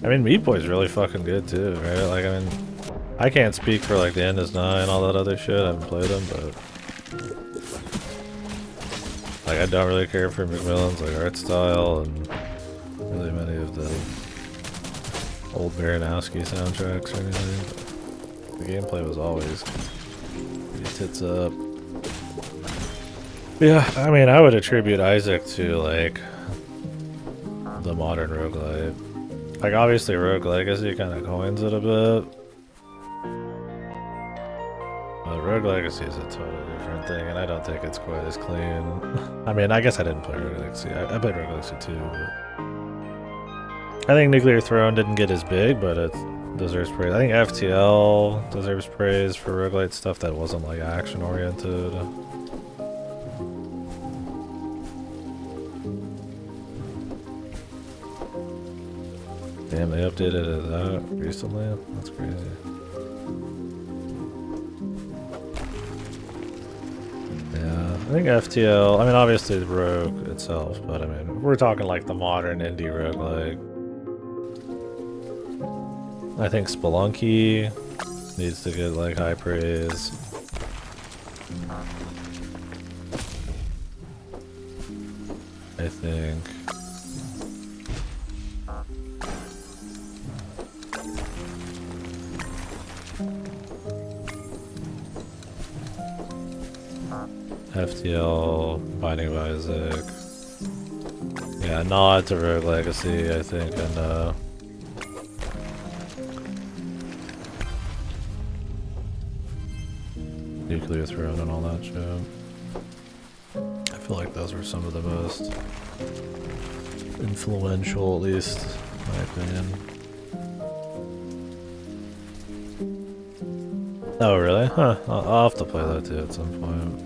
I mean, Meat Boy's really fucking good too, right? Like, I mean, I can't speak for like the End is Nine, all that other shit. I haven't played them, but like I don't really care for McMillan's like art style and really many of the old Baranowski soundtracks or anything. But the gameplay was always pretty tits up. Yeah, I mean, I would attribute Isaac to, like, the modern roguelite. Like, obviously Rogue Legacy kind of coins it a bit. But Rogue Legacy is a totally different thing, and I don't think it's quite as clean. I mean, I guess I didn't play Rogue Legacy. I played Rogue Legacy too, but I think Nuclear Throne didn't get as big, but it deserves praise. I think FTL deserves praise for roguelite stuff that wasn't, like, action-oriented. Damn, they updated it out recently? That's crazy. Yeah, I think FTL, I mean, obviously Rogue itself, but I mean, we're talking like the modern indie roguelike. I think Spelunky needs to get, like, high praise. I think FTL, Binding of Isaac. Yeah, nod to Rogue Legacy, I think, and Nuclear Throne and all that shit. I feel like those were some of the most influential, at least, in my opinion. Oh, really? Huh. I'll have to play that too at some point.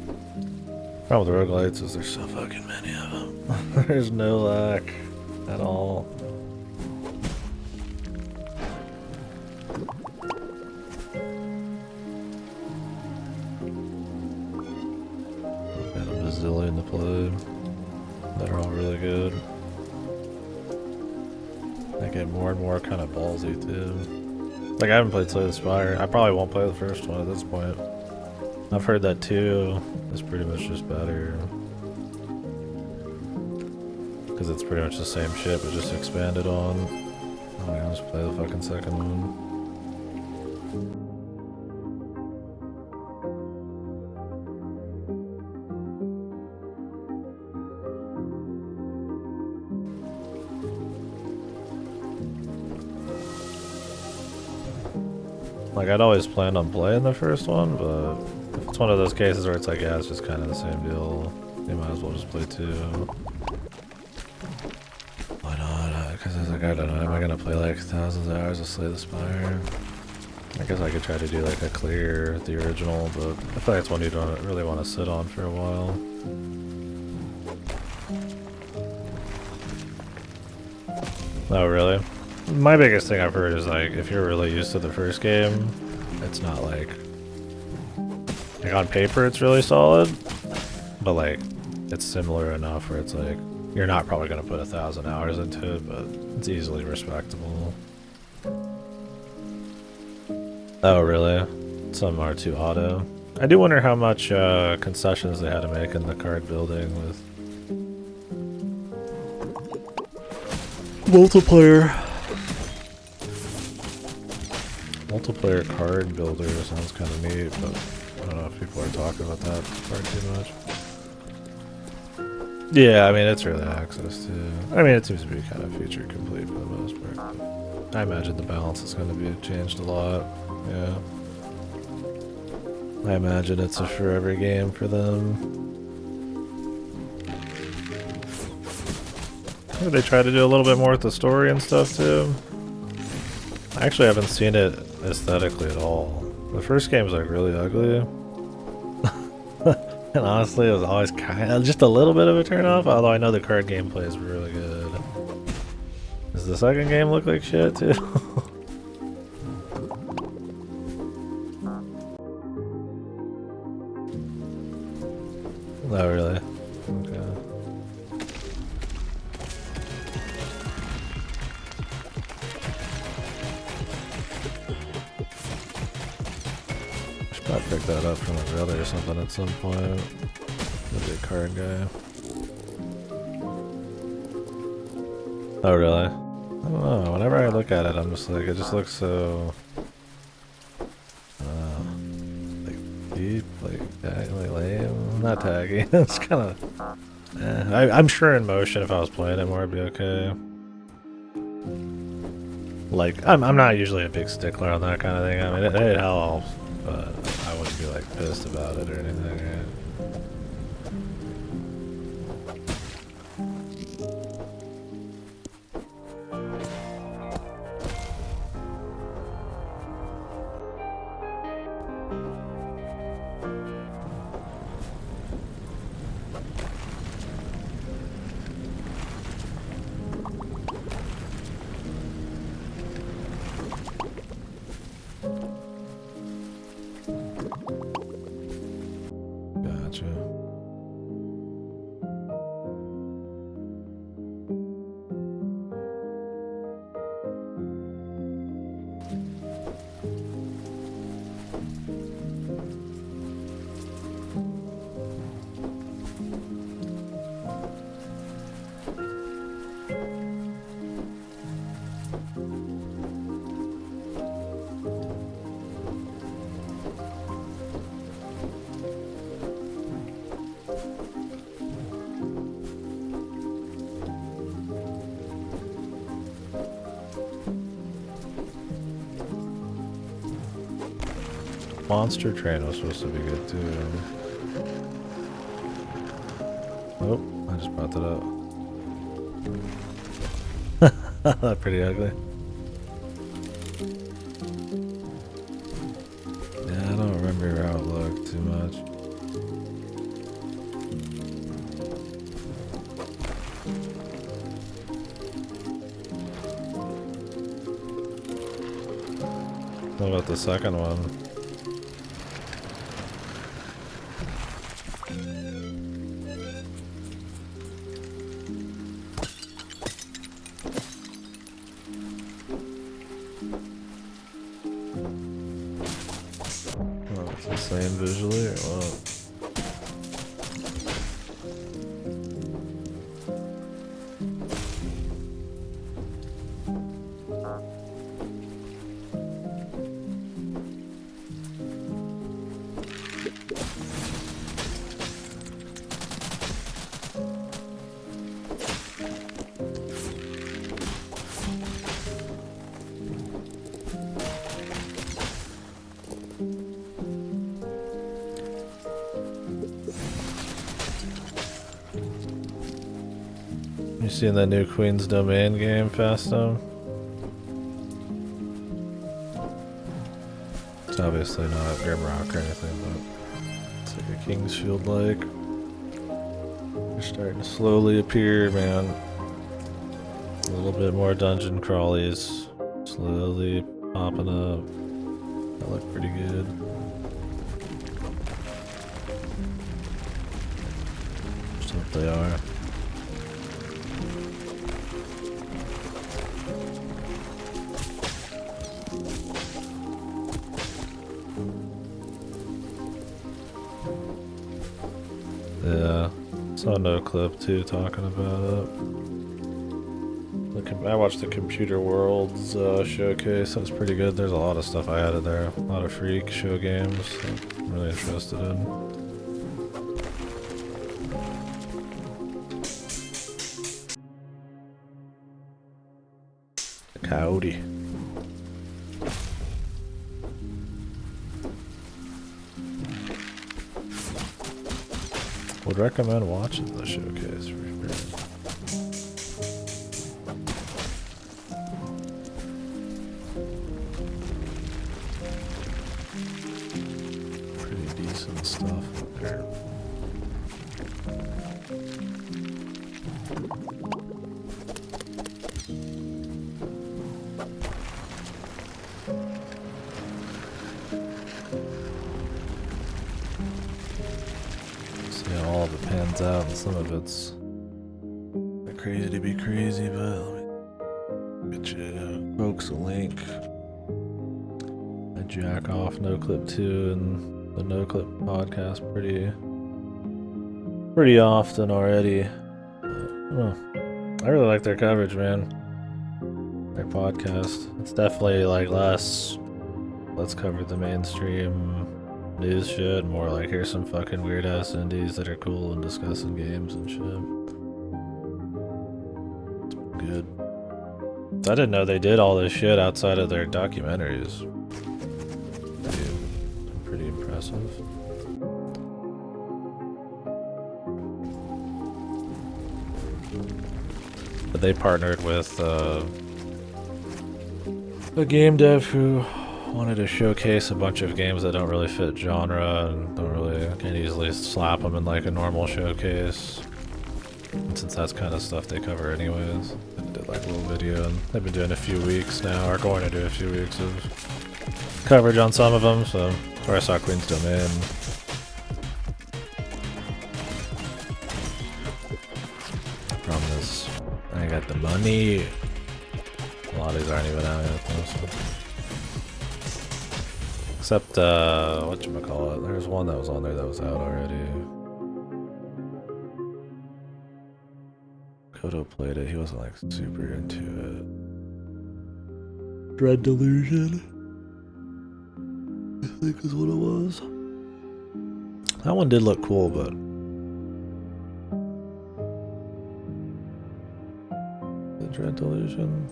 Problem with roguelites is there's so fucking many of them. There's no lack at all. Got a bazillion to play. They're all really good. They get more and more kind of ballsy too. Like, I haven't played Slay the Spire. I probably won't play the first one at this point. I've heard that 2 is pretty much just better. Because it's pretty much the same shit, but just expanded on. Oh yeah, let's play the fucking second one. Like, I'd always planned on playing the first one, but if it's one of those cases where it's like, yeah, it's just kind of the same deal, you might as well just play 2. Why not? Because I was like, I don't know, am I going to play like thousands of hours of Slay the Spire? I guess I could try to do like a clear, the original, but I feel like it's one you don't really want to sit on for a while. Oh, really? My biggest thing I've heard is, like, if you're really used to the first game, it's not like on paper it's really solid, but like it's similar enough where it's like you're not probably going to put 1,000 hours into it, but it's easily respectable. Oh, really? Some are too auto. I do wonder how much concessions they had to make in the card building with multiplayer. Multiplayer card builder sounds kind of neat, but I don't know if people are talking about that part too much. Yeah, I mean, it's early access too. I mean, it seems to be kind of feature complete for the most part. But I imagine the balance is going to be changed a lot. Yeah. I imagine it's a forever game for them. Maybe they try to do a little bit more with the story and stuff too. I actually haven't seen it aesthetically at all. The first game was like really ugly. And honestly, it was always kind of just a little bit of a turn off, although I know the card gameplay is really good. Does the second game look like shit too? Oh, really? Okay. Should probably pick that up from my brother or something at some point. Maybe a card guy. Oh, really? I don't know. Whenever I look at it, I'm just like, it just looks so, like deep, like lame. Not taggy. It's kind of. I'm sure in motion, if I was playing it more, it'd be okay. Like, I'm not usually a big stickler on that kind of thing. I mean, it helps, but I wouldn't be like pissed about it or anything. Right? Gotcha. Monster Train was supposed to be good too. Oh, I just brought that up. Pretty ugly. Yeah, I don't remember how it looked too much. What about the second one? Oh, it's the same visually or what? You seen that new Queen's Domain game, Fastum? It's obviously not Grimrock or anything, but it's like a King's Field like. They're starting to slowly appear, man. A little bit more dungeon crawlies. Slowly popping up. That look pretty good. Just hope they are. Yeah, saw no clip too talking about it. I watched the Computer Worlds showcase. That was pretty good. There's a lot of stuff I added there. A lot of freak show games I'm really interested in. Howdy. Would recommend watching the showcase for sure. Pretty decent stuff up there. All of it pans out and some of it's crazy to be crazy, but let me get you folks a link. I jack off No Clip 2 and the No Clip podcast pretty often already. But, I don't know. I really like their coverage, man. their podcast. It's definitely like less. Let's cover the mainstream news shit. More like here's some fucking weird ass indies that are cool and discussing games and shit. It's good. I didn't know they did all this shit outside of their documentaries. Pretty impressive. But they partnered with a game dev who wanted to showcase a bunch of games that don't really fit genre and can't easily slap them in like a normal showcase. And since that's kind of stuff they cover anyways, they did like a little video, and they've been doing a few weeks now, or going to do a few weeks of coverage on some of them. So where I saw Queen's Domain. From this, I got the money. A lot of these aren't even out yet though, so. Except, whatchamacallit, there's one that was on there that was out already. Kodo played it, he wasn't like super into it. Dread Delusion, I think is what it was. That one did look cool, but the Dread Delusion?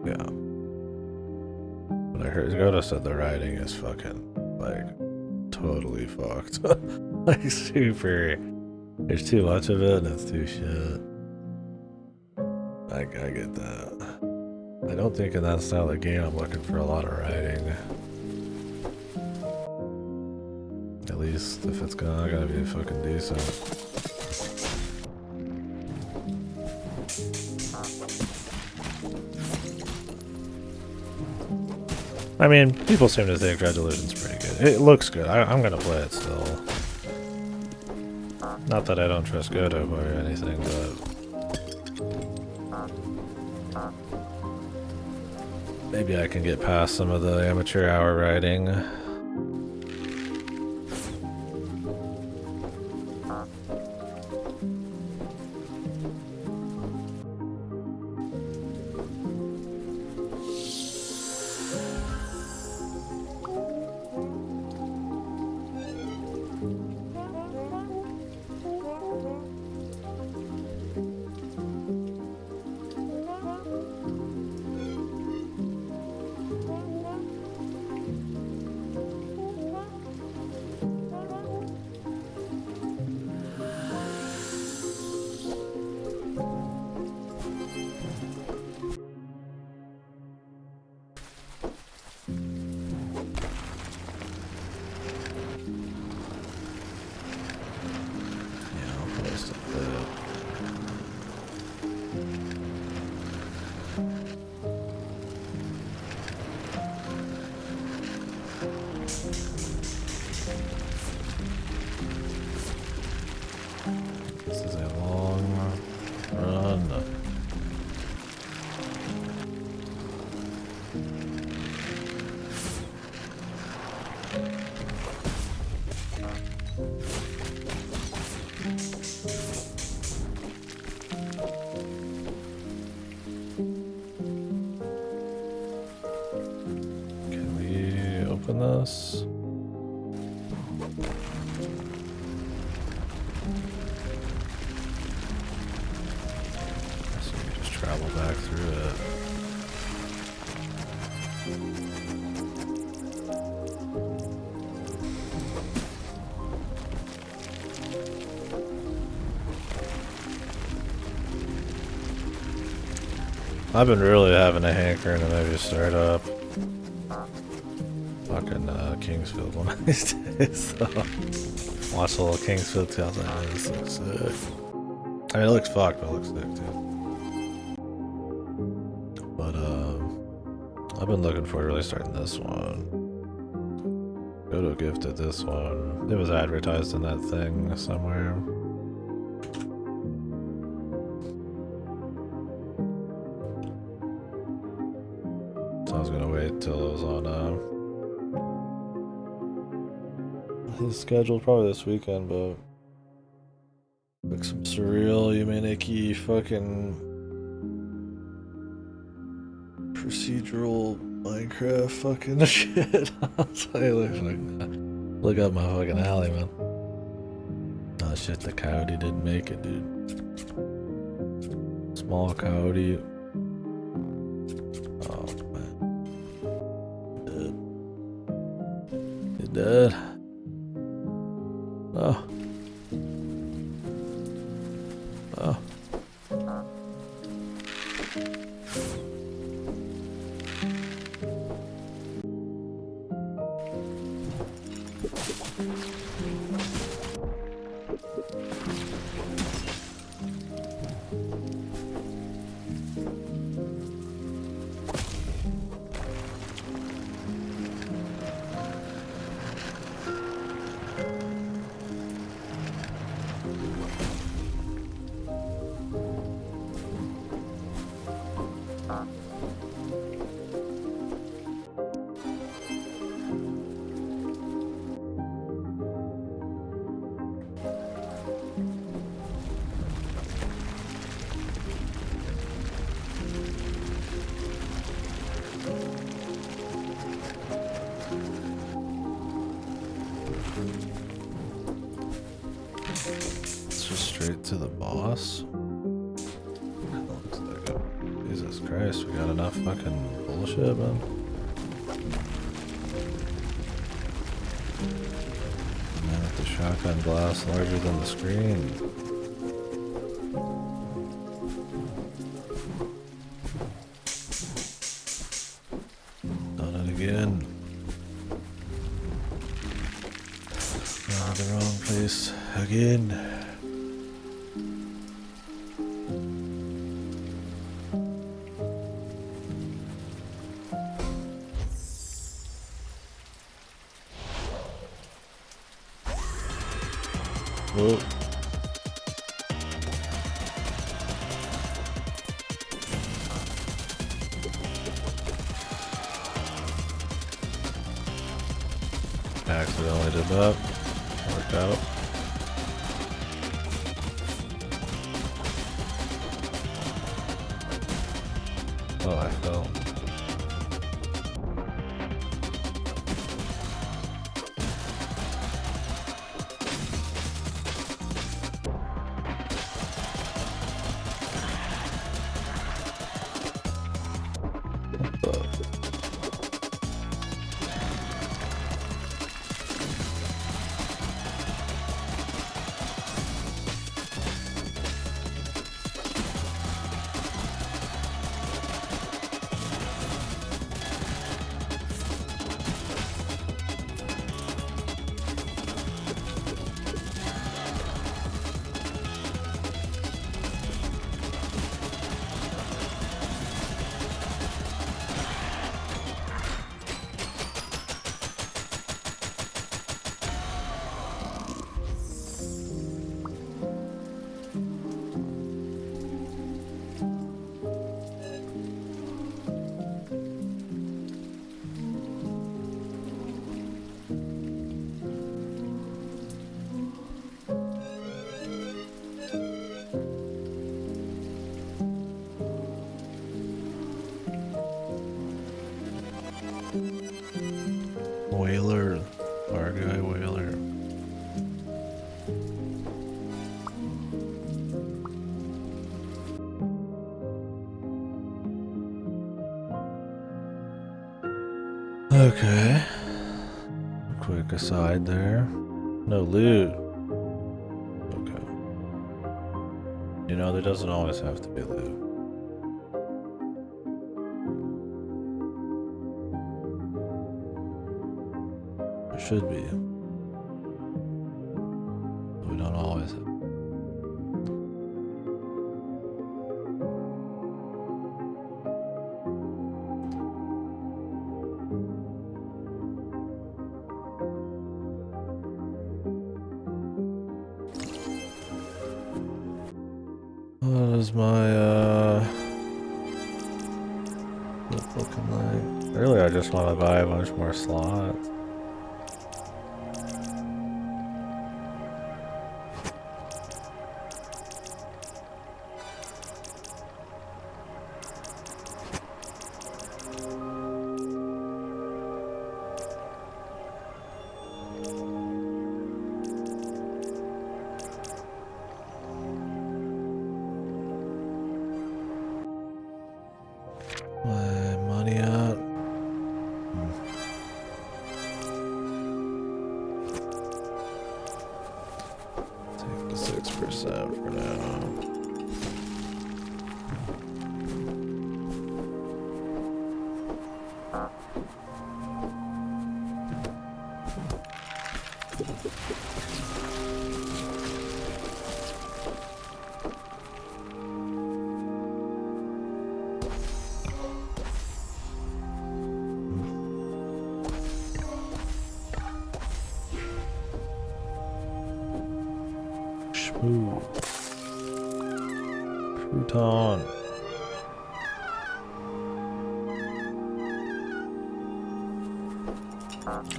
Yeah. But I heard Godo said the writing is fucking, like, totally fucked. Like, super. There's too much of it and it's too shit. I get that. I don't think in that style of game I'm looking for a lot of writing. At least if it's gotta be fucking decent. I mean, people seem to think Dread Delusion's pretty good. It looks good. I'm gonna play it still. Not that I don't trust Godo or anything, but maybe I can get past some of the amateur hour writing. This is a long run. Can we open this? Travel back through it. I've been really having a hankering to maybe start up fucking Kingsfield one of these days. So watch a little Kingsfield 'cause I was like, man, this looks sick. I mean, it looks fucked, but it looks sick too. But I've been looking forward to really starting this one. Godo gifted this one. It was advertised in that thing somewhere. So I was gonna wait till it was on his schedule probably this weekend, but like some surreal, Yumeniki fucking procedural Minecraft fucking shit. I'll tell you, look up my fucking alley, man. Oh shit, the coyote didn't make it, dude. Small coyote. Oh man. He's dead. Oh. Oh. Straight to the boss. Looks like it. Jesus Christ, we got enough fucking bullshit, man. Man, with the shotgun blast larger than the screen. Done it again. Oh, the wrong place again. Whoa. Accidentally did that. Worked out. Oh, I fell. Whaler, our guy Whaler. Okay. Quick aside there. No loot. Okay. You know, there doesn't always have to be loot. There should be. We don't always have. What is my flip looking like? Really, I just want to buy a bunch more slots. Crouton.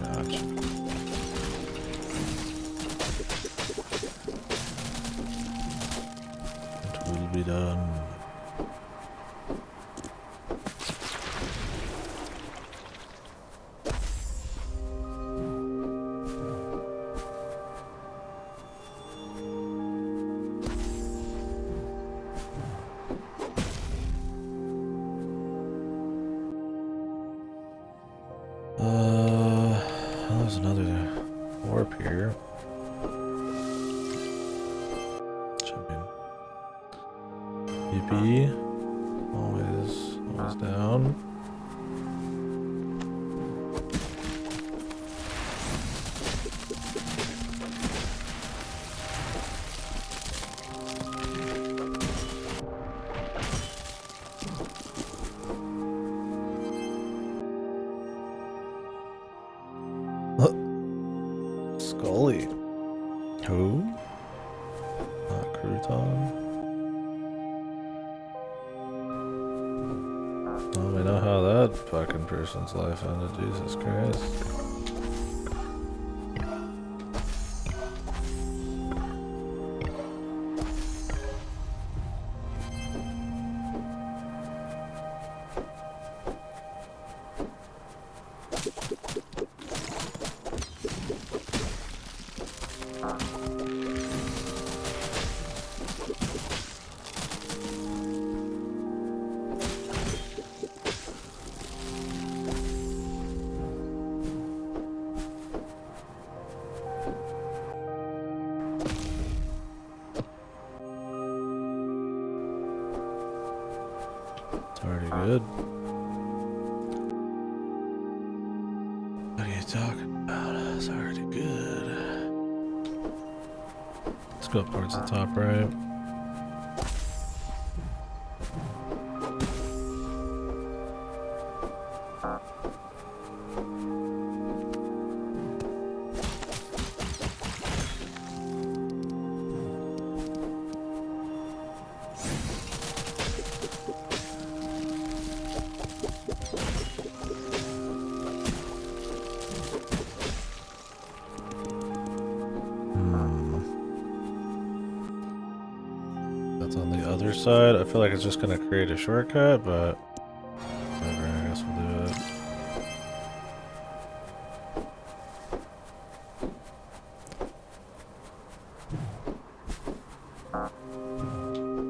Gotcha. It will be done. There's another warp here. Jumping. BP. Always down. Scully. Who? Not Crouton. Oh, we know how that fucking person's life ended. Jesus Christ. Already good. What are you talking about? It's already good. Let's go up towards the top right. That's on the other side. I feel like it's just gonna create a shortcut, but whatever, I guess we'll do it.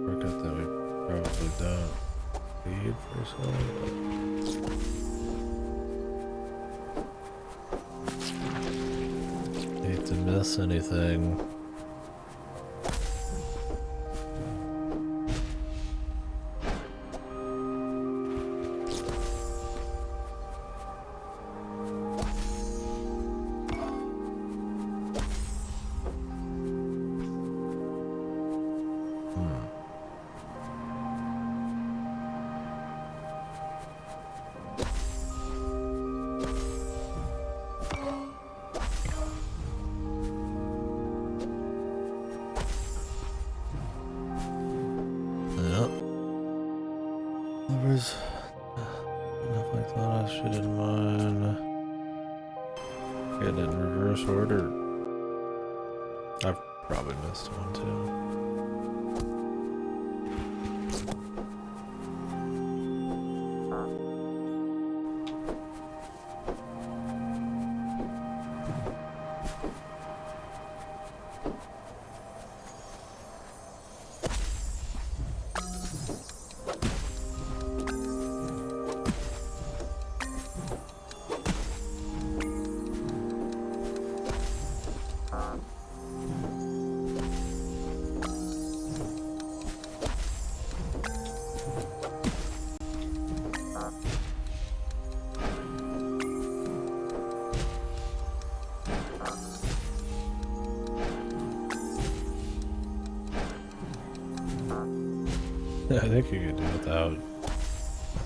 Shortcut that we probably don't need personally. Hate to miss anything. There's enough like that. I should in mind. Get it in reverse order. I've probably missed one too. I think you could do it without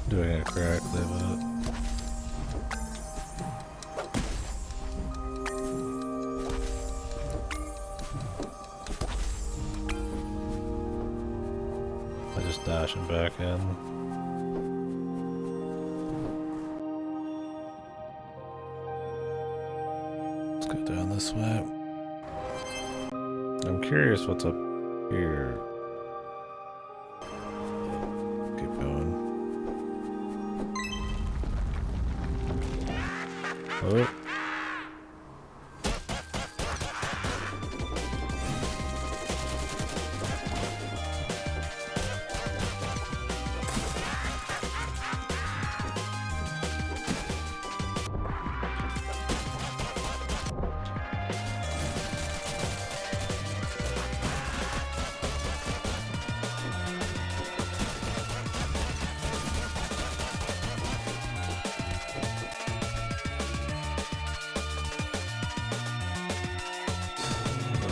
doing it correctly, but I just dash him back in. Let's go down this way. I'm curious what's up here. Keep going. Oh.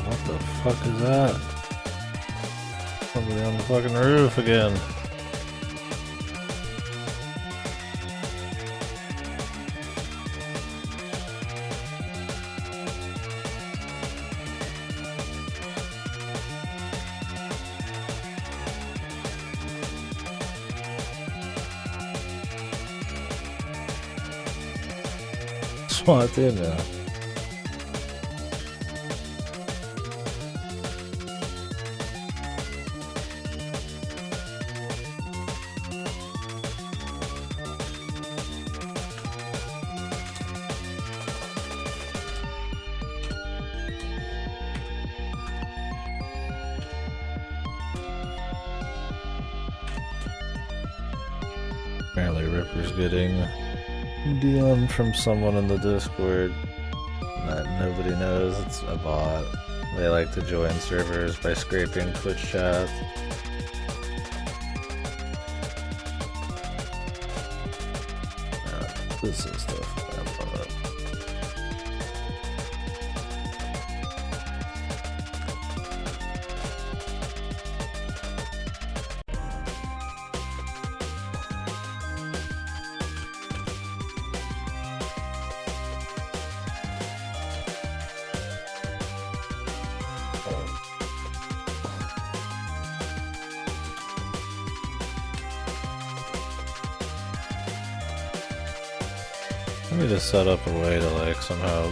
What the fuck is that? Somebody on the fucking roof again. SWAT in now. Apparently Ripper's getting DM from someone in the Discord that nobody knows. It's a bot. They like to join servers by scraping Twitch chat. This is stuff. Let me just set up a way to like somehow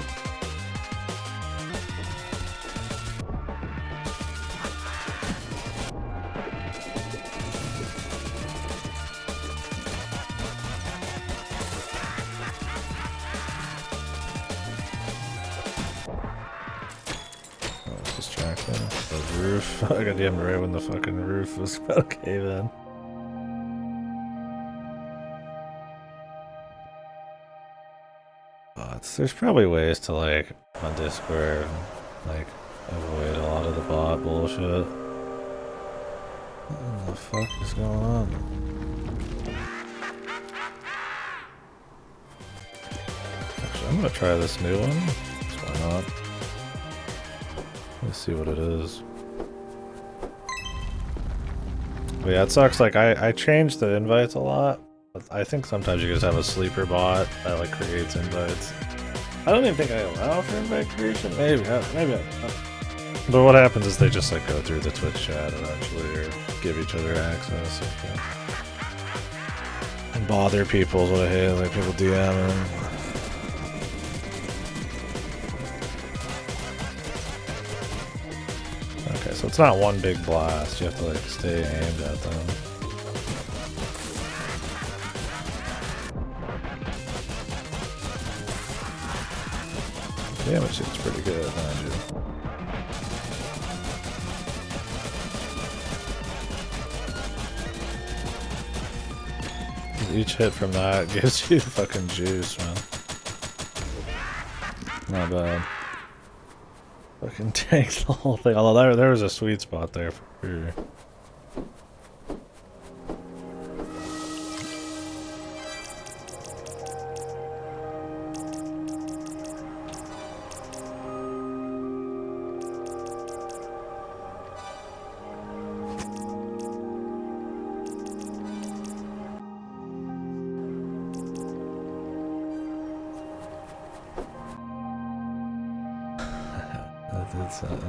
distracting. The roof. I got damn right when the fucking roof was about to cave in. There's probably ways to like on Discord like avoid a lot of the bot bullshit. What the fuck is going on? Actually, I'm gonna try this new one. Why not? Let's see what it is. But yeah, it sucks. Like I changed the invites a lot. But I think sometimes you just have a sleeper bot that like creates invites. I don't even think I allow for invite creation. Maybe I don't know. But what happens is they just like go through the Twitch chat eventually, or give each other access. And bother people is what I hate. Like people DMing. Okay, so it's not one big blast. You have to like stay aimed at them. Damage seems pretty good, mind you. Each hit from that gives you fucking juice, man. Not bad. Fucking tanks the whole thing. Although there was a sweet spot there for sure.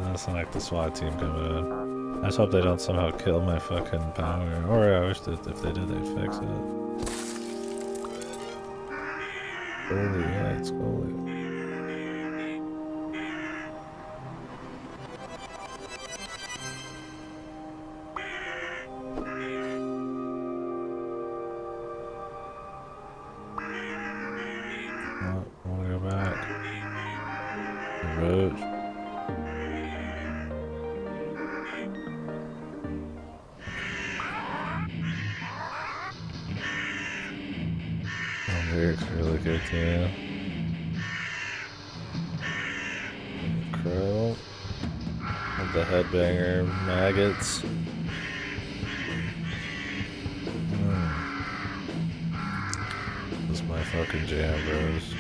That's not like the SWAT team coming in. I just hope they don't somehow kill my fucking power. Or I wish that if they did, they'd fix it. Holy, yeah, it's holy. Oh, I wanna go back. The road. Oh, lyric's really good too. Crow. With the headbanger maggots. This is my fucking jam, bros.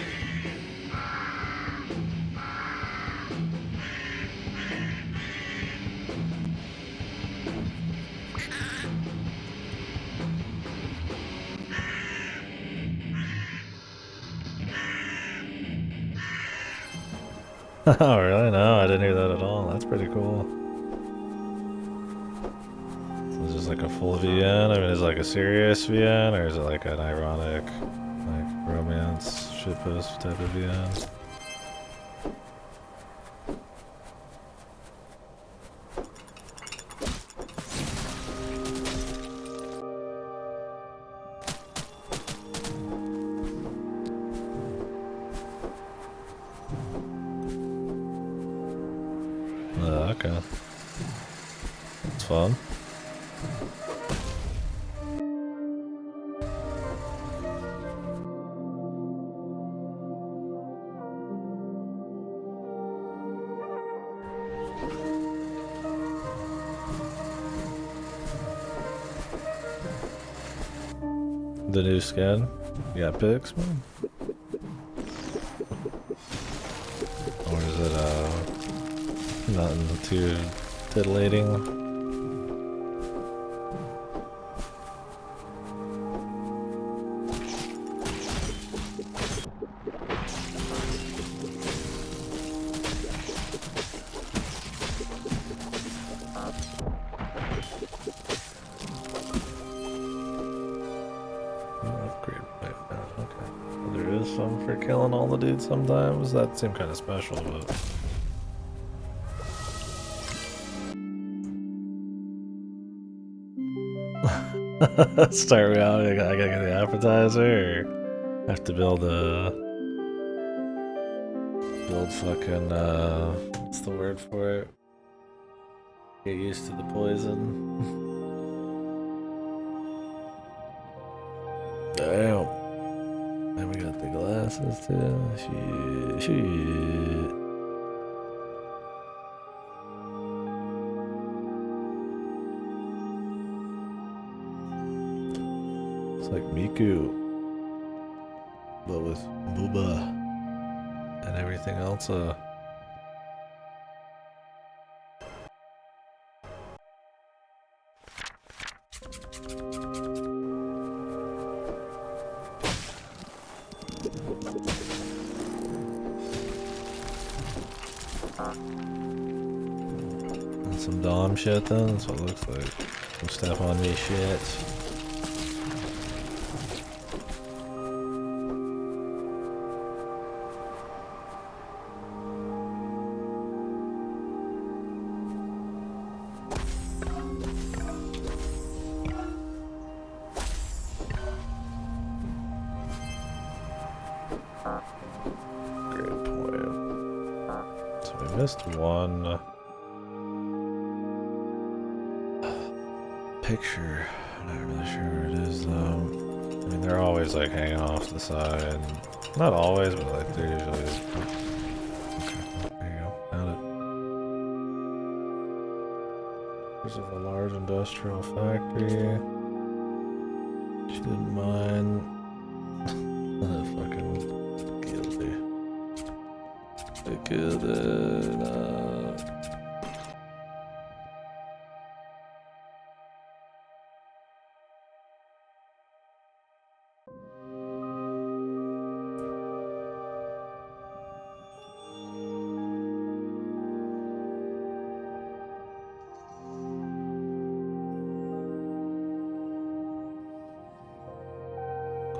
Oh, really? No, I didn't hear that at all. That's pretty cool. So it's just like a full VN? I mean, is it like a serious VN, or is it like an ironic, like, romance shitpost type of VN? Okay. That's fun. The new skin? You got pics, man? Or is it, nothing too titillating? For killing all the dudes sometimes. That seemed kind of special, but start out. I gotta get the appetizer. Or have to build fucking what's the word for it? Get used to the poison. Damn. And we got the glasses too. Shit. It's like Miku, but with Booba and everything else. Some Dom shit then? That's what it looks like. Some step on me shit. Great point. So we missed one picture. I'm not really sure where it is though. I mean, they're always like hanging off the side. Not always, but like they're usually. Okay, there you go. Found it. There's a large industrial factory. She didn't mind. Fucking guilty. They killed it.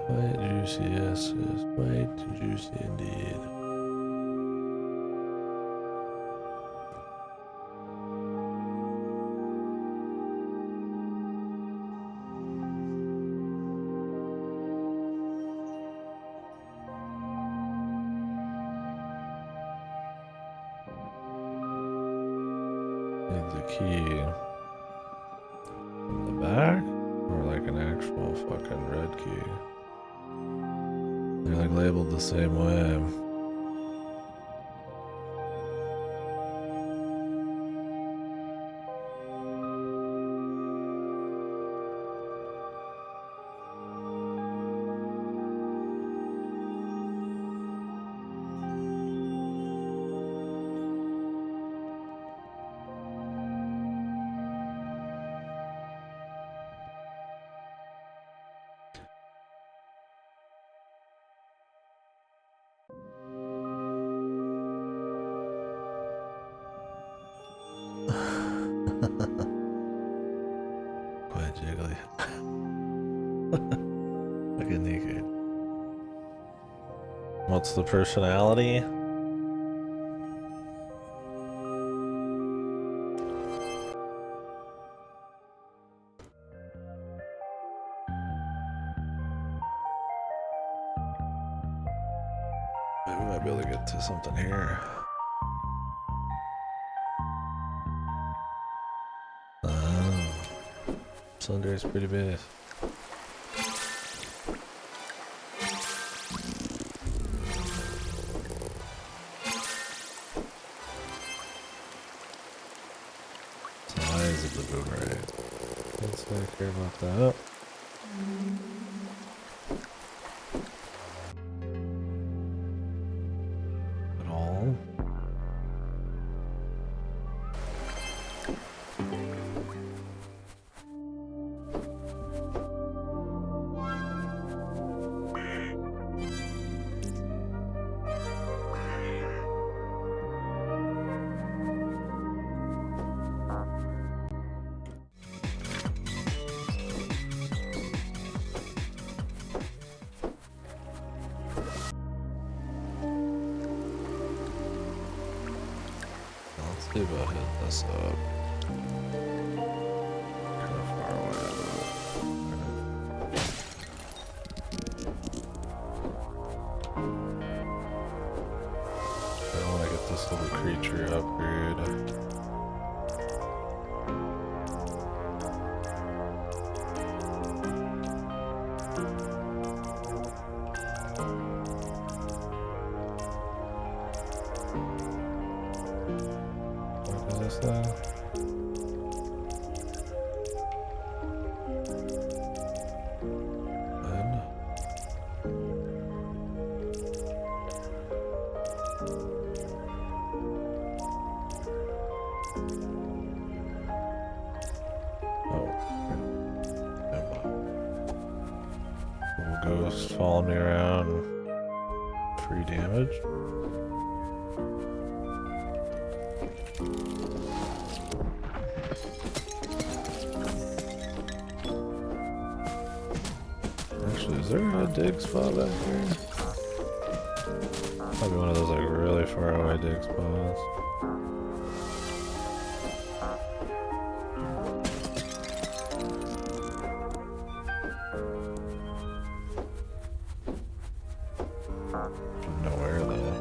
Quite juicy, yes, yes, quite juicy indeed. Need the key from the back, or like an actual fucking red key? They're like labeled the same way. Quite jiggly. Like a naked. What's the personality? Maybe we might be able to get to something here. Slender's pretty big. Size of the boomerang. Let's not care about that. At all. Let's see about hitting this up. Kind of far away. I want to get this little creature upgrade. What is this thing? Ghost following me around. Free damage. Actually, is there a dig spot back here? Probably one of those like really far away dig spots. Nowhere though.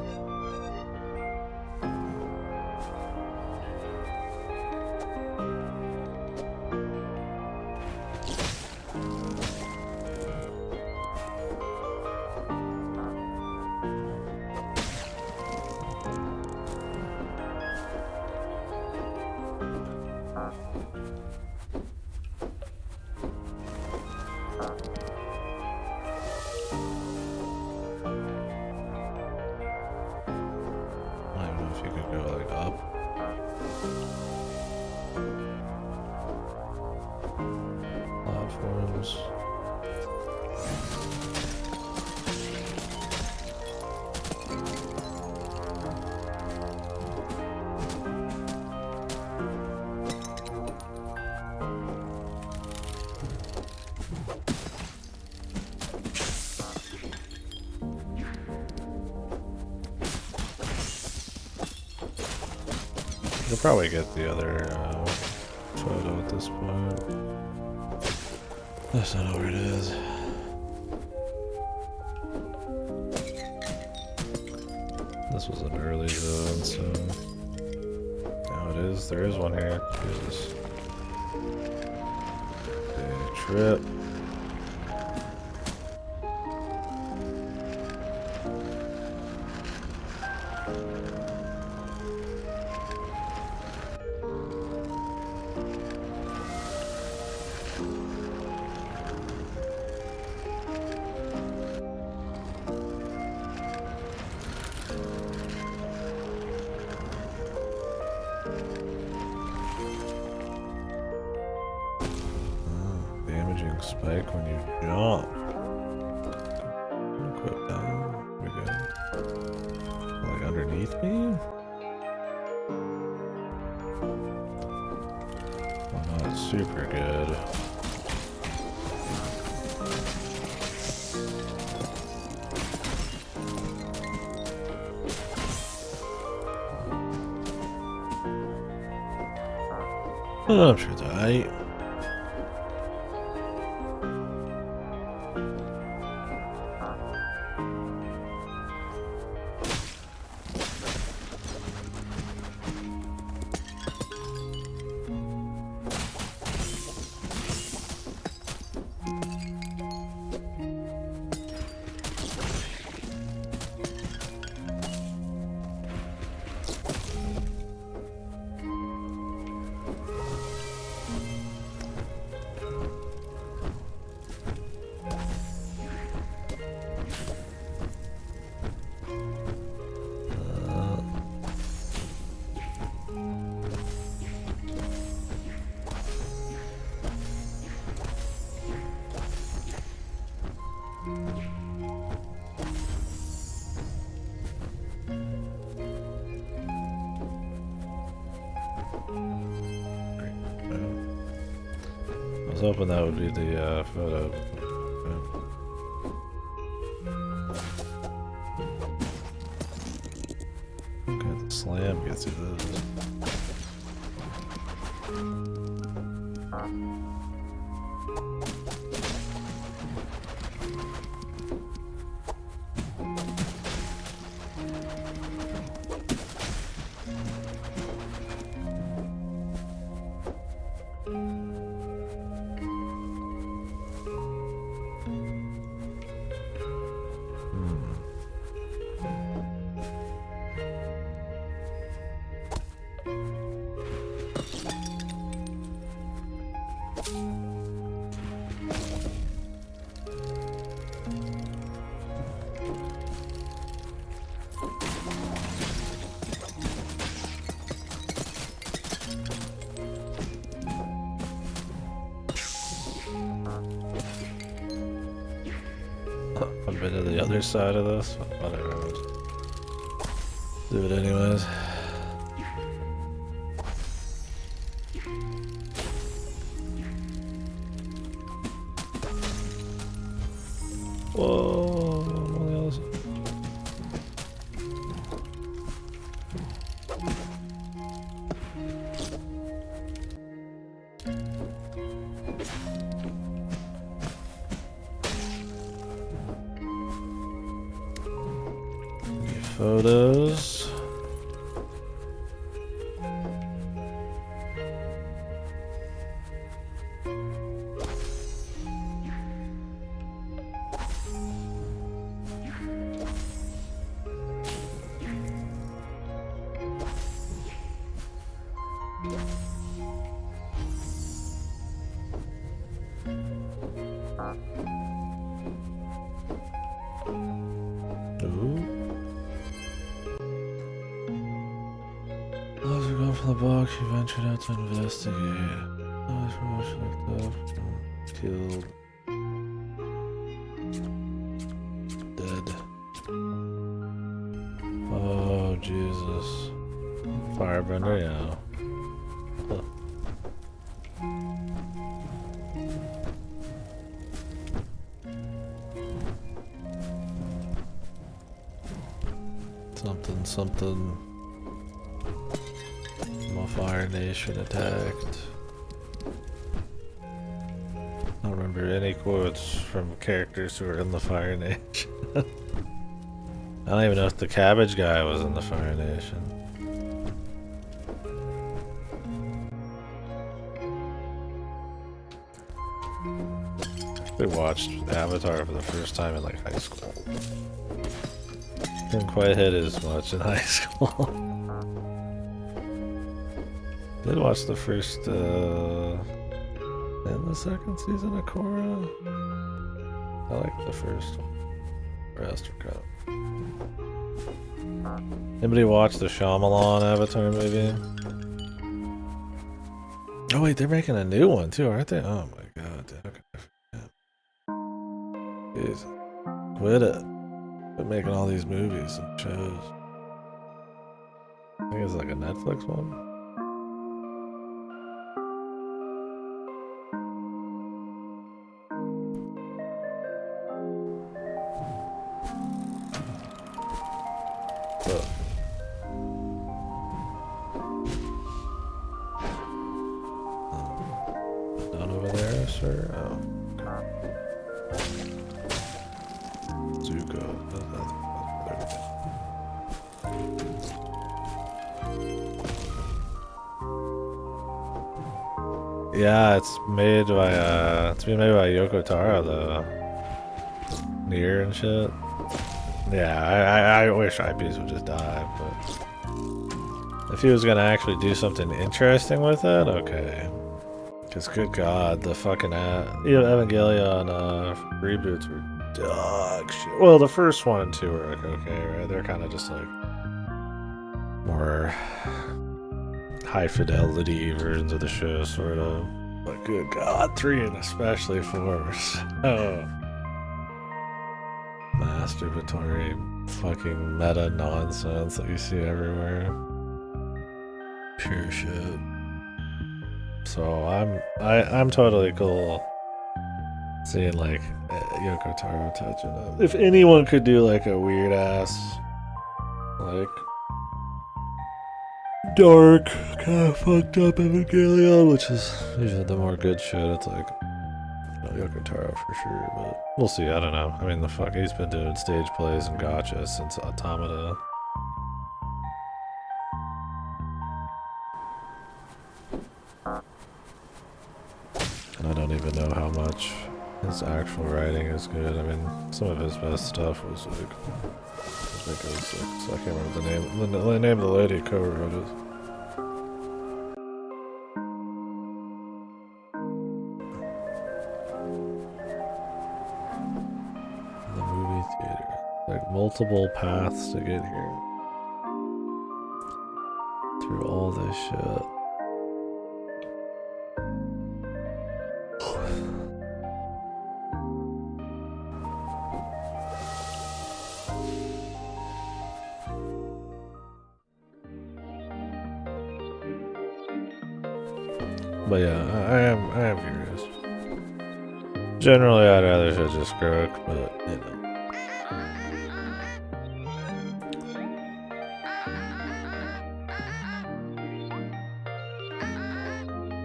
I don't know if you could go like up. Platforms. probably get the other photo at this point. That's not where it is. This was an early zone, so now it is. There is one here. Jesus. Day trip. Damaging spike when you jump. Equip down. We good. Like underneath me? Well, not super good. Oh, I'm sure it's alright. I was hoping that would be the photo. Okay, the slam gets you this. I've been to the other side of this, but whatever. I'll just do it anyways. Whoa! On the other side. Photos. Ooh. As we go from the box, you ventured out to investigate. As we watched looked up, killed, dead. Oh Jesus! Firebender, yeah. Huh. Something. Fire Nation attacked. I don't remember any quotes from characters who were in the Fire Nation. I don't even know if the cabbage guy was in the Fire Nation. I watched Avatar for the first time in like high school. Didn't quite hit as much in high school. Did watch the first and the second season of Korra. I like the first one. The rest were kind of... Anybody watch the Shyamalan Avatar movie? Oh wait, they're making a new one too, aren't they? Oh my god, dude. Okay. Jeez. Quit it. Quit making all these movies and shows. I think it's like a Netflix one. Done over there, sir? Oh. Zuko. Yeah, it's made by it's being made by Yoko Taro, the Nier and shit. Yeah, I wish eyepiece would just die, but if he was gonna actually do something interesting with it, okay. Cause good god, the fucking Evangelion reboots were dog shit. Well, the first one and two were like okay, right? They're kind of just like more high fidelity versions of the show, sort of. But good god, 3 and especially 4 were so masturbatory fucking meta nonsense that you see everywhere. Pure shit. So I'm totally cool seeing like Yoko Taro touching it. If anyone could do like a weird ass, like dark, kind of fucked up Evangelion, which is usually the more good shit, it's like Yoko Taro for sure, but we'll see. I don't know. I mean, the fuck, he's been doing stage plays and gotcha since Automata. And I don't even know how much his actual writing is good. I mean, some of his best stuff was like, I can't remember the name. The name of the lady who co-wrote it. The movie theater. Like multiple paths to get here. Through all this shit. But yeah, I am curious. Generally, I'd rather shit just croak, but you know.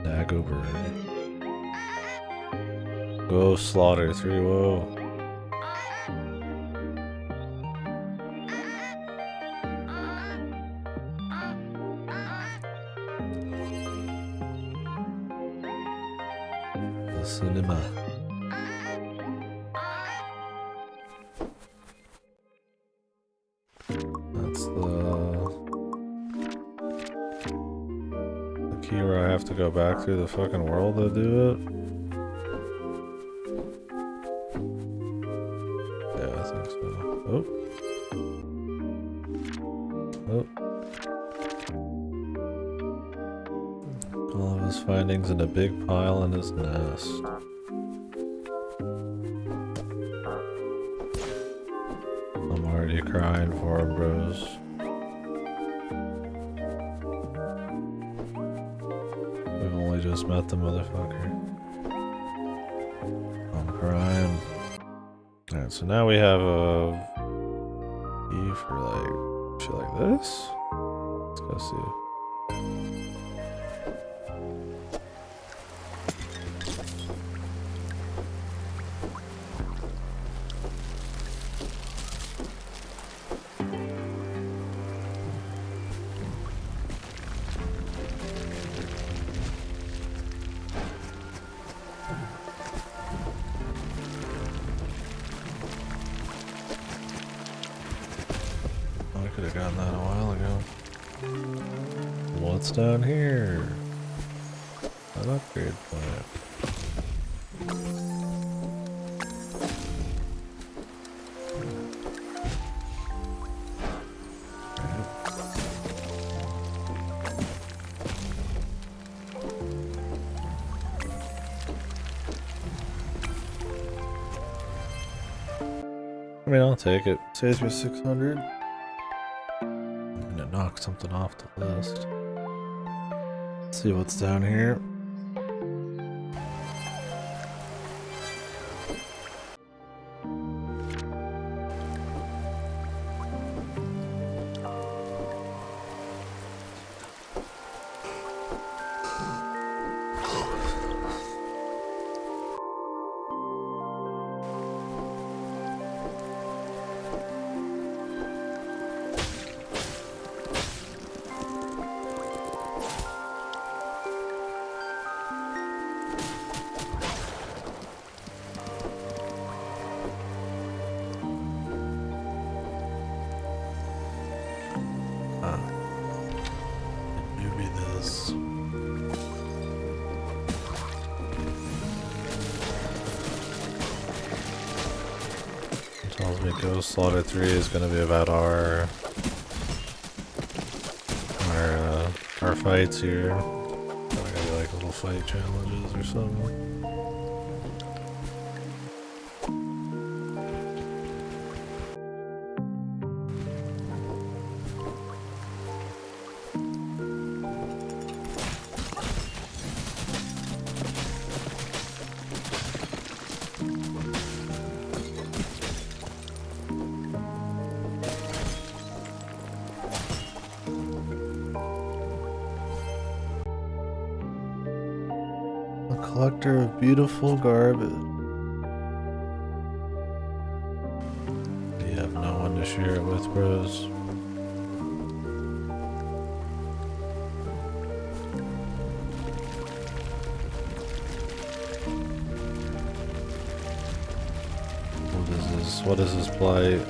Dagobah. Go Slaughter 3, whoa. The cinema. That's the key where I have to go back through the fucking world to do it. Yeah, I think so. Oh. Oh. All of his findings in a big pile in his nest. I'm already crying for him, bros. We've only just met the motherfucker. I'm crying. Alright, so now we have a key for like shit like this. Let's go see. Could have gotten that a while ago. What's down here? An upgrade plant. I mean, I'll take it. Saves me 600. And it knocks something off the list. Let's see what's down here. Maybe this. Tells me Ghost Slaughter 3 is going to be about our fights here. Probably gonna be like little fight challenges or something. Collector of beautiful garbage. You have no one to share it with, bros. What is this plight?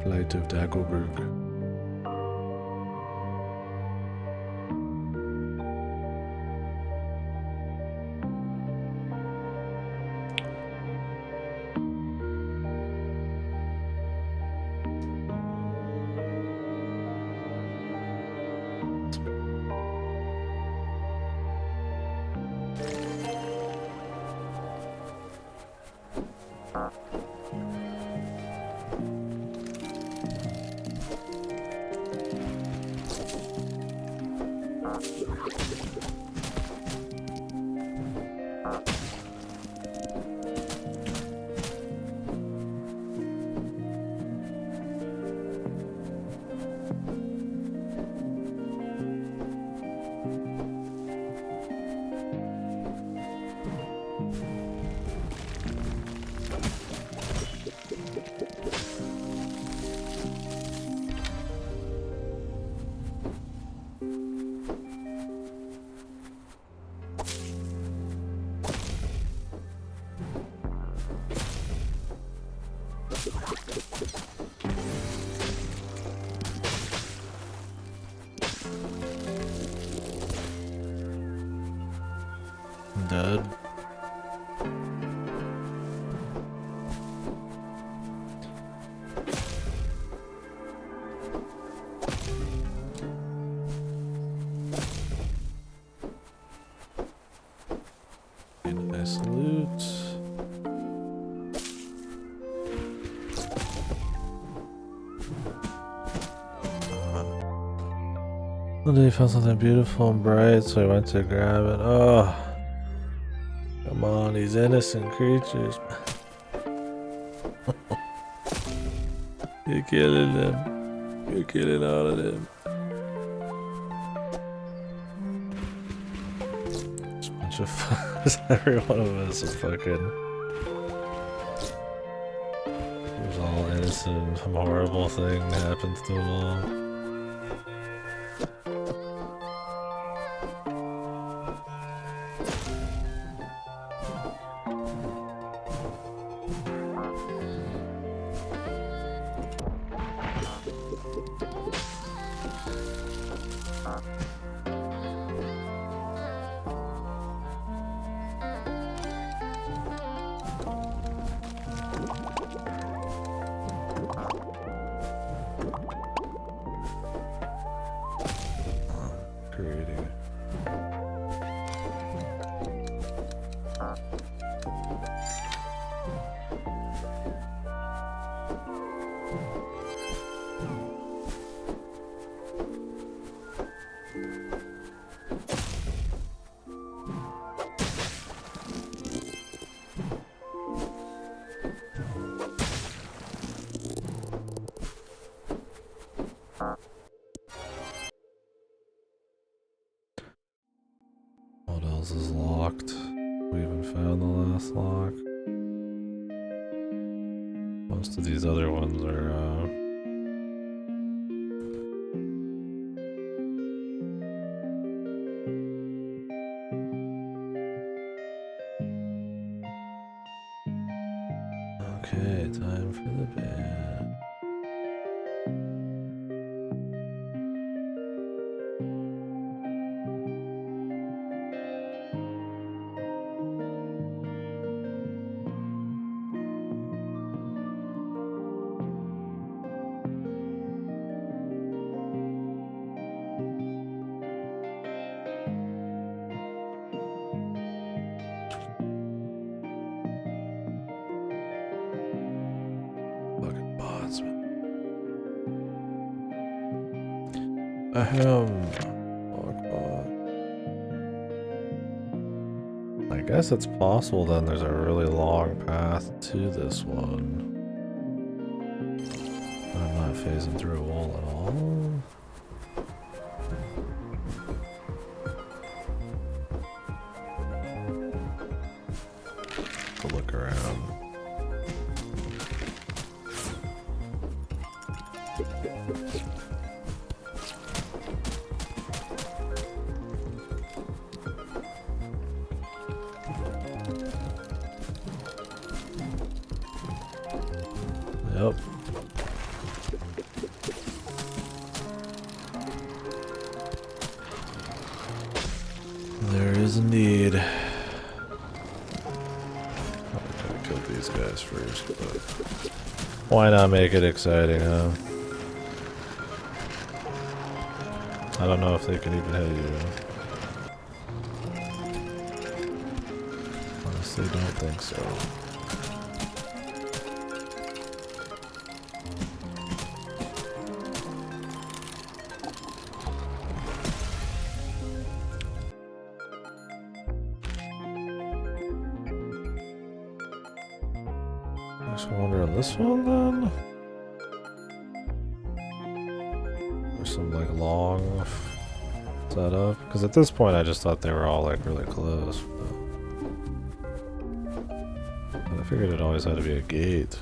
Plight of Dagobert. Dead. Nice loot. One day he found something beautiful and bright, so I went to grab it. Oh. Come on, these innocent creatures. You're killing them. You're killing all of them. Just a bunch of every one of us is fucking. There's all innocent, some horrible thing happens to them all. else is locked? We haven't found the last lock. Most of these other ones are, okay, time for the bed. Fucking bots, man. I guess it's possible then there's a really long path to this one. I'm not phasing through a wall at all. To look around. Yep. There is indeed. Probably could have killed these guys first, but why not make it exciting, huh? I don't know if they can even hit you. Honestly, don't think so. Just wonder on this one then? There's some like long setup. Because at this point I just thought they were all like really close. But I figured it always had to be a gate.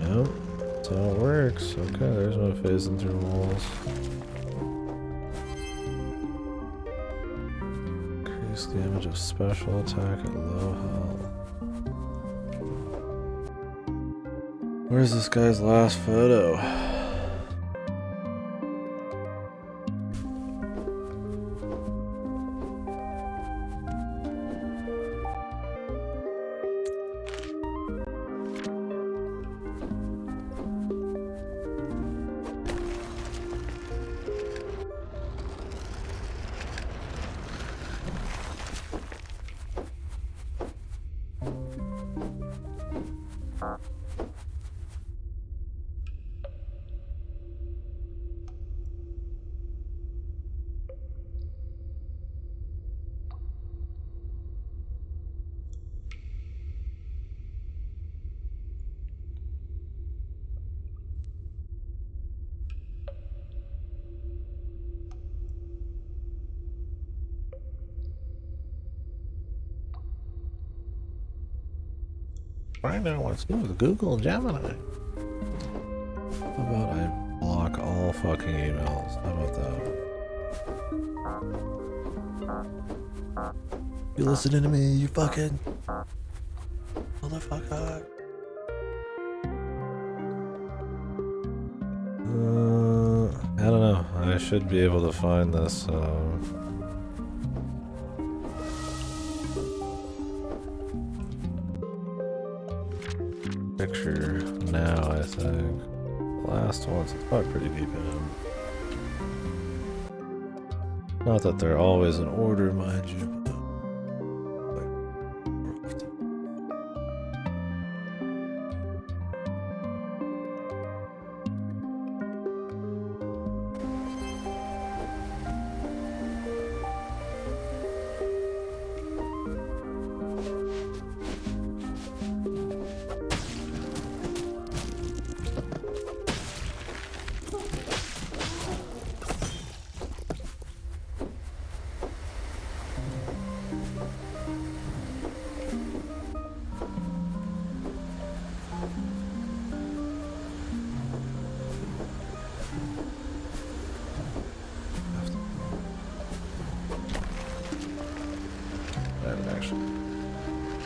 Yep, that's how it works. Okay, there's no phasing through walls. Increase damage of special attack at low health. Where's this guy's last photo? Find out what's new with Google Gemini. How about I block all fucking emails? How about that? You listening to me, you fucking motherfucker? I don't know. I should be able to find this. picture now, I think. The last one's probably pretty deep in. Not that they're always in order, mind you.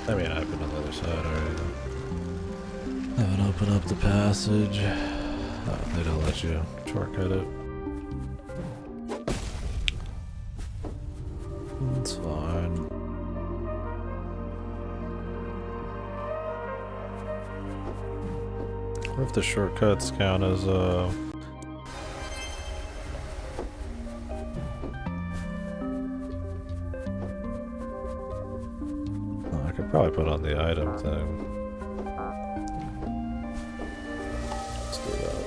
I mean, I've been on the other side already. I haven't opened up the passage. Oh, they don't let you shortcut it. It's fine. What if the shortcuts count as I could probably put on the item thing. Let's do that.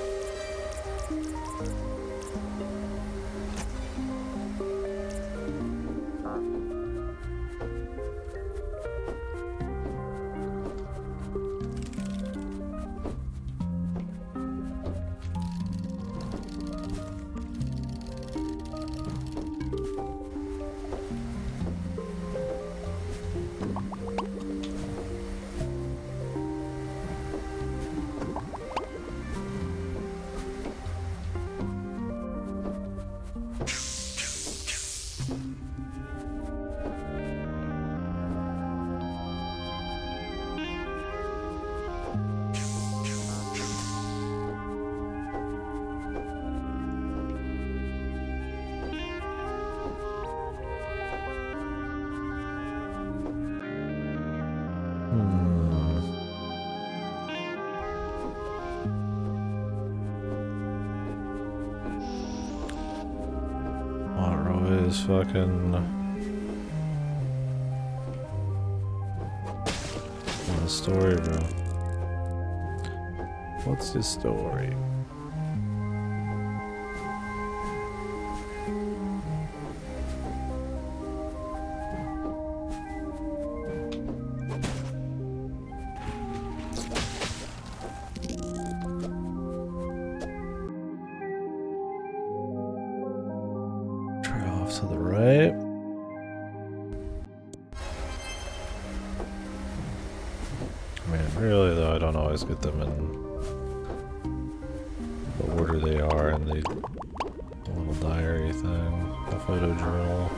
Montroy's fucking the story, bro. What's his story? To the right. I mean, really though, I don't always get them in the order they are in the little diary thing, the photo journal.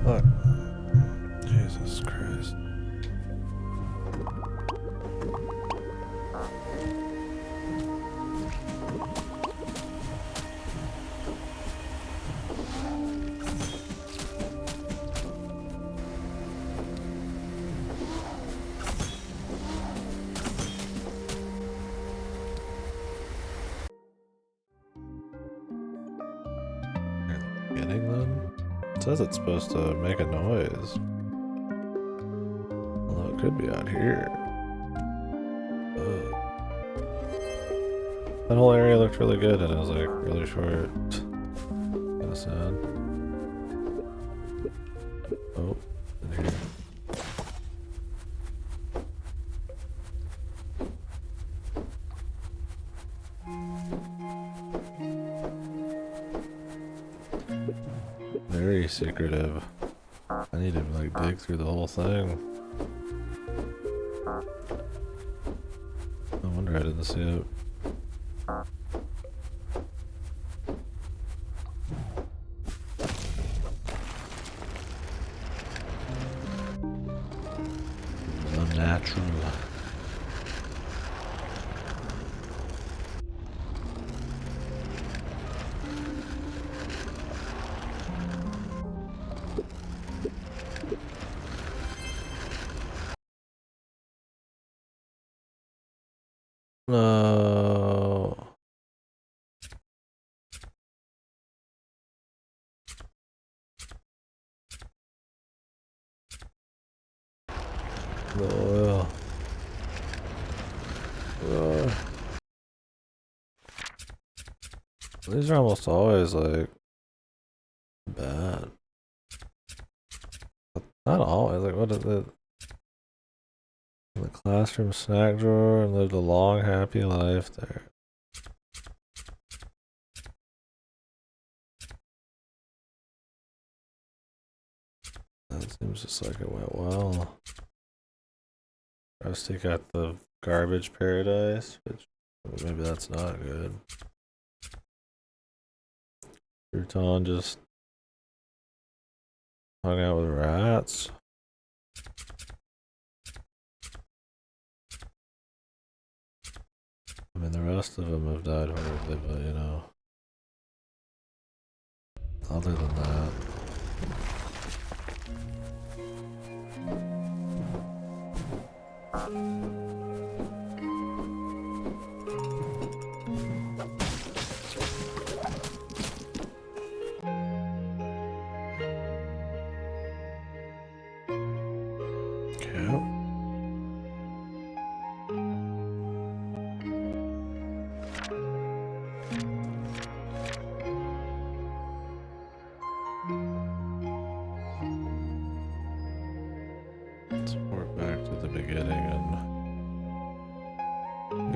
Look. Jesus Christ. Beginning then? It says it's supposed to make a noise. Although it could be out here. Ugh. That whole area looked really good and it was like really short. Kinda sad. Oh, in here. Very secretive. I need to like dig through the whole thing. No wonder I didn't see it. Natural. No. The oil. These are almost always like bad. Not always. Like what is it? The classroom snack drawer and lived a long, happy life there. That seems just like it went well. Rusty got the garbage paradise, which maybe that's not good. Crouton just hung out with rats. I mean, the rest of them have died horribly, but you know, other than that.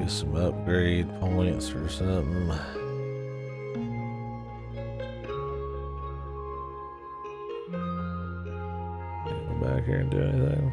Some upgrade points or something. Can't go back here and do anything.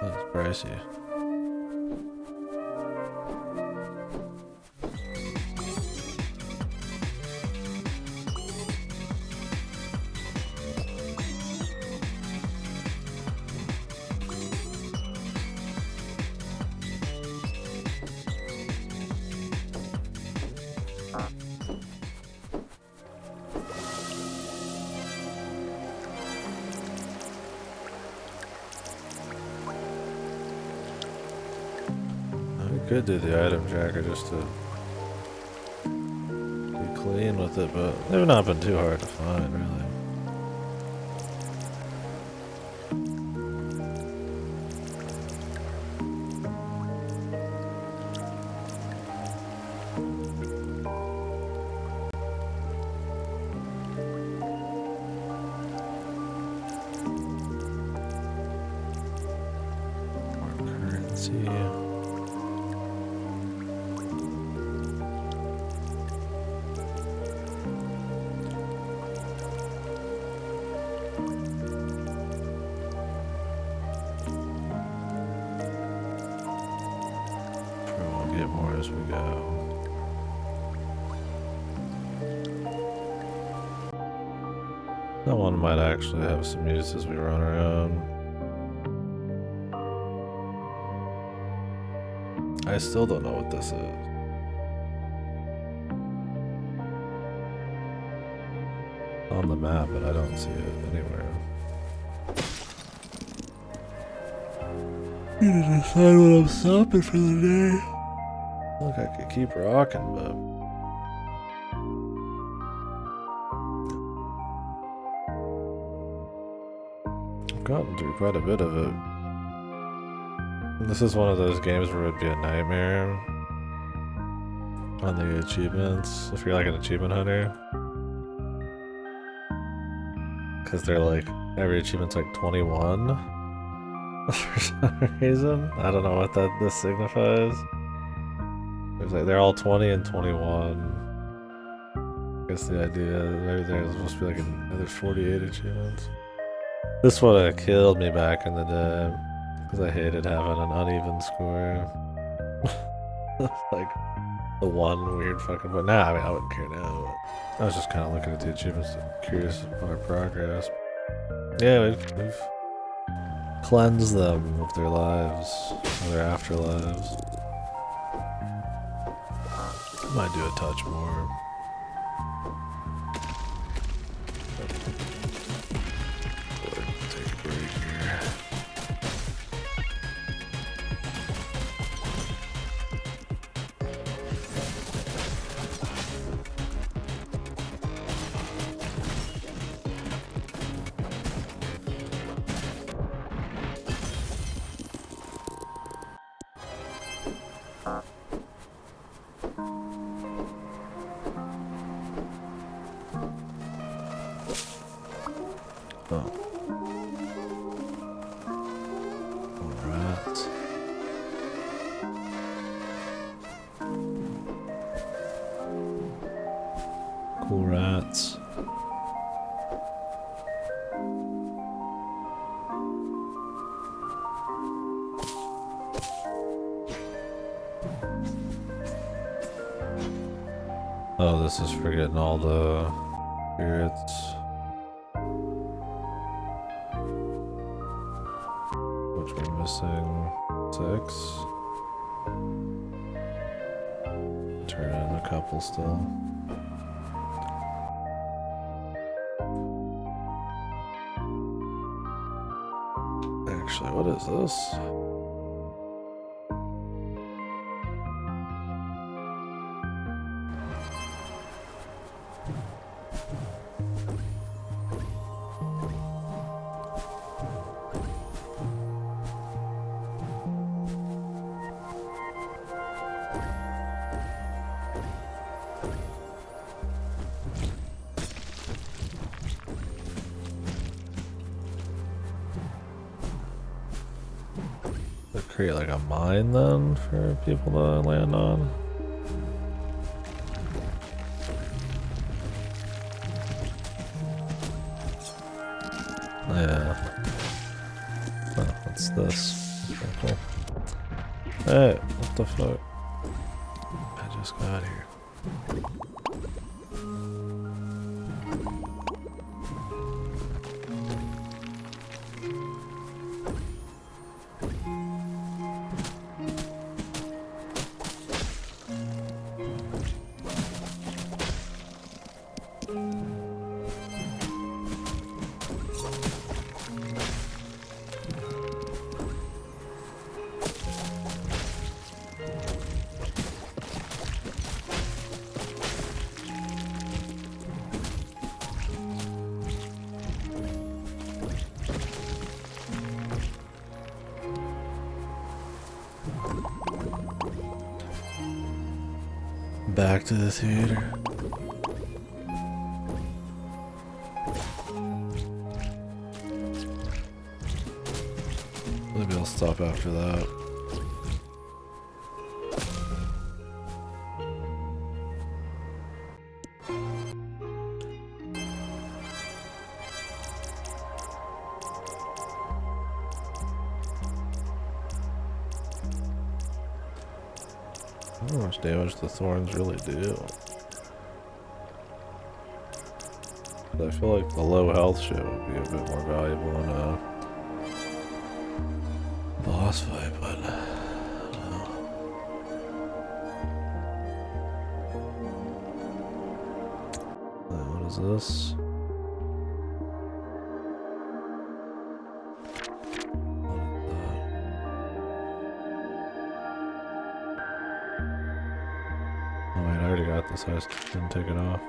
That's pricey. Could do the item tracker just to be clean with it, but they've not been too hard to find, really. More currency. As we go. That one might actually have some use as we run around. I still don't know what this is. On the map, but I don't see it anywhere. need to decide when I'm stopping for the day. Look, I could keep rocking, but I've gotten through quite a bit of it. This is one of those games where it'd be a nightmare on the achievements if you're like an achievement hunter. Because they're like, every achievement's like 21 for some reason. I don't know what this signifies. There's like, they're all 20 and 21. I guess the idea, maybe there's supposed to be like another 48 achievements. This would have killed me back in the day. Because I hated having an uneven score. Like, the one weird fucking point. Nah, I mean, I wouldn't care now. I was just kind of looking at the achievements and curious about our progress. Yeah, we've cleansed them of their lives, of their afterlives. Might do a touch more. Take a break here. Oh. Alright. Cool rats. Oh, this is for getting all the spirits. Which we're missing 6. Turn in a couple still. Actually, what is this? Create like a mine then for people to land on. Yeah. Oh, what's this? Okay. Hey, what the fuck? I just got here. Back to the theater. Maybe I'll stop after that. I don't know how much damage the thorns really do. But I feel like the low health shit would be a bit more valuable in a boss fight, but I don't know. What is this? forgot this house didn't take it off.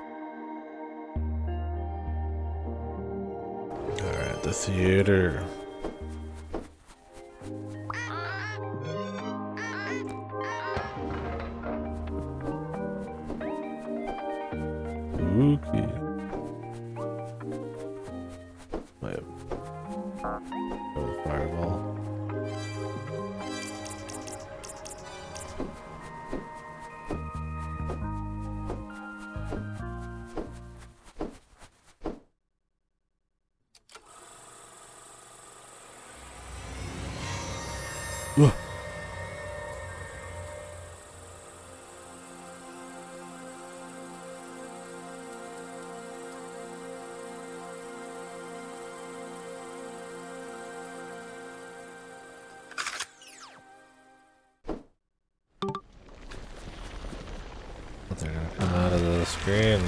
Alright, the theater. Spooky. Might have go with fireball. Ugh. They're gonna come out of the screen.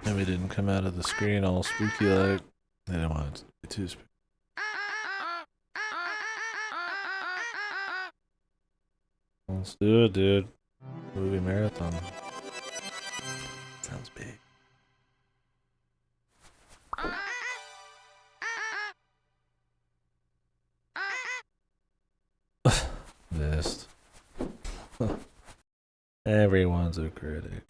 And we didn't come out of the screen all spooky like. They didn't want it to be too spooky. Let's do it, dude. Movie marathon. Sounds big. Missed. Everyone's a critic.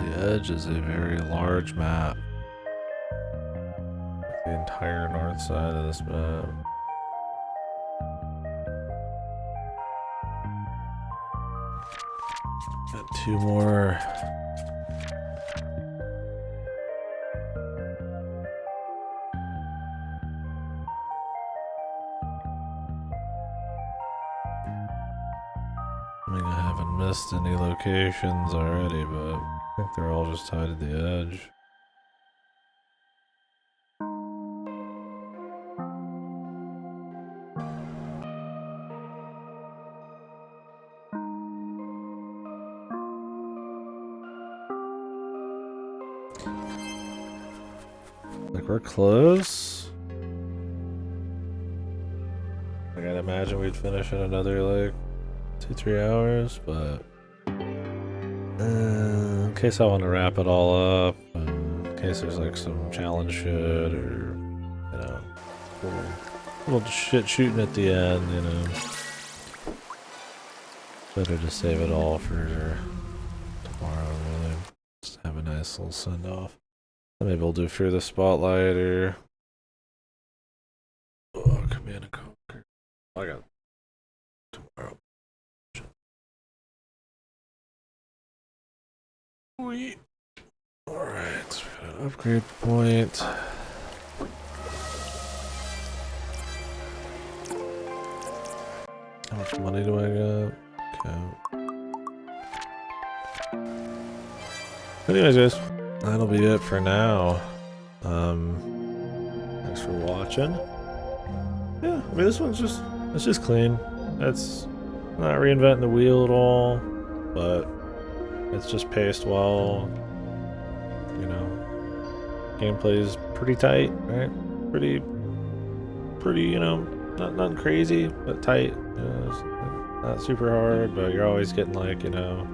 The edge is a very large map. The entire north side of this map. Got two more. I mean, I haven't missed any locations already, but I think they're all just tied to the edge. Like, we're close. Like, I'd imagine we'd finish in another, like, 2-3 hours, but in case I want to wrap it all up, in case there's like some challenge shit or, you know, little shit shooting at the end, you know. Better to save it all for tomorrow, really. Just have a nice little send off. Maybe we'll do Fear the Spotlight or Command and Conquer. I got tomorrow. Sweet. Alright, so we got an upgrade point. How much money do I got? Okay. Anyways, guys, that'll be it for now. Thanks for watching. Yeah, I mean, this one's it's just clean. It's not reinventing the wheel at all, but it's just paced well. You know, gameplay is pretty tight, right? Pretty pretty, you know, nothing crazy, but tight. You know, it's not super hard, but you're always getting like, you know,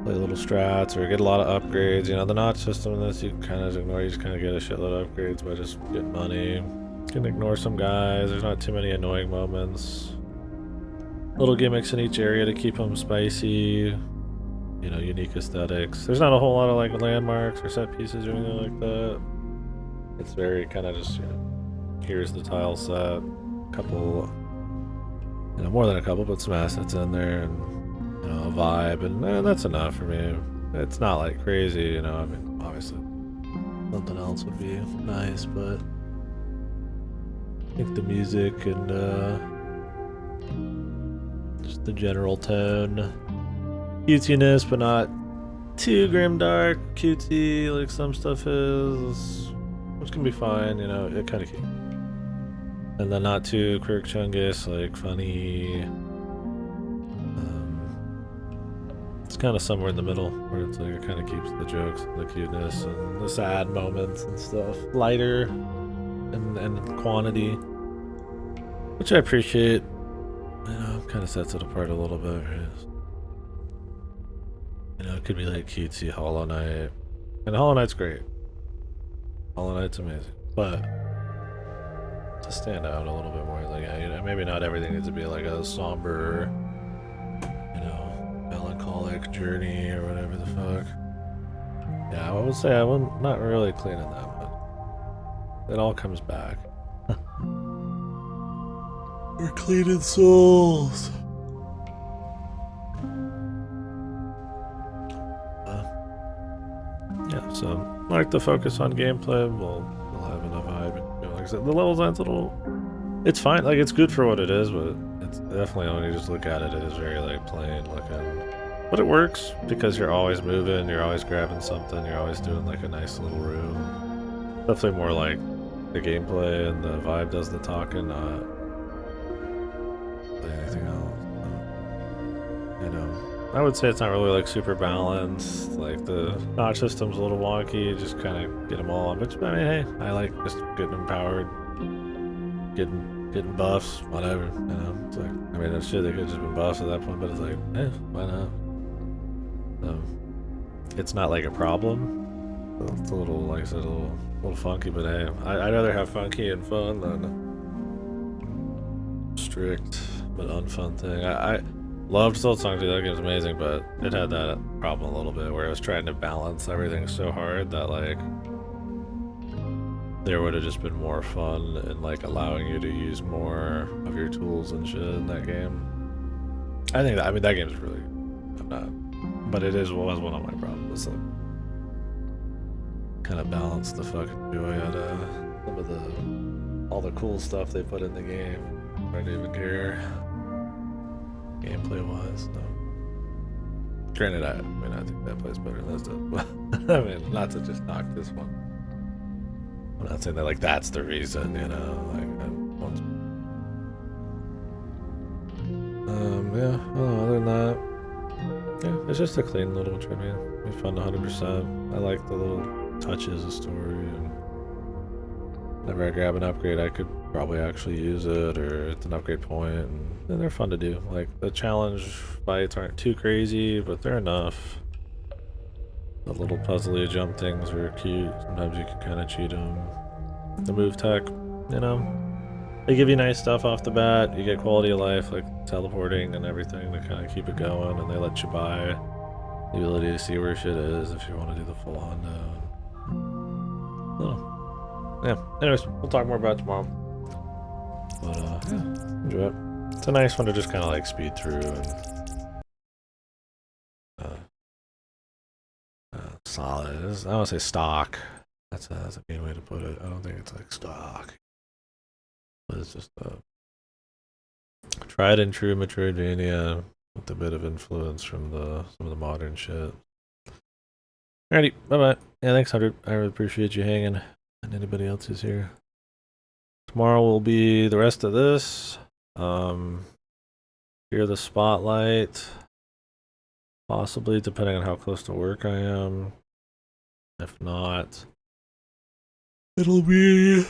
play little strats or get a lot of upgrades. You know, the notch system in this you can kind of ignore. You just kind of get a shitload of upgrades by just getting money. You can ignore some guys. There's not too many annoying moments. Little gimmicks in each area to keep them spicy. You know, unique aesthetics. There's not a whole lot of like landmarks or set pieces or anything like that. It's very kind of just, you know, here's the tile set, couple, you know, more than a couple, but some assets in there, and you know, a vibe, and that's enough for me. It's not like crazy, you know. I mean, obviously, something else would be nice, but I think the music and just the general tone, cutesiness, but not too grimdark, cutesy like some stuff is, which can be fine, you know. It kind of cute. And then not too Quirk Chungus, like funny. It's kind of somewhere in the middle, where it's like it kind of keeps the jokes, and the cuteness, and the sad moments and stuff lighter and quantity, which I appreciate. You know, kind of sets it apart a little bit. Right? You know, it could be like cutesy Hollow Knight, and Hollow Knight's great. Hollow Knight's amazing, but to stand out a little bit more, like, yeah, you know, maybe not everything needs to be like a somber, you know, melancholic journey or whatever the fuck. Yeah, I would say I'm not really cleaning that, but it all comes back. We're cleaning souls. Yeah, so I like to focus on gameplay. We'll have enough vibe. You know, like I said, the level design's a little. It's fine. Like, it's good for what it is, but it's definitely, when you just look at it, it is very like plain looking. But it works because you're always moving, you're always grabbing something, you're always doing like a nice little room. Definitely more like the gameplay and the vibe does the talking, not anything else. You know. I would say it's not really like super balanced. Like the notch system's a little wonky. Just kind of get them all on. Which, I mean, hey, I like just getting empowered, getting buffs, whatever. You know, it's like, I mean, it's shit. They could have just been buffs at that point, but it's like, eh, why not? It's not like a problem. It's a little, like I said, a little funky, but hey, I'd rather have funky and fun than strict but unfun thing. I loved Soul Song 2, that game's amazing, but it had that problem a little bit where I was trying to balance everything so hard that like there would have just been more fun and like allowing you to use more of your tools and shit in that game. I think that, I mean, that game's really, I'm not, but it was one of my problems. Like, kind of balance the fucking joy out of some of all the cool stuff they put in the game. I don't even care. Gameplay wise, so. Granted, I mean, I think that plays better than this does, but I mean, not to just knock this one. I'm not saying that like that's the reason, you know. Like, yeah. Other than that, yeah, it's just a clean little trivia. It's fun 100%. I like the little touches of story, and whenever I grab an upgrade, I could probably actually use it, or it's an upgrade point, and they're fun to do. Like, the challenge fights aren't too crazy, but they're enough. The little puzzly jump things are cute. Sometimes you can kind of cheat them. The move tech, you know, they give you nice stuff off the bat. You get quality of life, like teleporting and everything to kind of keep it going, and they let you buy the ability to see where shit is if you want to do the full Hondo. Oh. Yeah, anyways, we'll talk more about it tomorrow. But, yeah, enjoy it. It's a nice one to just kind of like speed through and solid. I don't want to say stock. That's a mean way to put it. I don't think it's like stock. But it's just a tried and true Metroidvania with a bit of influence from some of the modern shit. Alrighty, bye bye. Yeah, thanks, 100. I really appreciate you hanging, and anybody else who's here. Tomorrow will be the rest of this. Hear the spotlight. Possibly, depending on how close to work I am. If not, it'll be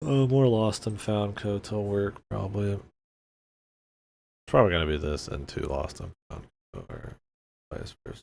More lost and found codes will work probably. It's probably gonna be this and 2 lost and found, or vice versa.